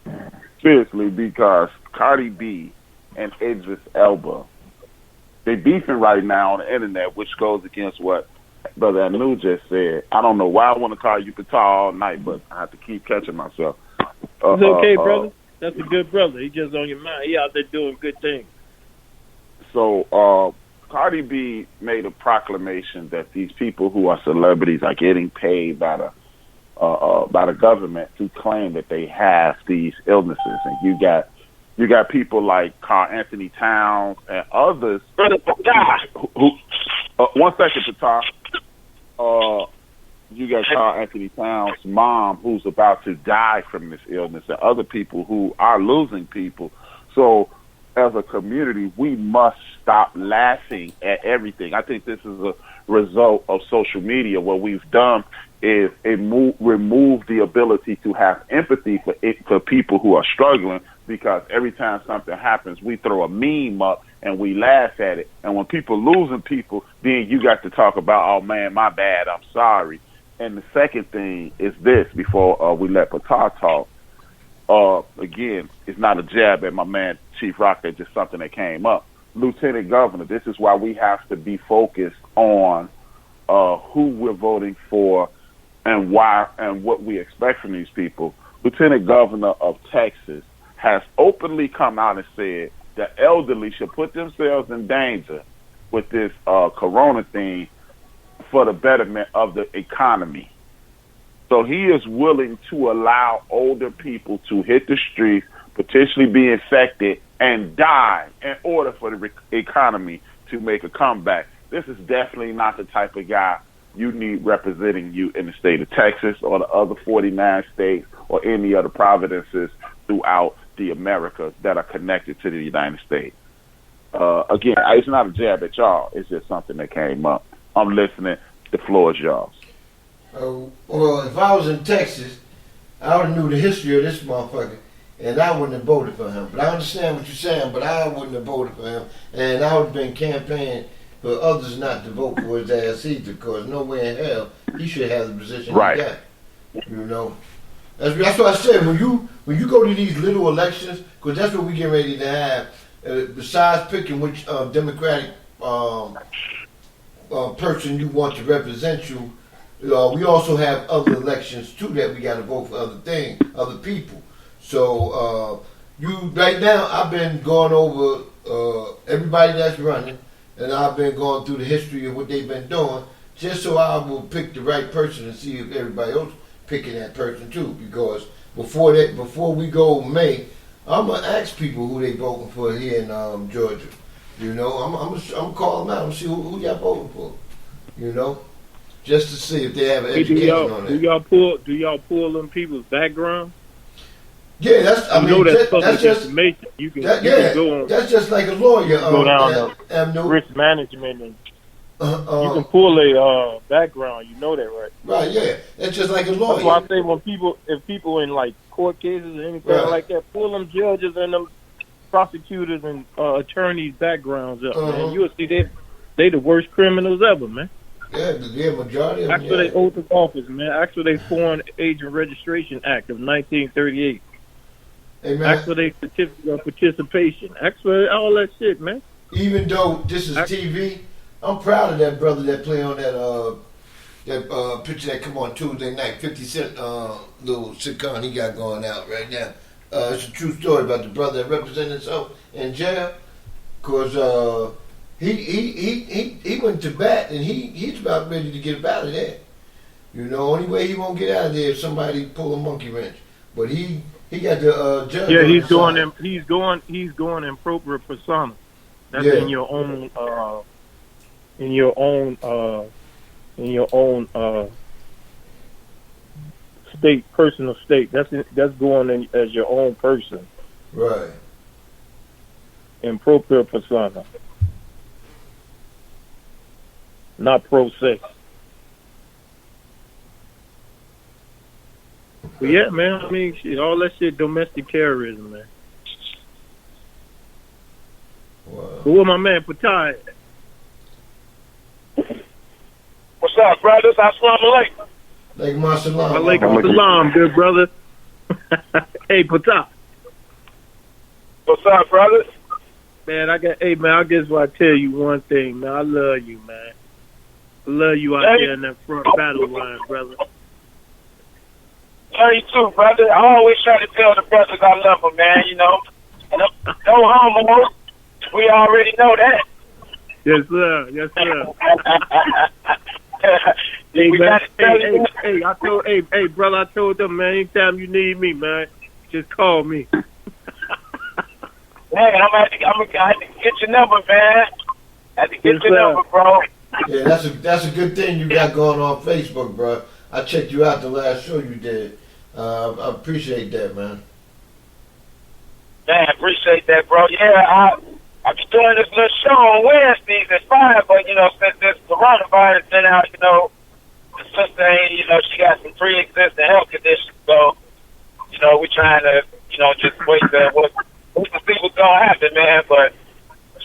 Seriously, because Cardi B and Idris Elba they beefing right now on the internet, which goes against what Brother Anu just said. I don't know why I want to call you Patar all night, but I have to keep catching myself. It's okay, brother. That's a good brother. He just on your mind. He out there doing good things. So Cardi B made a proclamation that these people who are celebrities are getting paid by the government to claim that they have these illnesses, and you got people like Carl Anthony Towns and others. Who one second, Patar. You got Carl Anthony Towns' mom who's about to die from this illness, and other people who are losing people. So, as a community, we must stop laughing at everything. I think this is a result of social media. What we've done is remove the ability to have empathy for people who are struggling, because every time something happens, we throw a meme up and we laugh at it. And when people losing people, then you got to talk about, oh man, my bad, I'm sorry. And the second thing is this, before we let Patar talk. Again, it's not a jab at my man Chief Rocka, it's just something that came up. Lieutenant Governor, this is why we have to be focused on who we're voting for and why and what we expect from these people. Lieutenant Governor of Texas has openly come out and said the elderly should put themselves in danger with this corona thing for the betterment of the economy. So he is willing to allow older people to hit the streets, potentially be infected, and die in order for the economy to make a comeback. This is definitely not the type of guy you need representing you in the state of Texas or the other 49 states or any other provinces throughout the Americas that are connected to the United States. Again, it's not a jab at y'all. It's just something that came up. I'm listening. The floor is yours. Well, if I was in Texas, I would have knew the history of this motherfucker, and I wouldn't have voted for him. But I understand what you're saying, but I wouldn't have voted for him, and I would have been campaigning for others not to vote for his ass either, because nowhere in hell he should have the position he got. You know, that's what I said. When you go to these little elections, because that's what we get ready to have. Besides picking which Democratic person you want to represent you, we also have other elections too that we got to vote for other things, other people. So right now, I've been going over everybody that's running, and I've been going through the history of what they've been doing, just so I will pick the right person and see if everybody else picking that person too. Because before we go May, I'm gonna ask people who they voting for here in Georgia. You know, I'm calling them out and see who y'all voting for. You know, just to see if they have an education on it. Do y'all pull them people's background? Yeah, that's just information. You can go on. That's just like a lawyer. Go down risk management, and you can pull a background. You know that, right? Right. Yeah, it's just like a lawyer. That's why I say if people in like court cases or anything like that, pull them judges and them prosecutors and attorneys' backgrounds up, man. You'll see they the worst criminals ever, man. Yeah, majority of them. Actually, they oath of office, man. Actually, they Foreign Agent Registration Act of 1938. Hey, man. Actually, they certificate of participation. Actually, all that shit, man. Even though this is TV, I'm proud of that brother that play on that picture that come on Tuesday night. 50 Cent little sitcom he got going out right now. It's a true story about the brother that represented himself in jail, cause he went to bat and he's about ready to get out of there. You know, only way he won't get out of there is somebody pull a monkey wrench. But he got the judge. Yeah, he's going in propria persona. That's in your own state, personal state. That's going in as your own person. Right. In propria persona. Not pro se. But yeah, man, I mean, shit, all that shit, domestic terrorism, man. Wow. But where my man Patai at? What's up, brothers? Assalamu alaikum. Alaikum assalam. Alaikum assalam, good brother. Hey, Patai. What's up, brothers? Man, I guess what I tell you one thing, man. I love you, man. I love you out there in that front battle line, brother. Love you too, brother. I always try to tell the brothers I love them, man. You know, no homo. We already know that. Yes, sir. Yes, sir. Hey, brother, I told them, man, anytime you need me, man, just call me. Man, I have to get your number, man. I have to get your number, bro. Yeah, that's a good thing you got going on Facebook, bro. I checked you out the last show you did. I appreciate that, man. Man, appreciate that, bro. Yeah, I be doing this little show on Wednesdays at 5, but, you know, since this coronavirus been out, you know, the sister ain't, you know, she got some pre-existing health conditions, so, you know, we trying to, you know, just wait to see what's going to happen, man, but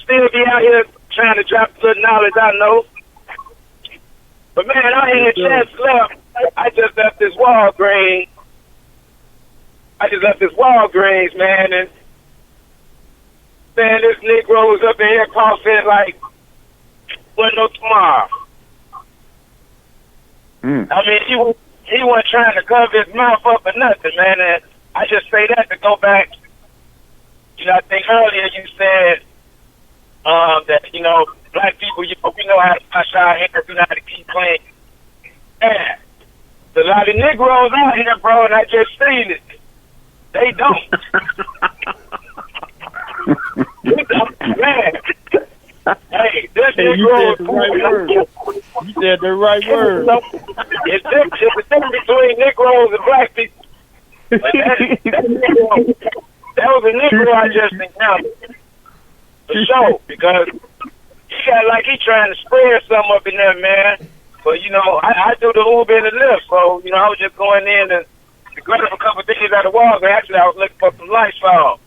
still be out here trying to drop the little knowledge I know. But, man, I ain't a chance left. I just left this Walgreens. Man, and man, this Negro was up in here coughing like wasn't no tomorrow. I mean, he wasn't trying to cover his mouth up or nothing, man. And I just say that to go back. You know, I think earlier you said that, you know, black people, we know how to wash our hands, we know how to keep clean. Yeah. There's a lot of Negroes out here, bro, and I just seen it. They don't. Man. Hey, this Negro is You said the right word. It's the difference between Negroes and black people. But that was a Negro I just encountered. For sure, because he got like he trying to spread something up in there, man. But, you know, I do the Uber and the Lyft, so, you know, I was just going in and grab a couple of things out of the walls. Actually, I was looking for some Lysol.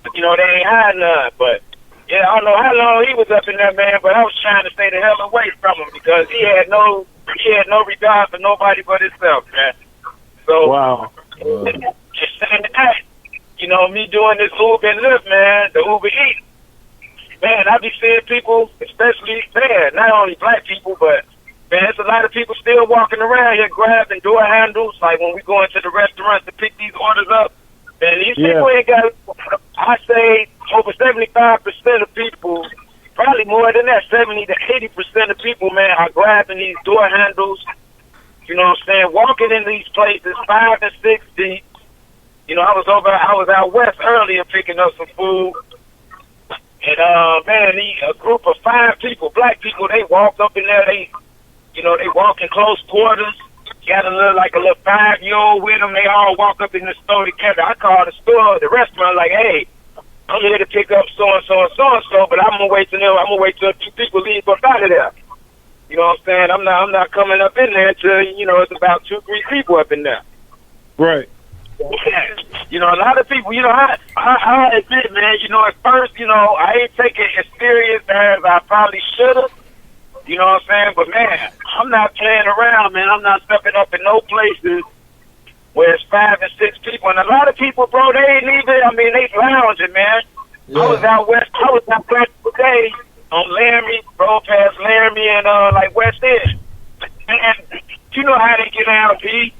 But, you know, they ain't hiding none. But, yeah, I don't know how long he was up in there, man, but I was trying to stay the hell away from him because he had no regard for nobody but himself, man. So, wow. Just saying that, you know, me doing this Uber and Lyft, man, the Uber Eats, man, I be seeing people, especially, man, not only black people, but man, there's a lot of people still walking around here grabbing door handles, like when we go into the restaurants to pick these orders up. And these people ain't got, I say over 75% of people, probably more than that, 70 to 80% of people, man, are grabbing these door handles. You know what I'm saying? Walking in these places 5 and 6 deep. You know, I was out west earlier picking up some food. And, man, a group of 5 people, black people, they walked up in there, they walk in close quarters. Got a little 5-year-old with them. They all walk up in the store together. I called the restaurant, like, hey, I'm here to pick up so-and-so and so-and-so, but I'm going to wait till a few people leave up out of there. You know what I'm saying? I'm not coming up in there until, you know, it's about 2-3 people up in there. Right. You know, a lot of people, you know, I admit, man, you know, at first, you know, I ain't taking it as serious as I probably should have. You know what I'm saying? But, man, I'm not playing around, man. I'm not stepping up in no places where it's 5 and 6 people. And a lot of people, bro, they ain't even, they lounging, man. Yeah. I was out west today on Laramie, bro, past Laramie and, West End. And you know how they get out, P.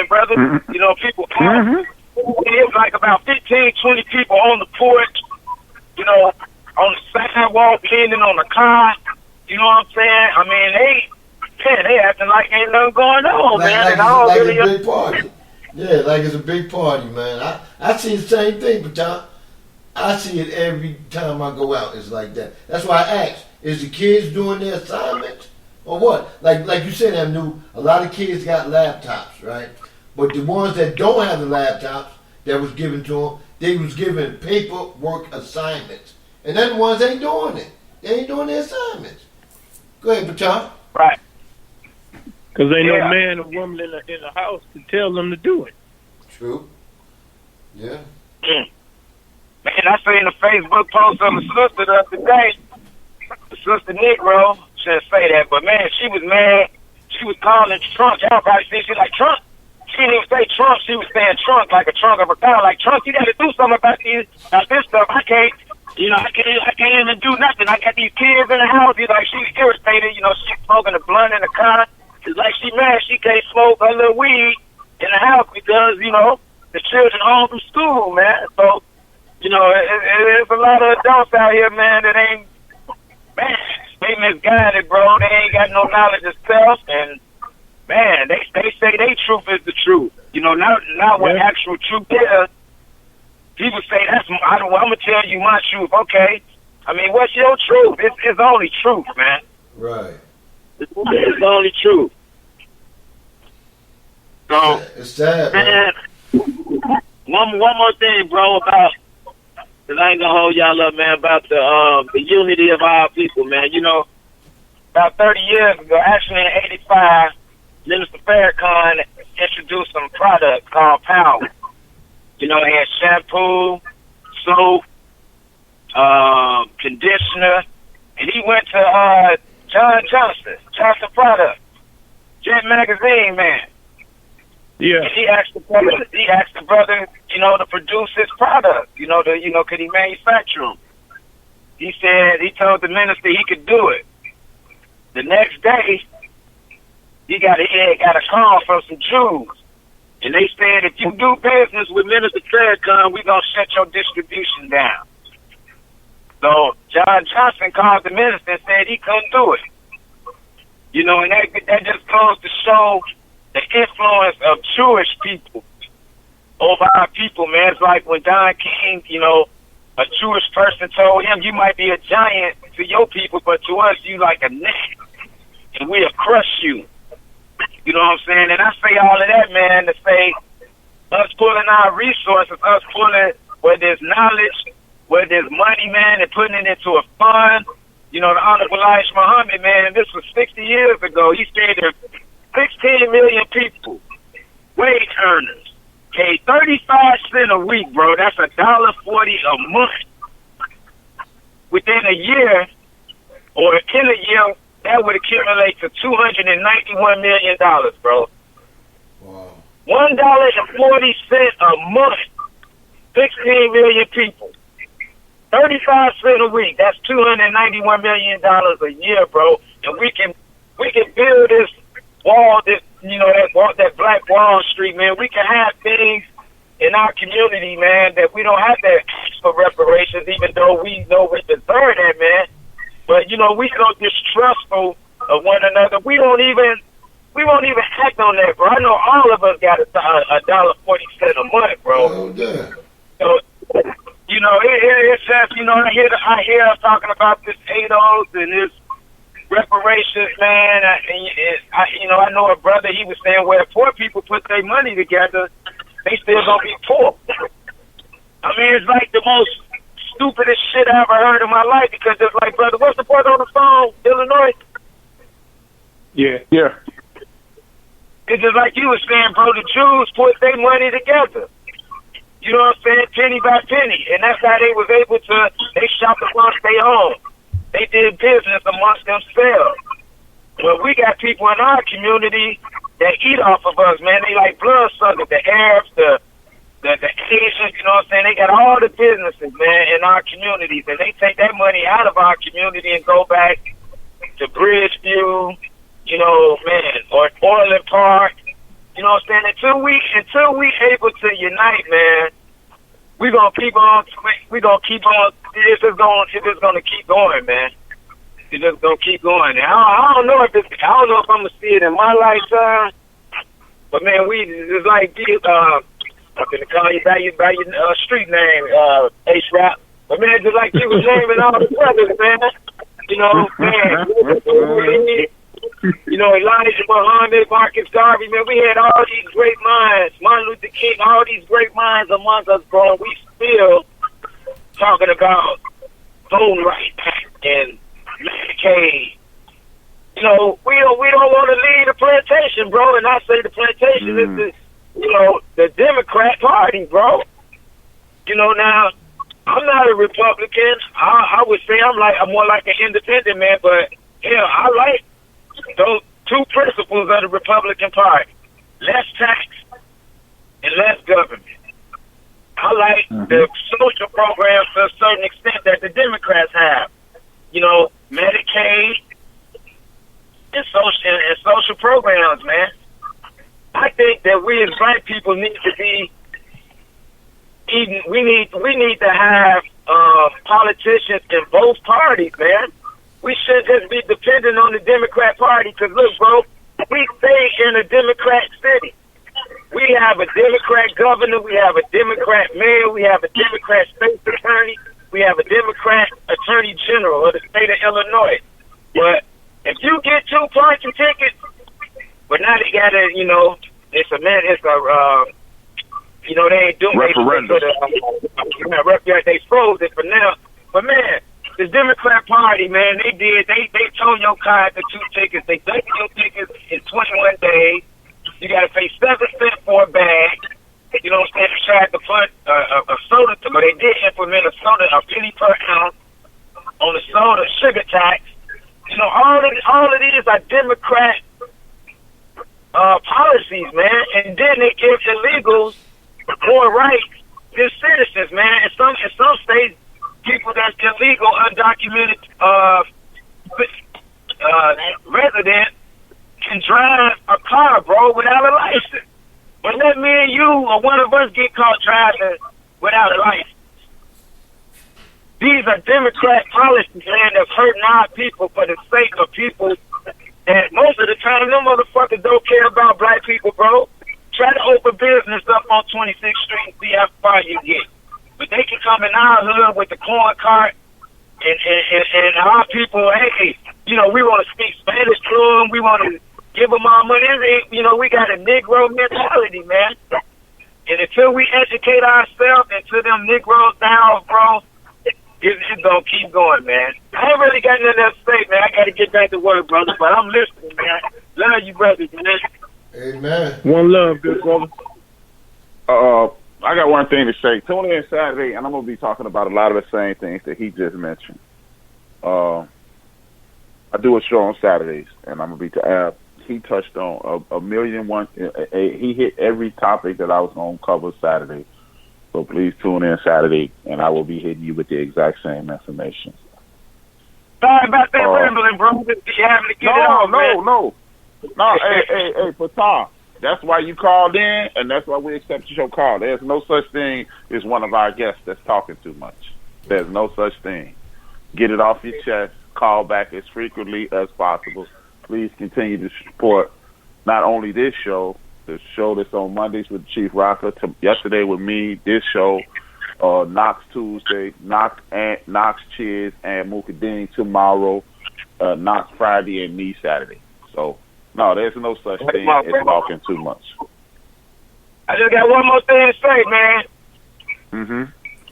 Brother, you know, people out. It was like about 15, 20 people on the porch, you know, on the sidewalk, leaning on the car. You know what I'm saying? They acting like ain't nothing going on, man. Like a big party. Yeah, like it's a big party, man. I see the same thing, but I see it every time I go out. It's like that. That's why I asked, is the kids doing their assignments or what? Like you said, a lot of kids got laptops, right? But the ones that don't have the laptops that was given to them, they was given paperwork assignments. And then the ones that ain't doing it. They ain't doing their assignments. Go ahead, Baton. Right. Because ain't no man or woman in the house to tell them to do it. True. Yeah. Man, I seen a Facebook post of a sister the other day. The sister Negro, shouldn't say that, but man, she was mad. She was calling Trump. Y'all probably see she like Trump. She didn't even say Trump. She was saying trunk, like a trunk of a car. Like, Trump, you got to do something about this stuff. I can't. You know, I can't even do nothing. I got these kids in the house. He's like, she's irritated. You know, she's smoking a blunt in the car. It's like she mad she can't smoke her little weed in the house because, you know, the children home from school, man. So, you know, there's a lot of adults out here, man, that ain't, man, they misguided, bro. They ain't got no knowledge of self, and, man, they say they truth is the truth. You know, not what actual truth is. People say, I'm going to tell you my truth. Okay. I mean, what's your truth? It's only truth, man. Right. It's only truth. So, it's sad, man. One more thing, bro, about, because I ain't going to hold y'all up, man, about the unity of our people, man. You know, about 30 years ago, actually in 85, Minister Farrakhan introduced some products called Power. You know, they had shampoo, soap, conditioner, and he went to Johnson Products, Jet Magazine, man. Yeah. And he asked the brother, you know, to produce his product. You know, could he manufacture them? He told the minister he could do it. The next day, he had got a call from some Jews. And they said, if you do business with Minister Farrakhan, we're going to shut your distribution down. So John Johnson called the minister and said he couldn't do it. You know, and that just goes to show the influence of Jewish people over our people, man. It's like when Don King, you know, a Jewish person told him, you might be a giant to your people, but to us, you like a gnat, and we'll crush you. You know what I'm saying? And I say all of that, man, to say us pulling our resources, us pulling where there's knowledge, where there's money, man, and putting it into a fund. You know, the Honorable Elijah Muhammad, man, this was 60 years ago. He said there's 16 million people, wage earners, pay 35 cents a week, bro. That's $1.40 a month. Within a year, or in a year, that would accumulate to $291 million, bro. Wow. $1.40 a month. 16 million people. 35 cents a week. That's $291 million a year, bro. And we can build this wall, that Black Wall Street, man. We can have things in our community, man, that we don't have to ask for reparations, even though we know we deserve that, man. But, you know, we so distrustful of one another. We won't even act on that, bro. I know all of us got $1.40 a month, bro. Oh, yeah. So, you know, it's just, you know, I hear us talking about this ADOS and this reparations, man. I know a brother, he was saying, well, if poor people put their money together, they still gonna be poor. I mean, it's like the most stupidest shit I ever heard in my life, because it's like, brother, what's the brother on the phone? Illinois? Yeah. It's just like you were saying, bro, the Jews put their money together. You know what I'm saying? Penny by penny. And that's how they was able to, they shopped amongst their own. They did business amongst themselves. Well, we got people in our community that eat off of us, man. They like bloodsuckers, the Arabs, the Asians, you know what I'm saying? They got all the businesses, man, in our communities, and they take that money out of our community and go back to Bridgeview, you know, man, or Orland Park, you know what I'm saying? Until we able to unite, man, we're gonna keep on. It's just gonna keep going, man. It's just gonna keep going. And I don't know if I'm gonna see it in my lifetime, but man, it's like I'm gonna call you by your street name, H-Rap. But man, just like you was naming all the brothers, man. You know, man. You know, Elijah Muhammad, Marcus Garvey, man, we had all these great minds, Martin Luther King, all these great minds amongst us, bro. We still talking about voting rights and Medicaid. You know, we don't want to leave the plantation, bro. And I say the plantation is the Democrat Party, bro. You know, now I'm not a Republican. I would say I'm more like an independent man, but yeah, I like those two principles of the Republican Party: less tax and less government. I like the social programs to a certain extent that the Democrats have. You know, Medicaid and social programs, man. I think that we as black people need to be eating. We need to have politicians in both parties, man. We should just be dependent on the Democrat Party. Because look, bro, we stay in a Democrat city. We have a Democrat governor. We have a Democrat mayor. We have a Democrat state attorney. We have a Democrat attorney general of the state of Illinois. But if you get 2 parking tickets, but now they got to, you know, they ain't doing referendum. They froze it for now. But man, the Democrat Party, man, they told your car the 2 tickets. They doubled your tickets in 21 days. You got to pay 7 cents for a bag. You know what I'm saying? They tried to put a soda, but they did implement a soda, a penny per ounce on the soda sugar tax. You know, all of these are Democrat policies, man. And then they give illegals more rights than citizens, man. In some states, people that's illegal, undocumented resident can drive a car, bro, without a license. But let me and you or one of us get caught driving without a license. These are Democrat policies, man, that's hurting our people for the sake of people. And most of the time, them motherfuckers don't care about black people, bro. Try to open business up on 26th Street and see how far you get. But they can come in our hood with the corn cart and our people, hey, you know, we want to speak Spanish to them. We want to give them our money. You know, we got a Negro mentality, man. And until we educate ourselves into them Negroes down, bro, it's going to keep going, man. I ain't really got nothing else to say, man. I got to get back to work, brother, but I'm listening, man. Love you, brothers, man. Amen. One love, good brother. I got one thing to say. Tune in Saturday, and I'm going to be talking about a lot of the same things that he just mentioned. I do a show on Saturdays, and I'm going to be he touched on a million one. He hit every topic that I was going to cover Saturday. So please tune in Saturday, and I will be hitting you with the exact same information. Sorry about that rambling, bro. You having to get it on, man. No. Hey, Fatah. That's why you called in, and that's why we accepted your call. There's no such thing as one of our guests that's talking too much. There's no such thing. Get it off your chest. Call back as frequently as possible. Please continue to support not only this show, the show that's on Mondays with Chief Rocka, yesterday with me, this show, Knox Tuesday, Knox Cheers, and Mukadeen tomorrow, Knox Friday, and me Saturday. So, no, there's no such thing as talking too much. I just got one more thing to say, man. Mm-hmm.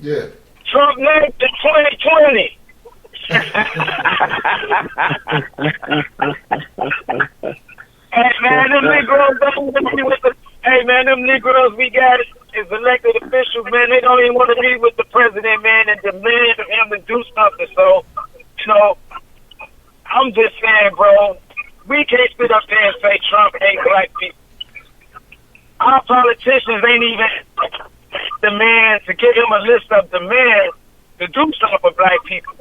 Yeah. Trump next to 2020. Hey man, them Negroes don't meet with the. Hey man, them Negroes we got is elected officials, man. They don't even want to meet with the president, man, and demand of him to do something. So, you know, I'm just saying, bro, we can't sit up there and say Trump hate black people. Our politicians ain't even demand to give him a list of demands to do something for black people.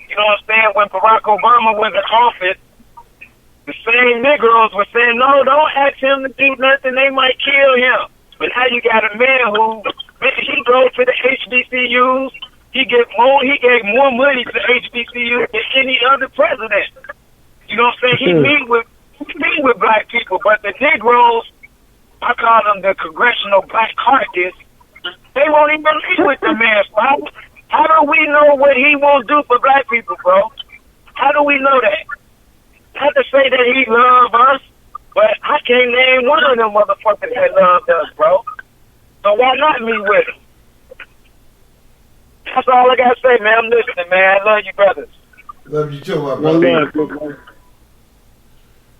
You know what I'm saying? When Barack Obama was in office, the same Negroes were saying, no, don't ask him to do nothing. They might kill him. But now you got a man who, he goes to the HBCUs. He gave more money to HBCUs than any other president. You know what I'm saying? He meet with black people, but the Negroes, I call them the Congressional Black Caucus, they won't even meet with the man. So how do we know what he won't do for black people, bro? How do we know that? Not to say that he loves us, but I can't name one of them motherfuckers that loved us, bro. So why not meet with him? That's all I gotta say, man. I'm listening, man. I love you, brothers. Love you too, my brother.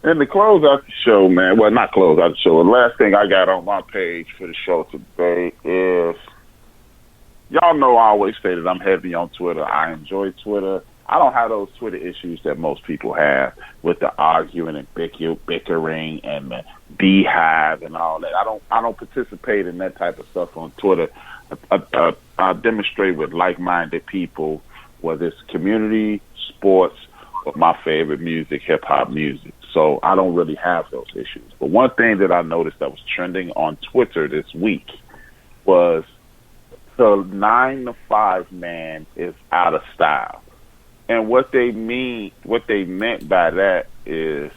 And to close out the show, man, well, not close out the show, the last thing I got on my page for the show today is, y'all know I always say that I'm heavy on Twitter. I enjoy Twitter. I don't have those Twitter issues that most people have with the arguing and bickering and the beehive and all that. I don't participate in that type of stuff on Twitter. I demonstrate with like-minded people, whether it's community, sports, or my favorite music, hip-hop music. So I don't really have those issues. But one thing that I noticed that was trending on Twitter this week was the 9 to 5 man is out of style. And what they meant by that is,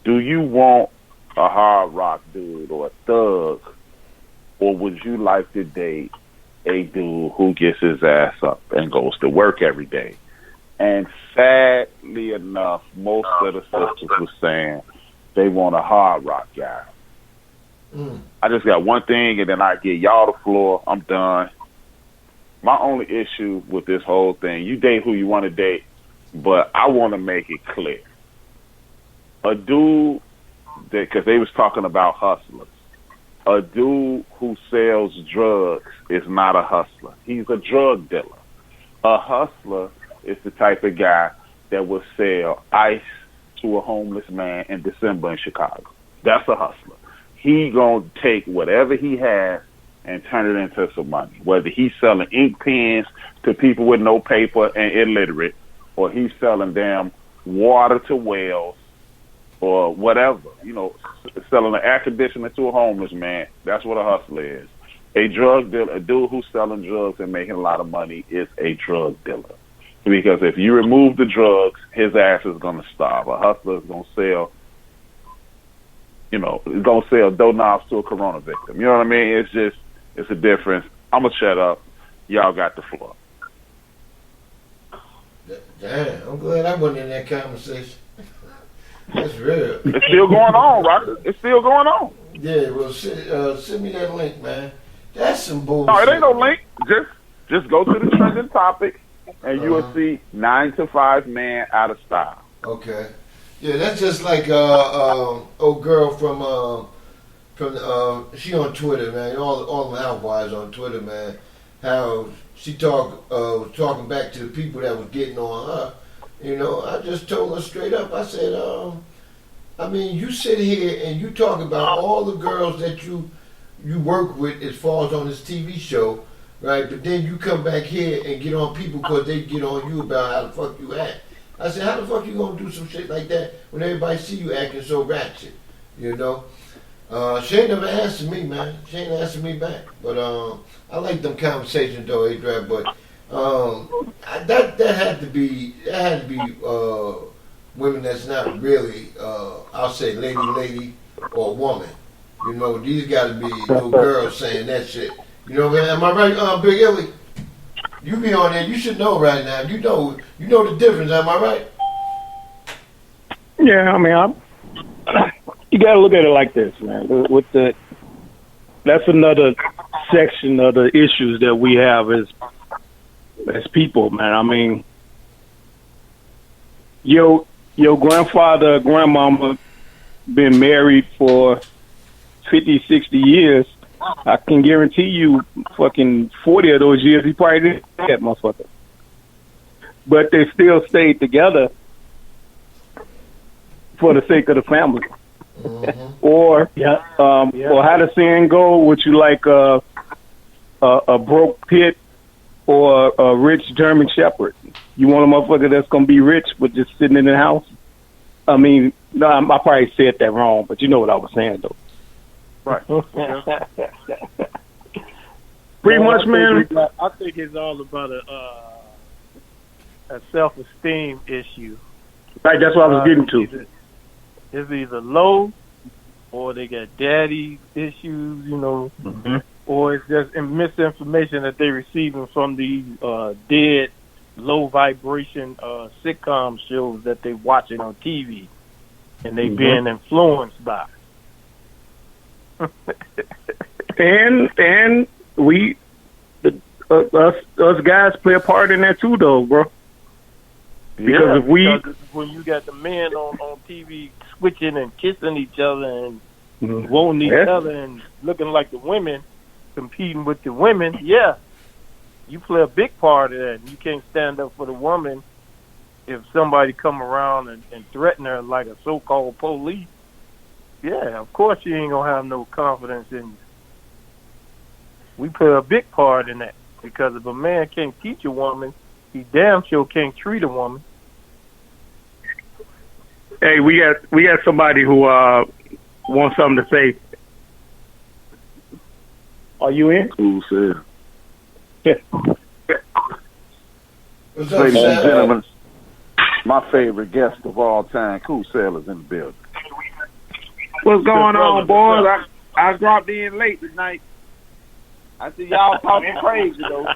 do you want a hard rock dude or a thug, or would you like to date a dude who gets his ass up and goes to work every day? And sadly enough, most of the sisters were saying they want a hard rock guy. I just got one thing, and then I get y'all the floor. I'm done. My only issue with this whole thing, you date who you want to date, but I want to make it clear. A dude because they was talking about hustlers. A dude who sells drugs is not a hustler. He's a drug dealer. A hustler is the type of guy that will sell ice to a homeless man in December in Chicago. That's a hustler. He gonna take whatever he has and turn it into some money. Whether he's selling ink pens to people with no paper and illiterate, or he's selling them water to whales, or whatever, selling an air conditioner to a homeless man. That's what a hustler is. A drug dealer, a dude who's selling drugs and making a lot of money, is a drug dealer. Because if you remove the drugs, his ass is going to starve. A hustler is going to sell, is going to sell doorknobs to a corona victim. You know what I mean? It's a difference. I'm going to shut up. Y'all got the floor. Damn, I'm glad I wasn't in that conversation. That's real. It's still going on, Rocker. It's still going on. Yeah, well, send me that link, man. That's some bullshit. No, it ain't no link. Just go to the trending topic, and you will see 9 to 5 man out of style. Okay. Yeah, that's just like old girl from she on Twitter, man. All the housewives on Twitter, man. How she was talking back to the people that was getting on her. I just told her straight up. I said, you sit here and you talk about all the girls that you work with as far as on this TV show, right? But then you come back here and get on people because they get on you about how the fuck you act. I said, how the fuck you gonna do some shit like that when everybody see you acting so ratchet? She ain't never answered me, man. She ain't answered me back. But I like them conversations though, A-Drap, but that had to be women that's not really I'll say lady or woman. These got to be little girls saying that shit. Am I right, Big Illy? You be on there. You should know right now. You know the difference. Am I right? Yeah, you got to look at it like this, man. That's another section of the issues that we have as people, man. Your grandfather, grandmama been married for 50, 60 years. I can guarantee you fucking 40 of those years he probably didn't have that motherfucker. But they still stayed together for the sake of the family. Mm-hmm. Or how the saying go, would you like a broke pit or a rich German Shepherd? You want a motherfucker that's gonna be rich but just sitting in the house? No, I probably said that wrong, but you know what I was saying though. Right. Pretty much, man. I think it's all about a self-esteem issue. Right, that's what I was getting to. It's either low, or they got daddy issues, mm-hmm. or it's just misinformation that they're receiving from these dead, low vibration sitcom shows that they're watching on TV, and they being influenced by. and we, us guys play a part in that too, though, bro. Because when you got the men on TV switching and kissing each other and wanting each other and looking like the women, competing with the women, you play a big part of that. You can't stand up for the woman if somebody come around and threaten her like a so-called police. Yeah, of course you ain't gonna have no confidence in you. we play a big part in that, because if a man can't teach a woman, he damn sure can't treat a woman. Hey, we got somebody who wants something to say. Are you in? Cool, sir. What's up, Ladies and Sam? gentlemen, my favorite guest of all time, Cool Sailor's in the building. What's going on, boys? I dropped in late tonight. I see y'all talking crazy, though.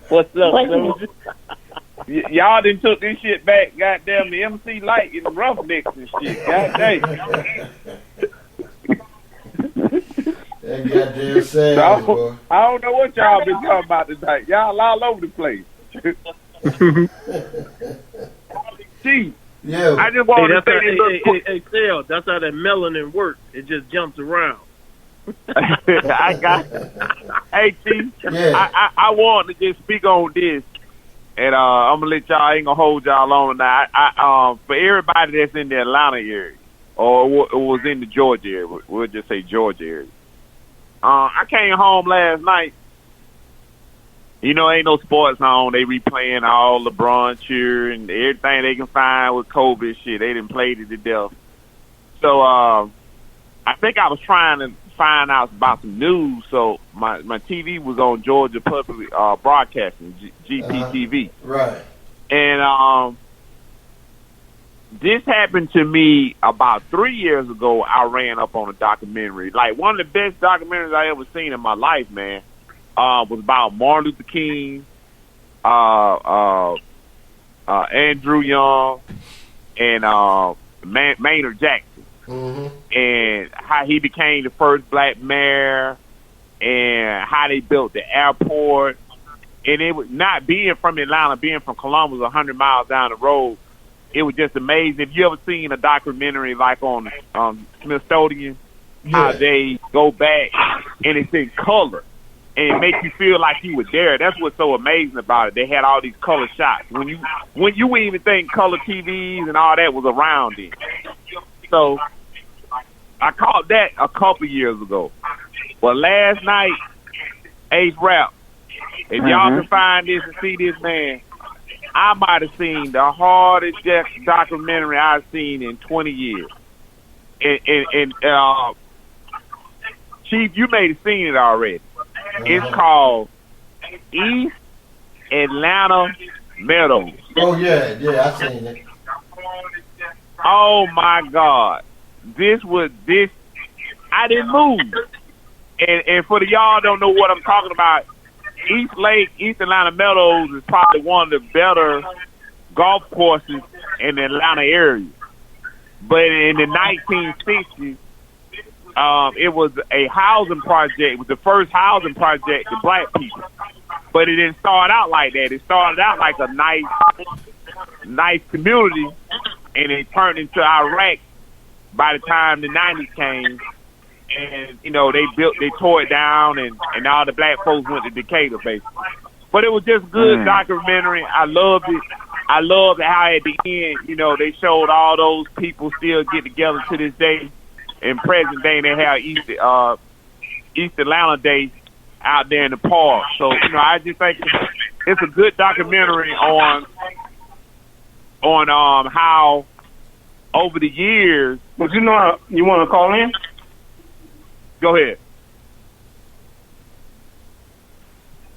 What's up, Y'all done took this shit back, goddamn, the MC Light and the Roughnecks and shit. Goddamn. That goddamn sad, boy. I don't know what y'all been talking about tonight. Y'all all over the place. Gee, yeah. I just want to say this. Hey, Phil, that's how that melanin works. It just jumps around. I got. Hey, Chief. Yeah. I want to just speak on this, and I'm gonna let y'all. I ain't gonna hold y'all long now. For everybody that's in the Atlanta area or was in the Georgia area, we'll just say Georgia area. I came home last night. You know, ain't no sports on. They replaying all LeBron cheer and everything they can find with COVID shit. They done played it to death. So I think I was trying to find out about some news. So my TV was on Georgia Public Broadcasting, GPTV. Right. And this happened to me about 3 years ago. I ran up on a documentary. Like, one of the best documentaries I ever seen in my life, man. Was about Martin Luther King, Andrew Young, and Maynard Jackson, and how he became the first black mayor, and how they built the airport. And it was not being from Atlanta, being from Columbus, 100 miles down the road. It was just amazing. If you ever seen a documentary like on Smithsonian, how they go back and it's in color. And it makes you feel like you were there. That's what's so amazing about it. They had all these color shots. When you wouldn't even think color TVs and all that was around it. So I caught that a couple years ago. But last night, Ace Rap, if y'all can find this and see this, man, I might have seen the hardest documentary I've seen in 20 years. And Chief, you may have seen it already. It's called East Atlanta Meadows. Oh, yeah, I seen it. Oh, my God. I didn't move. And for the y'all don't know what I'm talking about, East Atlanta Meadows is probably one of the better golf courses in the Atlanta area. But in the 1960s, it was a housing project. It was the first housing project to black people. But it didn't start out like that. It started out like a nice community, and it turned into Iraq by the time the 90s came. And, you know, they tore it down, and all the black folks went to Decatur, basically. But it was just good documentary. I loved it. I loved how at the end, you know, they showed all those people still get together to this day. In present day, they have East Atlanta Day out there in the park. So, you know, I just think it's a good documentary on how over the years. But you know, you want to call in? Go ahead.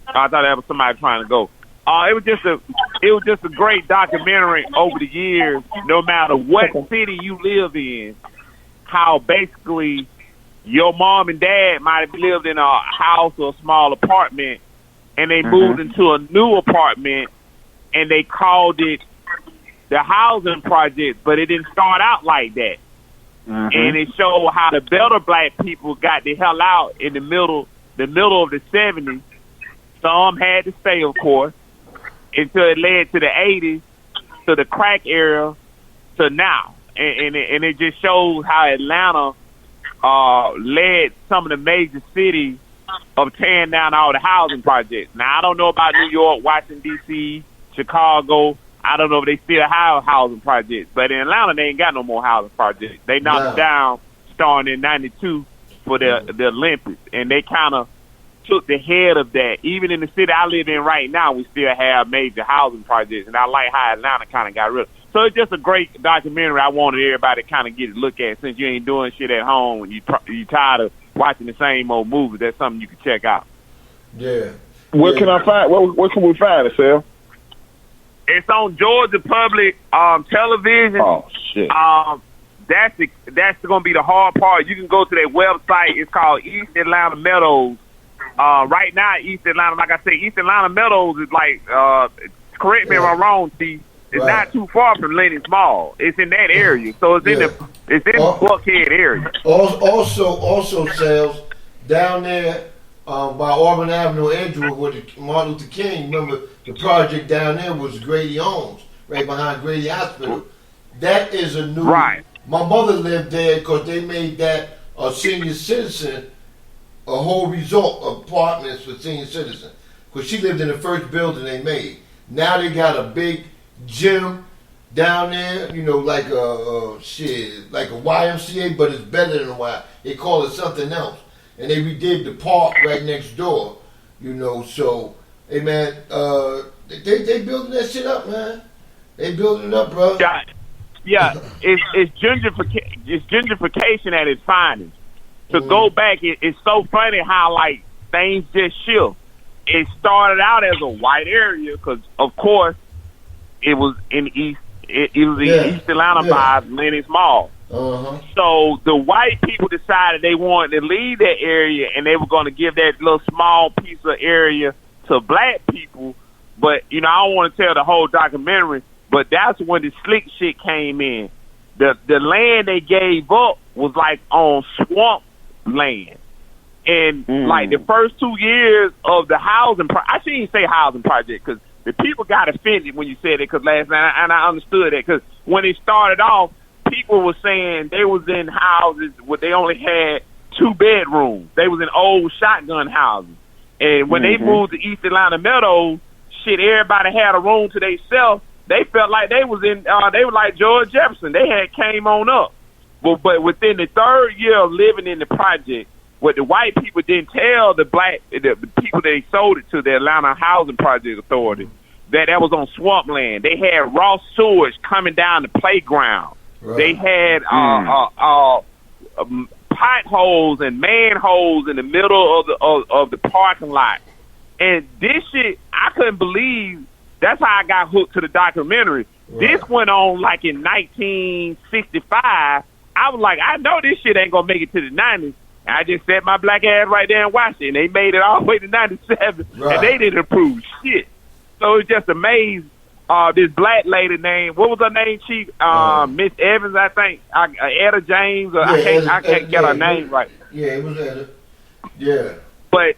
I thought that was somebody trying to go. It was just a great documentary over the years. No matter what city you live in, how basically your mom and dad might have lived in a house or a small apartment, and they moved into a new apartment, and they called it the housing project, but it didn't start out like that. And it showed how the better black people got the hell out in the middle of the 70s. Some had to stay, of course, until it led to the 80s, to the crack era, to now. And it just shows how Atlanta led some of the major cities of tearing down all the housing projects. Now, I don't know about New York, Washington, D.C., Chicago. I don't know if they still have housing projects. But in Atlanta, they ain't got no more housing projects. They knocked it down starting in 92 for the Olympics. And they kind of took the head of that. Even in the city I live in right now, we still have major housing projects, and I like how Atlanta kind of got rid of it. So it's just a great documentary. I wanted everybody to kind of get a look at, since you ain't doing shit at home and you tired of watching the same old movies. That's something you can check out. Yeah. Where can I find? Where can we find it, Sal? It's on Georgia Public Television. Oh shit. That's going to be the hard part. You can go to their website. It's called East Atlanta Meadows. Right now, East Atlanta, like I said, East Atlanta Meadows is like, correct me if I'm wrong, T. It's not too far from Lennox Mall. It's in that area, so it's in the Buckhead area. Also, sales down there by Auburn Avenue, Edgewood, with Martin Luther King. Remember, the project down there was Grady Homes, right behind Grady Hospital. That is a new. Right. My mother lived there because they made that a senior citizen, a whole resort apartments for senior citizens. Because she lived in the first building they made. Now they got a big gym down there, like a YMCA, but it's better than a Y. They call it something else. And they redid the park right next door, so, hey man, they building that shit up, man. They building it up, bro. Yeah, it's gentrification at its finest. To go back, it's so funny how, like, things just shift. It started out as a white area because, of course, it was in East Atlanta by Lennox Mall. Uh-huh. So the white people decided they wanted to leave that area, and they were going to give that little small piece of area to black people. But, I don't want to tell the whole documentary, but that's when the slick shit came in. The land they gave up was like on swamp land. And like the first 2 years of the housing I shouldn't even say housing project, because the people got offended when you said it, because last night, and I understood that, because when it started off, people were saying they was in houses where they only had 2 bedrooms. They was in old shotgun houses. And when they moved to East Atlanta Meadows, shit, everybody had a room to themselves. They felt like they was like George Jefferson. They had came on up. But within the 3rd year of living in the project, what the white people didn't tell the people they sold it to, the Atlanta Housing Project Authority, that was on swampland. They had raw sewage coming down the playground. Right. They had potholes and manholes in the middle of the parking lot. And this shit, I couldn't believe. That's how I got hooked to the documentary. Right. This went on like in 1965. I was like, I know this shit ain't gonna make it to the 90s. And I just sat my black ass right there and watched it. And they made it all the way to 97. Right. And they didn't approve shit. So it's just amazing. This black lady named, what was her name, Chief? Miss Evans, I think. Etta James. I can't get her name right. Yeah, it was Etta. Yeah. But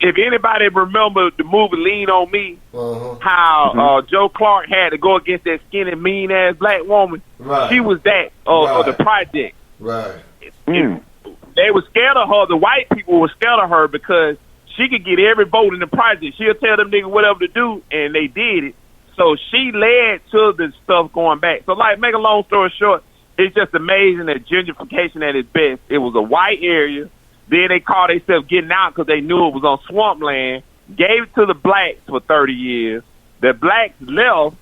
if anybody remember the movie Lean on Me, how Joe Clark had to go against that skinny, mean-ass black woman, she was that of the project. Right. They were scared of her. The white people were scared of her because she could get every vote in the project. She'll tell them niggas whatever to do, and they did it. So she led to the stuff going back. So, like, make a long story short, it's just amazing that gentrification at its best. It was a white area. Then they called themselves getting out because they knew it was on swampland. Gave it to the blacks for 30 years. The blacks left.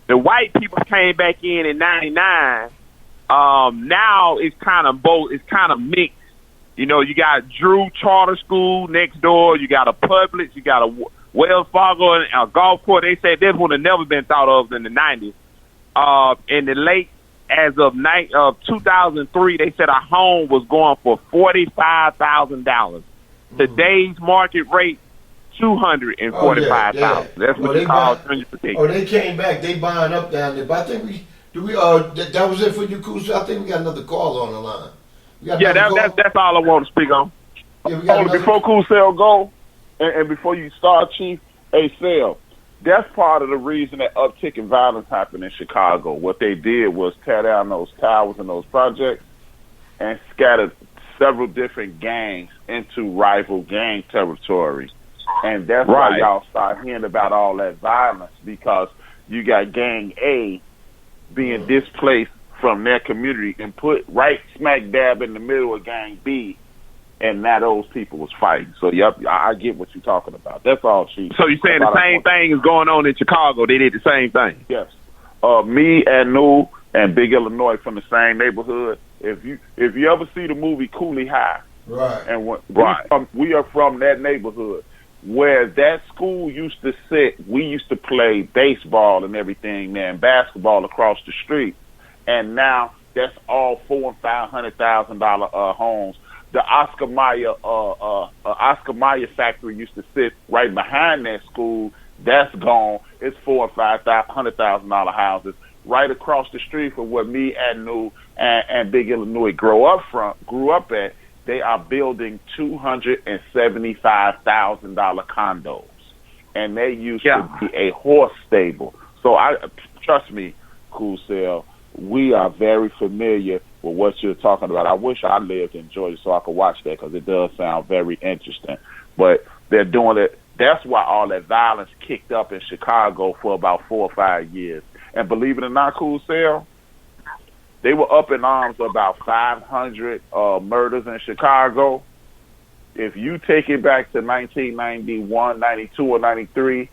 The white people came back in 99. Now it's kind of both. It's kind of mixed. You got Drew Charter School next door. You got a Publix. You got a Wells Fargo and a golf course. They said this would have never been thought of in the 90s. In the late, as of 2003, they said a home was going for $45,000. Today's market rate, $245,000. That's what they call gentrification. Oh, they came back. They buying up down there. But I think that was it for you, Kusa. I think we got another call on the line. That's all I want to speak on. Yeah, before Kusel go, and before you start, Chief, hey, Sel, that's part of the reason that uptick in violence happened in Chicago. What they did was tear down those towers and those projects and scattered several different gangs into rival gang territory. And that's why y'all start hearing about all that violence, because you got Gang A being displaced from their community and put right smack dab in the middle of Gang B, and now those people was fighting. So, yep, I get what you're talking about. That's all, Chief. So you're saying the same thing is going on in Chicago? They did the same thing? Yes. Me and New and Big Illinois from the same neighborhood. If you ever see the movie Cooley High, right, and we are from that neighborhood where that school used to sit. We used to play baseball and everything there, and basketball across the street, and now that's all $400,000 and $500,000 homes. The Oscar Mayer factory used to sit right behind that school. That's gone. It's $400,000 and $500,000 houses right across the street from where me and New and Big Illinois grew up at. They are building $275,000 condos, and they used to be a horse stable. So trust me, Cool Cell, we are very familiar with what you're talking about. I wish I lived in Georgia so I could watch that, because it does sound very interesting. But they're doing it. That's why all that violence kicked up in Chicago for about 4 or 5 years. And believe it or not, Cool Cell, they were up in arms about 500 murders in Chicago. If you take it back to 1991, 92, or 93,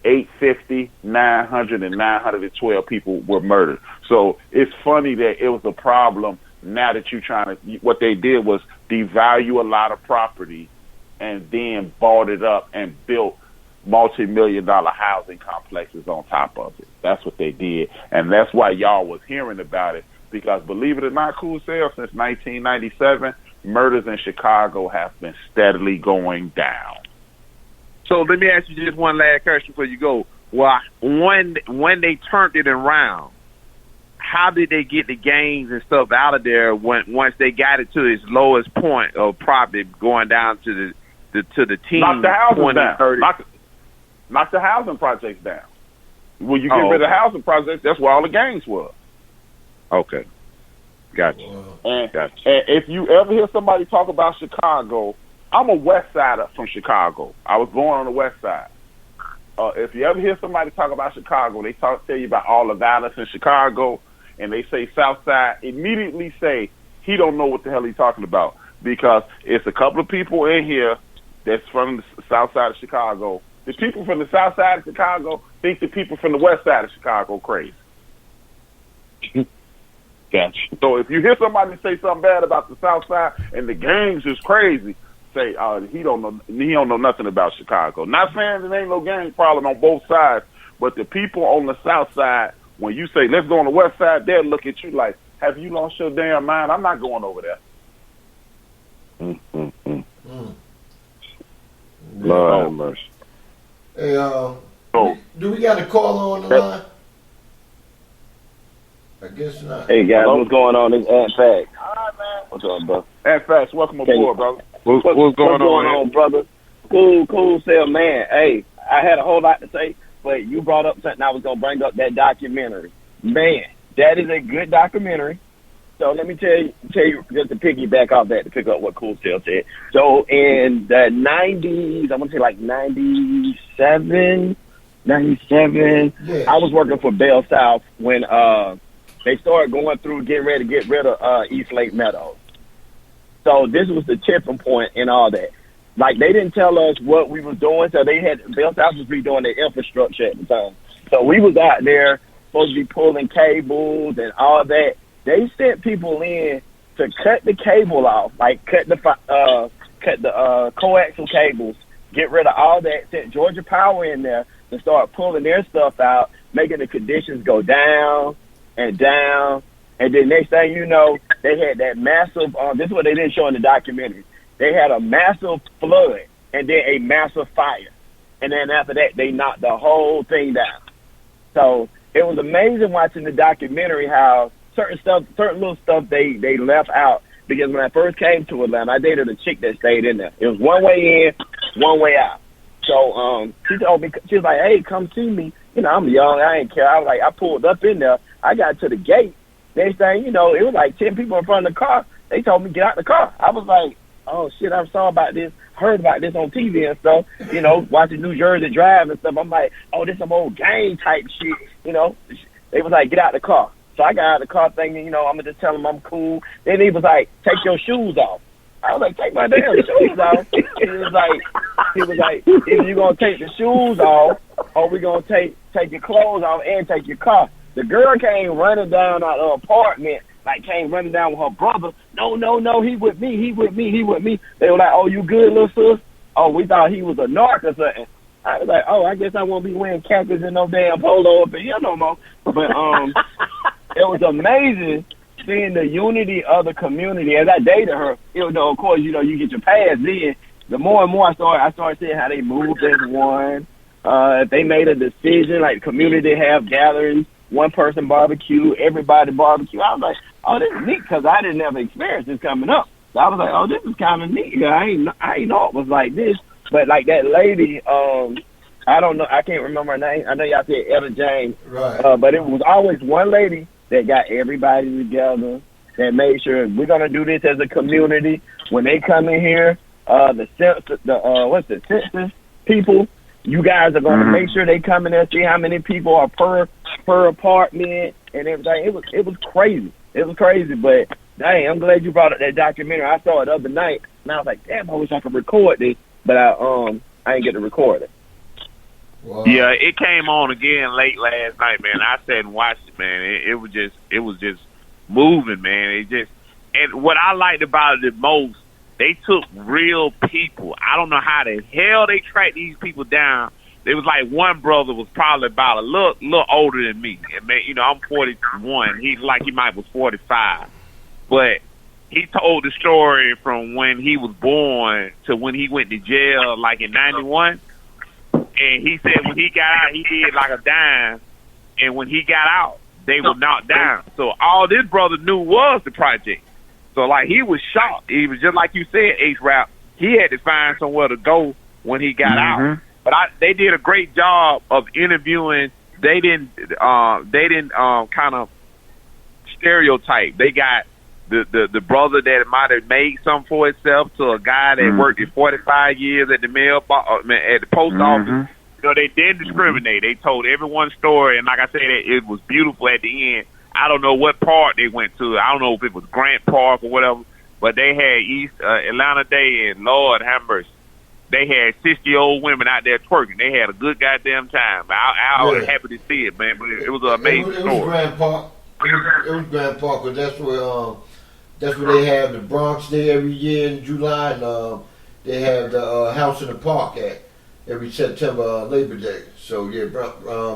850, 900, and 912 people were murdered. So it's funny that it was a problem now that you're trying to, what they did was devalue a lot of property and then bought it up and built multi-million-dollar housing complexes on top of it. That's what they did. And that's why y'all was hearing about it, because believe it or not, Cool Cell, since 1997, murders in Chicago have been steadily going down. So let me ask you just one last question before you go. Well, when they turned it around, how did they get the gangs and stuff out of there once they got it to its lowest point of probably going down to the teens? Knock the houses 20, down. 30. Knock the housing projects down. When you get rid of housing projects, that's where all the gangs were. Okay. Gotcha. And if you ever hear somebody talk about Chicago, I'm a West Sider from Chicago. I was born on the West Side. If you ever hear somebody talk about Chicago, they tell you about all the violence in Chicago, and they say South Side, immediately say he don't know what the hell he's talking about, because it's a couple of people in here that's from the South Side of Chicago. The people from the South Side of Chicago think the people from the West Side of Chicago crazy. Gotcha. So if you hear somebody say something bad about the South Side and the gangs is crazy, say he don't know nothing about Chicago. Not saying there ain't no gang problem on both sides, but the people on the South Side, when you say let's go on the West Side, they'll look at you like, have you lost your damn mind? I'm not going over there. Lord have mercy. Hey, do we got a caller on the line? I guess not. Hey guys, what's going on? This is Ant Fact. What's up, bro? Ant Facts, welcome aboard, brother. What's going on, brother? Cool Cell, man. Hey, I had a whole lot to say, but you brought up something I was gonna bring up, that documentary. Man, that is a good documentary. So let me tell you just to piggyback off that, to pick up what Cool Cell said. So in the 90s, I want to say like 97, yeah. I was working for Bell South when they started going through getting ready to get rid of East Lake Meadows. So this was the tipping point in all that. Like, they didn't tell us what we was doing, so Bell South was redoing their infrastructure at the time. So we was out there supposed to be pulling cables and all that. They sent people in to cut the cable off, like cut the coaxial cables, get rid of all that, sent Georgia Power in there to start pulling their stuff out, making the conditions go down and down. And then next thing you know, they had that massive, this is what they didn't show in the documentary. They had a massive flood and then a massive fire. And then after that, they knocked the whole thing down. So it was amazing watching the documentary how certain little stuff they left out. Because when I first came to Atlanta, I dated a chick that stayed in there. It was one way in, one way out. So she told me, she was like, hey, come see me. You know, I'm young, I ain't care. I pulled up in there. I got to the gate. Next thing you know, it was like 10 people in front of the car. They told me get out the car. I was like, oh shit, I saw about this, heard about this on TV and stuff, you know, watching New Jersey Drive and stuff. I'm like, oh, this some old gang type shit, you know. They was like, get out the car. So I got out of the car thinking, you know, I'm going to just tell them I'm cool. Then he was like, take your shoes off. I was like, take my damn shoes off. He was like, either you gonna take the shoes off, or we gonna take your clothes off and take your car. The girl came running down out of the apartment, came running down with her brother. No, he with me. They were like, oh, you good, little sis? Oh, we thought he was a narc or something. I was like, oh, I guess I won't be wearing khakis and no damn polo up in here no more. But it was amazing seeing the unity of the community. As I dated her, of course, you get your past then. The more and more I started seeing how they moved as one. If they made a decision, like community have gatherings, one person barbecue, everybody barbecue. I was like, oh, this is neat because I didn't ever experience this coming up. So I was like, oh, this is kind of neat. I ain't know it was like this. But like that lady, I don't know, I can't remember her name. I know y'all said Etta James. Right. But it was always one lady that got everybody together, that made sure we're gonna do this as a community. When they come in here, the census people, you guys are gonna make sure they come in there, see how many people are per apartment and everything. It was crazy. It was crazy, but dang, I'm glad you brought up that documentary. I saw it the other night and I was like, damn, I wish I could record this, but I didn't get to record it. Wow. Yeah, it came on again late last night, man. I sat and watched it, man. It was just moving, man. And what I liked about it the most, they took real people. I don't know how the hell they tracked these people down. It was like one brother was probably about a little older than me. And man, I'm 41. He might was 45, but he told the story from when he was born to when he went to jail, like in '91. And he said when he got out, he did like a dime. And when he got out, they were knocked down. So all this brother knew was the project. So, like, he was shocked. He was just like you said, H-Rap. He had to find somewhere to go when he got out. But they did a great job of interviewing. They didn't kind of stereotype. They got the brother that might have made something for himself to a guy that worked at 45 years at the at the post office. They didn't discriminate. They told everyone's story, and like I said, it was beautiful at the end. I don't know what park they went to. I don't know if it was Grant Park or whatever, but they had East Atlanta Day, and Lord have mercy, they had 60 old women out there twerking. They had a good goddamn time. I was happy to see it, man, but it was an amazing story. It was Grant Park. It was Grant Park, but that's where they have the Bronx Day every year in July, and they have the House in the Park at every September Labor Day. So yeah,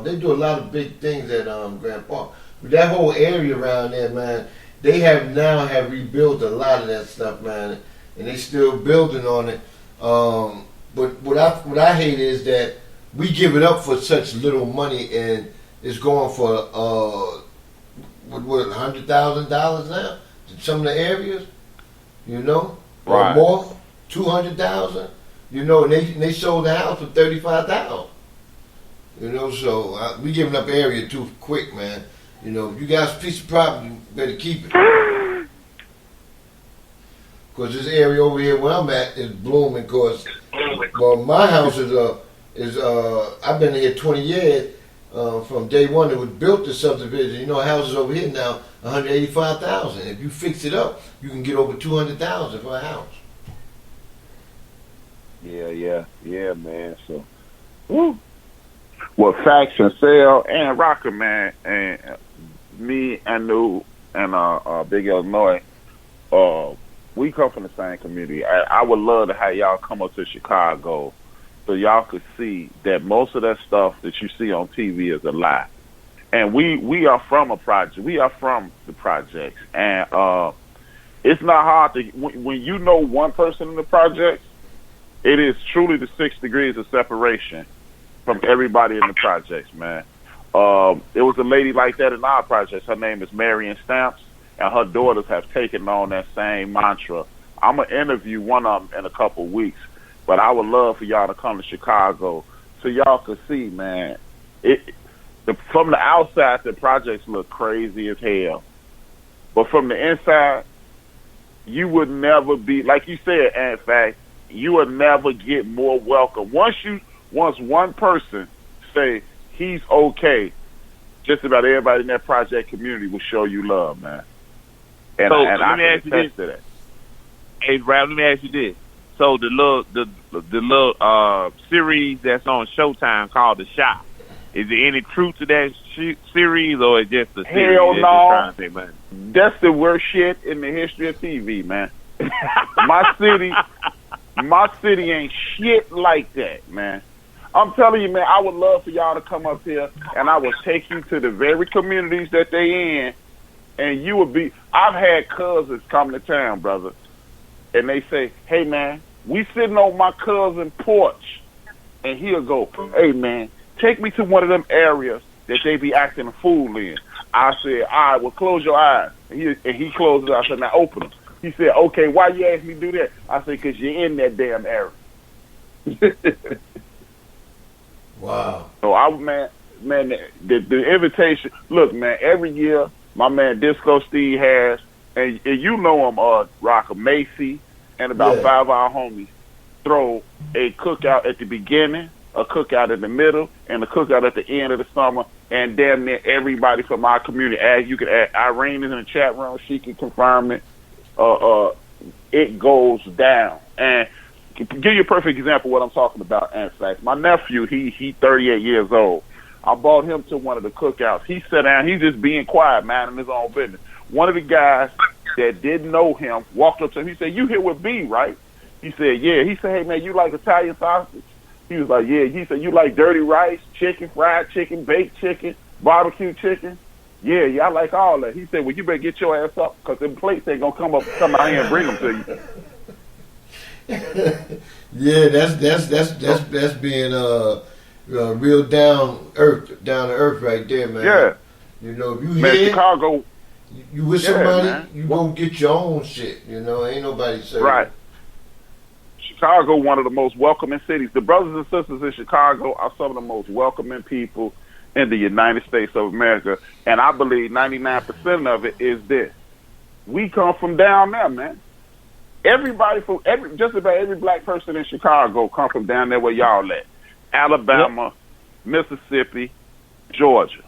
they do a lot of big things at Grant Park. But that whole area around there, man, they have rebuilt a lot of that stuff, man, and they still building on it. But what I hate is that we give it up for such little money, and it's going for $100,000 now in some of the areas, or more, 200,000, and they sold the house for 35,000. So we giving up area too quick, man. If you got a piece of property, you better keep it. Because this area over here where I'm at is blooming. Well, my house is I've been here 20 years. From day one, it was built the subdivision. Houses over here now, $185,000. If you fix it up, you can get over $200,000 for a house. Yeah, man. So, woo. Well, Facts and Sale and Rocker, man, and me and New and Big Illinois, we come from the same community. I would love to have y'all come up to Chicago so y'all could see that most of that stuff that you see on TV is a lie. And we are from a project. We are from the projects. And it's not hard to, when you know one person in the project, it is truly the 6 degrees of separation from everybody in the projects, man. There was a lady like that in our projects. Her name is Marion Stamps, and her daughters have taken on that same mantra. I'm going to interview one of them in a couple of weeks, but I would love for y'all to come to Chicago so y'all could see, man. From the outside, the projects look crazy as hell. But from the inside, you would never be, like you said, in fact, you would never get more welcome. Once one person say he's okay, just about everybody in that project community will show you love, man. And so I let me can ask you this. attest to that. Hey, Rap, let me ask you this. So the little series that's on Showtime called The Shop, is there any truth to that series, or is it just a series Hell that's no. just trying to take money? That's the worst shit in the history of TV, man. My city ain't shit like that, man. I'm telling you, man, I would love for y'all to come up here, and I will take you to the very communities that they in, and you would be. I've had cousins come to town, brother, and they say, "Hey, man, we sitting on my cousin's porch," and he'll go, "Hey, man, take me to one of them areas that they be acting a fool in." I said, "All right, well, close your eyes," and he closed it. I said, "Now open them." He said, "Okay, why you ask me to do that?" I said, "Because you're in that damn area." Wow. So the invitation. Look, man, every year my man Disco Steve has, and you know him, Rocka Macy, and about 5 of our homies throw a cookout at the beginning, a cookout in the middle, and a cookout at the end of the summer. And damn near everybody from our community, as you can add, Irene is in the chat room, she can confirm it. It goes down. And to give you a perfect example of what I'm talking about, in fact, my nephew, he 38 years old. I brought him to one of the cookouts. He sat down, he's just being quiet, minding his own business. One of the guys that didn't know him walked up to him. He said, "You here with B, right?" He said, "Yeah." He said, "Hey, man, you like Italian sausage?" He was like, "Yeah." He said, "You like dirty rice, chicken, fried chicken, baked chicken, barbecue chicken?" Yeah, I like all that. He said, "Well, you better get your ass up, because them plates ain't gonna come out here and bring them to you." Yeah, that's being real down to earth right there, man. Yeah. You know, if you Man, here, Chicago, you with Yeah, somebody, man. you gonna get your own shit. You know, ain't nobody saying right. Chicago, one of the most welcoming cities. The brothers and sisters in Chicago are some of the most welcoming people in the United States of America. And I believe 99% of it is this. We come from down there, man. Everybody just about every black person in Chicago come from down there where y'all at. Alabama, Mississippi, Georgia,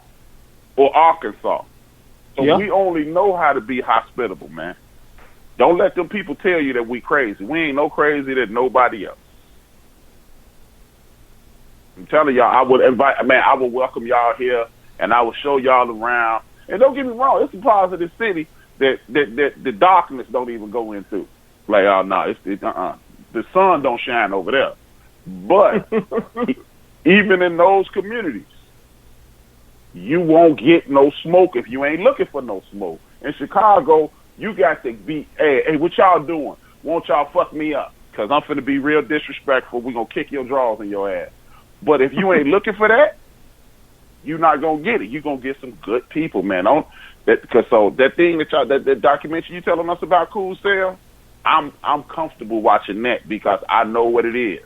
or Arkansas. So we only know how to be hospitable, man. Don't let them people tell you that we crazy. We ain't no crazy than nobody else. I'm telling y'all, I would welcome y'all here, and I will show y'all around. And don't get me wrong, it's a part of the city that the darkness don't even go into. Like, oh no, the sun don't shine over there. But even in those communities, you won't get no smoke if you ain't looking for no smoke. In Chicago, you got to be, hey, what y'all doing? Won't y'all fuck me up? Because I'm finna be real disrespectful. We gonna kick your drawers in your ass. But if you ain't looking for that, you're not gonna get it. You're gonna get some good people, man. That thing that documentary you telling us about Cool Sale, I'm comfortable watching that because I know what it is.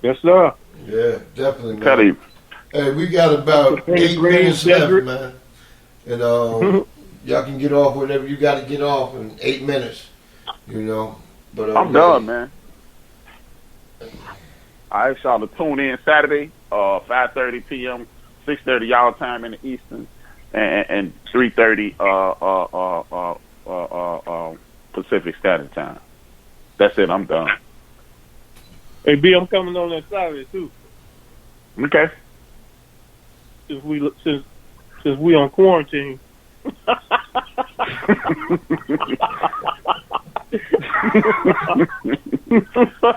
Yes, sir. Yeah, definitely, man. Tell you. Hey, we got about 8 minutes left, man. And y'all can get off whatever you got to get off in 8 minutes. You know, but I'm done, man. I ask y'all to tune in Saturday, 5:30 p.m., 6:30 y'all time in the Eastern, and 3:30 Pacific Standard Time. That's it. I'm done. Hey, B, I'm coming on that Saturday too. Okay. Since we on quarantine.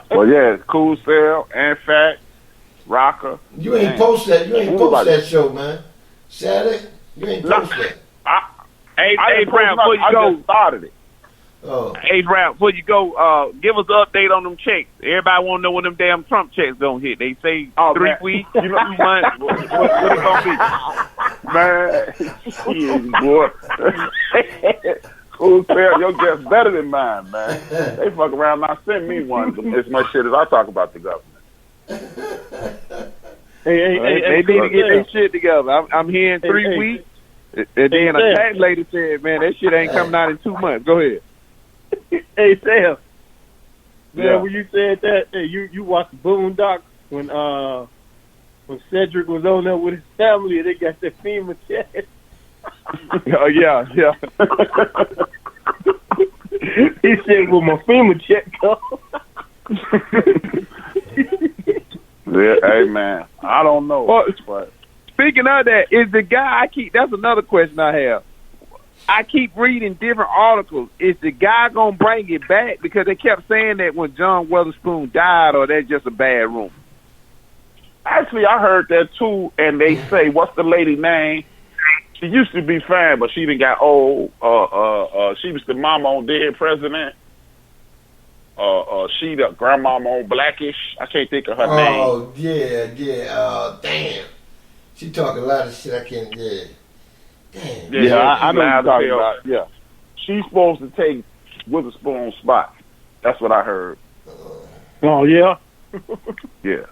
Well, yeah, Cool Sale, and Fact, Rocker. You ain't post that. You ain't post that show, man. Saturday, you ain't post that. Hey, Brown, before you go, just started it. Oh. Hey, Brown, before you go, give us an update on them checks. Everybody want to know when them damn Trump checks gonna hit. They say 3 weeks, 2 months. What it gonna be? Man, boy. Cool Sale, your guess better than mine, man. They fuck around now, send me one as much shit as I talk about the government. They need to get their shit together. I'm here in 3 weeks. And then a tax lady said, man, that shit ain't coming out in 2 months. Go ahead. Hey, Sam. Man, Yeah. when you said that, hey, you watched the Boondocks when Cedric was on there with his family and they got their FEMA check. Oh, yeah. He said, "Will my FEMA check come?" Yeah, hey man, I don't know. Well, but speaking of that, is the guy that's another question I have. I keep reading different articles. Is the guy gonna bring it back? Because they kept saying that when John Witherspoon died, or that's just a bad rumor. actually, I heard that too. And they say, what's the lady name? She used to be fine, but she done got old. She was the mama on Dead President. She the grandmama on Blackish. I can't think of her name. Oh, yeah. Damn. She talk a lot of shit I can't, Damn. Yeah, I know loud you're talking as hell. about. Yeah. She's supposed to take Witherspoon's spot. That's what I heard. Oh, yeah? Yeah.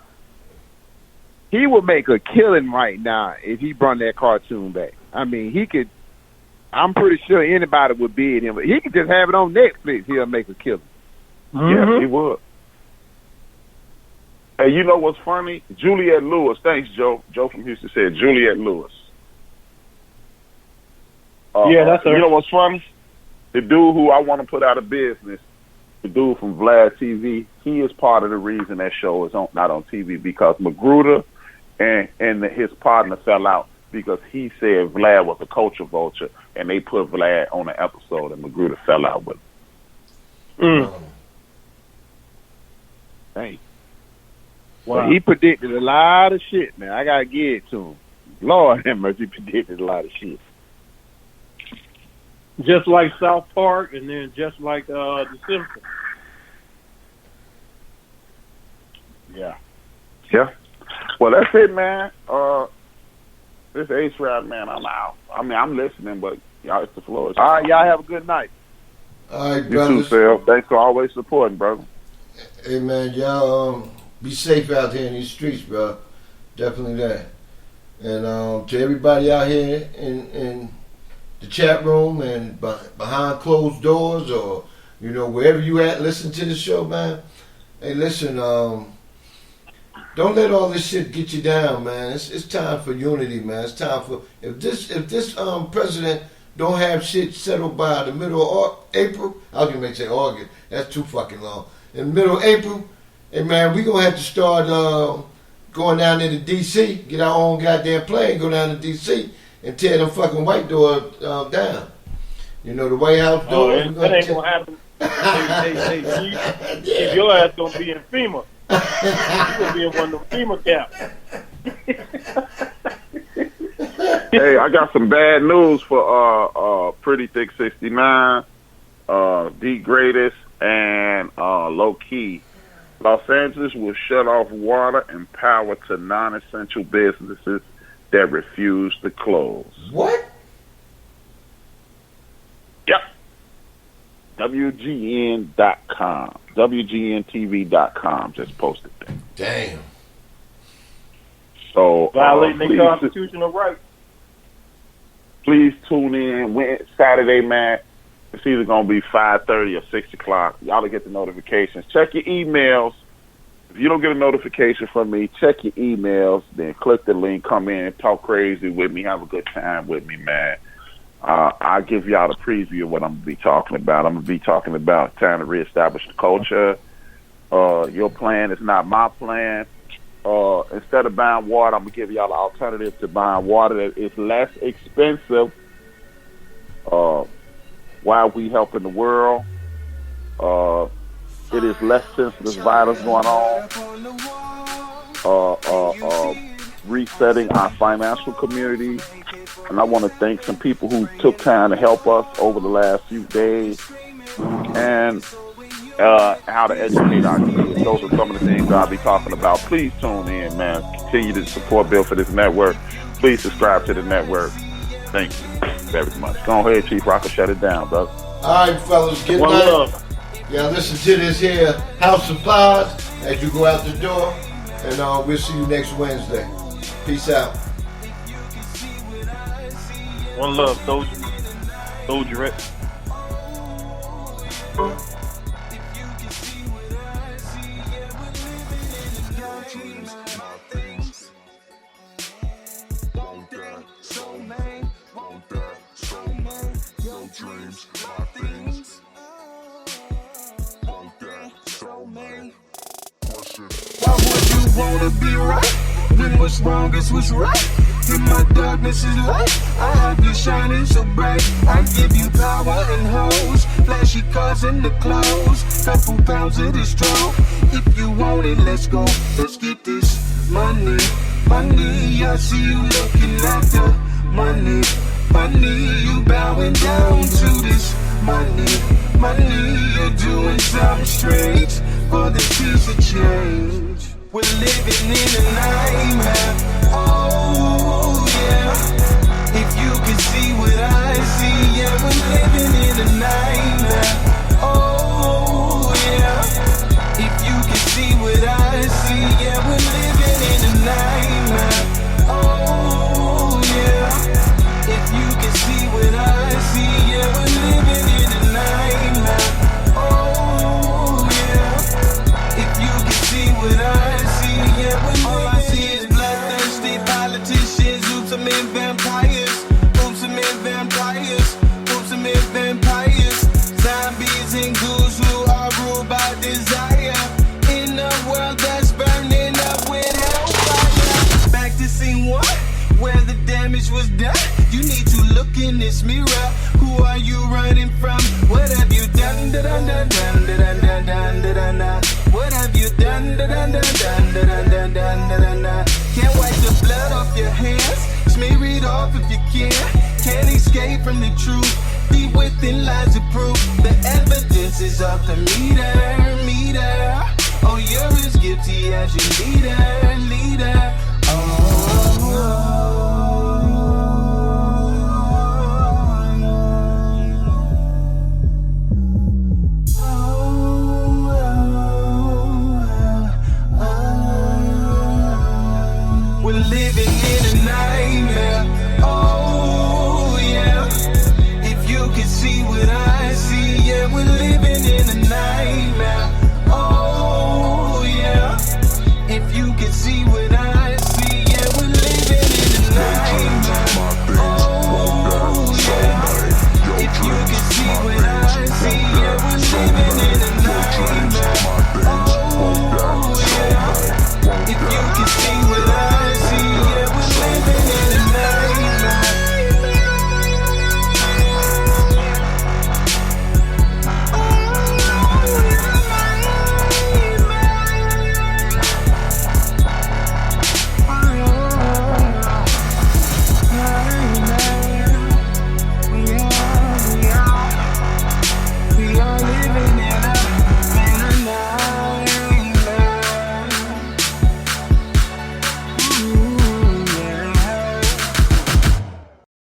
He would make a killing right now if he brought that cartoon back. I mean, he could. I'm pretty sure anybody would bid him. He could just have it on Netflix. He'll make a killing. Yeah, he would. Hey, you know what's funny? Juliette Lewis. Thanks, Joe. Joe from Houston said Juliette Lewis. Yeah, that's her. You know what's funny? The dude who I want to put out of business, the dude from Vlad TV, he is part of the reason that show is not on TV because Magruder and his partner fell out because he said Vlad was a culture vulture, and they put Vlad on an episode, and Magruder fell out with him. Hey. Well, he predicted a lot of shit, man. I gotta give it to him. Lord have mercy, he predicted a lot of shit. Just like South Park, and then just like The Simpsons. Yeah. Well, that's it, man. This Ace Rap, man, I'm out. I mean, I'm listening, but y'all, it's the floor. All right, y'all have a good night. All right, You brothers. too, Phil. Thanks for always supporting, brother. Hey, man, y'all be safe out here in these streets, bro. Definitely that. And to everybody out here in the chat room and behind closed doors or, wherever you at, listen to the show, man. Hey, listen, don't let all this shit get you down, man. It's time for unity, man. It's time for if this president don't have shit settled by the middle of April, I was gonna say August. That's too fucking long. In the middle of April, hey man, we gonna have to start going down into DC, get our own goddamn plane, go down to DC and tear them fucking white doors down. The White House door. That ain't gonna happen. If your ass gonna be in FEMA. You gonna be in one of them FEMA caps. Hey, I got some bad news for Pretty Thick 69, The Greatest, and Low Key. Los Angeles will shut off water and power to non-essential businesses that refuse to close. What? Yep. WGN.com. WGNTV.com just posted that. Damn. So Violating their constitutional rights. Please tune in Saturday, man. It's either going to be 5:30 or 6 o'clock. Y'all will get the notifications. Check your emails. If you don't get a notification from me, check your emails. Then click the link, come in, talk crazy with me, have a good time with me, man. I'll give y'all a preview of what I'm going to be talking about. I'm going to be talking about trying to reestablish the culture. Your plan is not my plan. Instead of buying water, I'm going to give y'all an alternative to buying water that is less expensive while we helping the world. It is less sensitive violence going on. Resetting our financial community. And I want to thank some people who took time to help us over the last few days. And how to educate our kids. Those are some of the things I'll be talking about. Please tune in, man. Continue to support Bill for this network. Please subscribe to the network. Thank you very much. Go ahead, Chief Rocker. Shut it down, brother. All right, fellas. Get back. Yeah, listen to this here House of Pies as you go out the door. And we'll see you next Wednesday. Peace out. One love, soldier. Soldier it. Dreams, my things. wanna be right, when what's wrong is what's right. In my darkness is light, I have you shining so bright. I give you power and hoes, flashy cars and the clothes, couple pounds of this strong. If you want it, let's go, let's get this money, money. I see you looking at the money, money. You bowing down to this money, money. You're doing something strange for the piece of change. We're living in a nightmare, oh yeah. If you can see what I see, yeah, we're living in a nightmare, oh yeah. If you can see what I see, yeah, we're living in a nightmare, oh yeah. If you can see what I see, yeah, we're living in a nightmare, oh yeah. If you can see what I see, yeah, all I see is bloodthirsty politicians, ultimate vampires, ultimate vampires, ultimate vampires, zombies and ghouls who are ruled by desire, in a world that's burning up with hellfire. Back to scene one, where the damage was done. You need to look in this mirror. Who are you running from? What have you done? What have you done? Can't wipe the blood off your hands. Smear it off if you can. Can't escape from the truth. Deep within lies of proof. The evidence is off the meter. Oh, you're as guilty as your leader. We're living in a nightmare, oh yeah. If you can see what I see, yeah, we're living in a nightmare, oh yeah. If you can see what I see, yeah, we're living in a nightmare, oh yeah. If you can see what I see, yeah, we're living in a nightmare, oh yeah. If you can see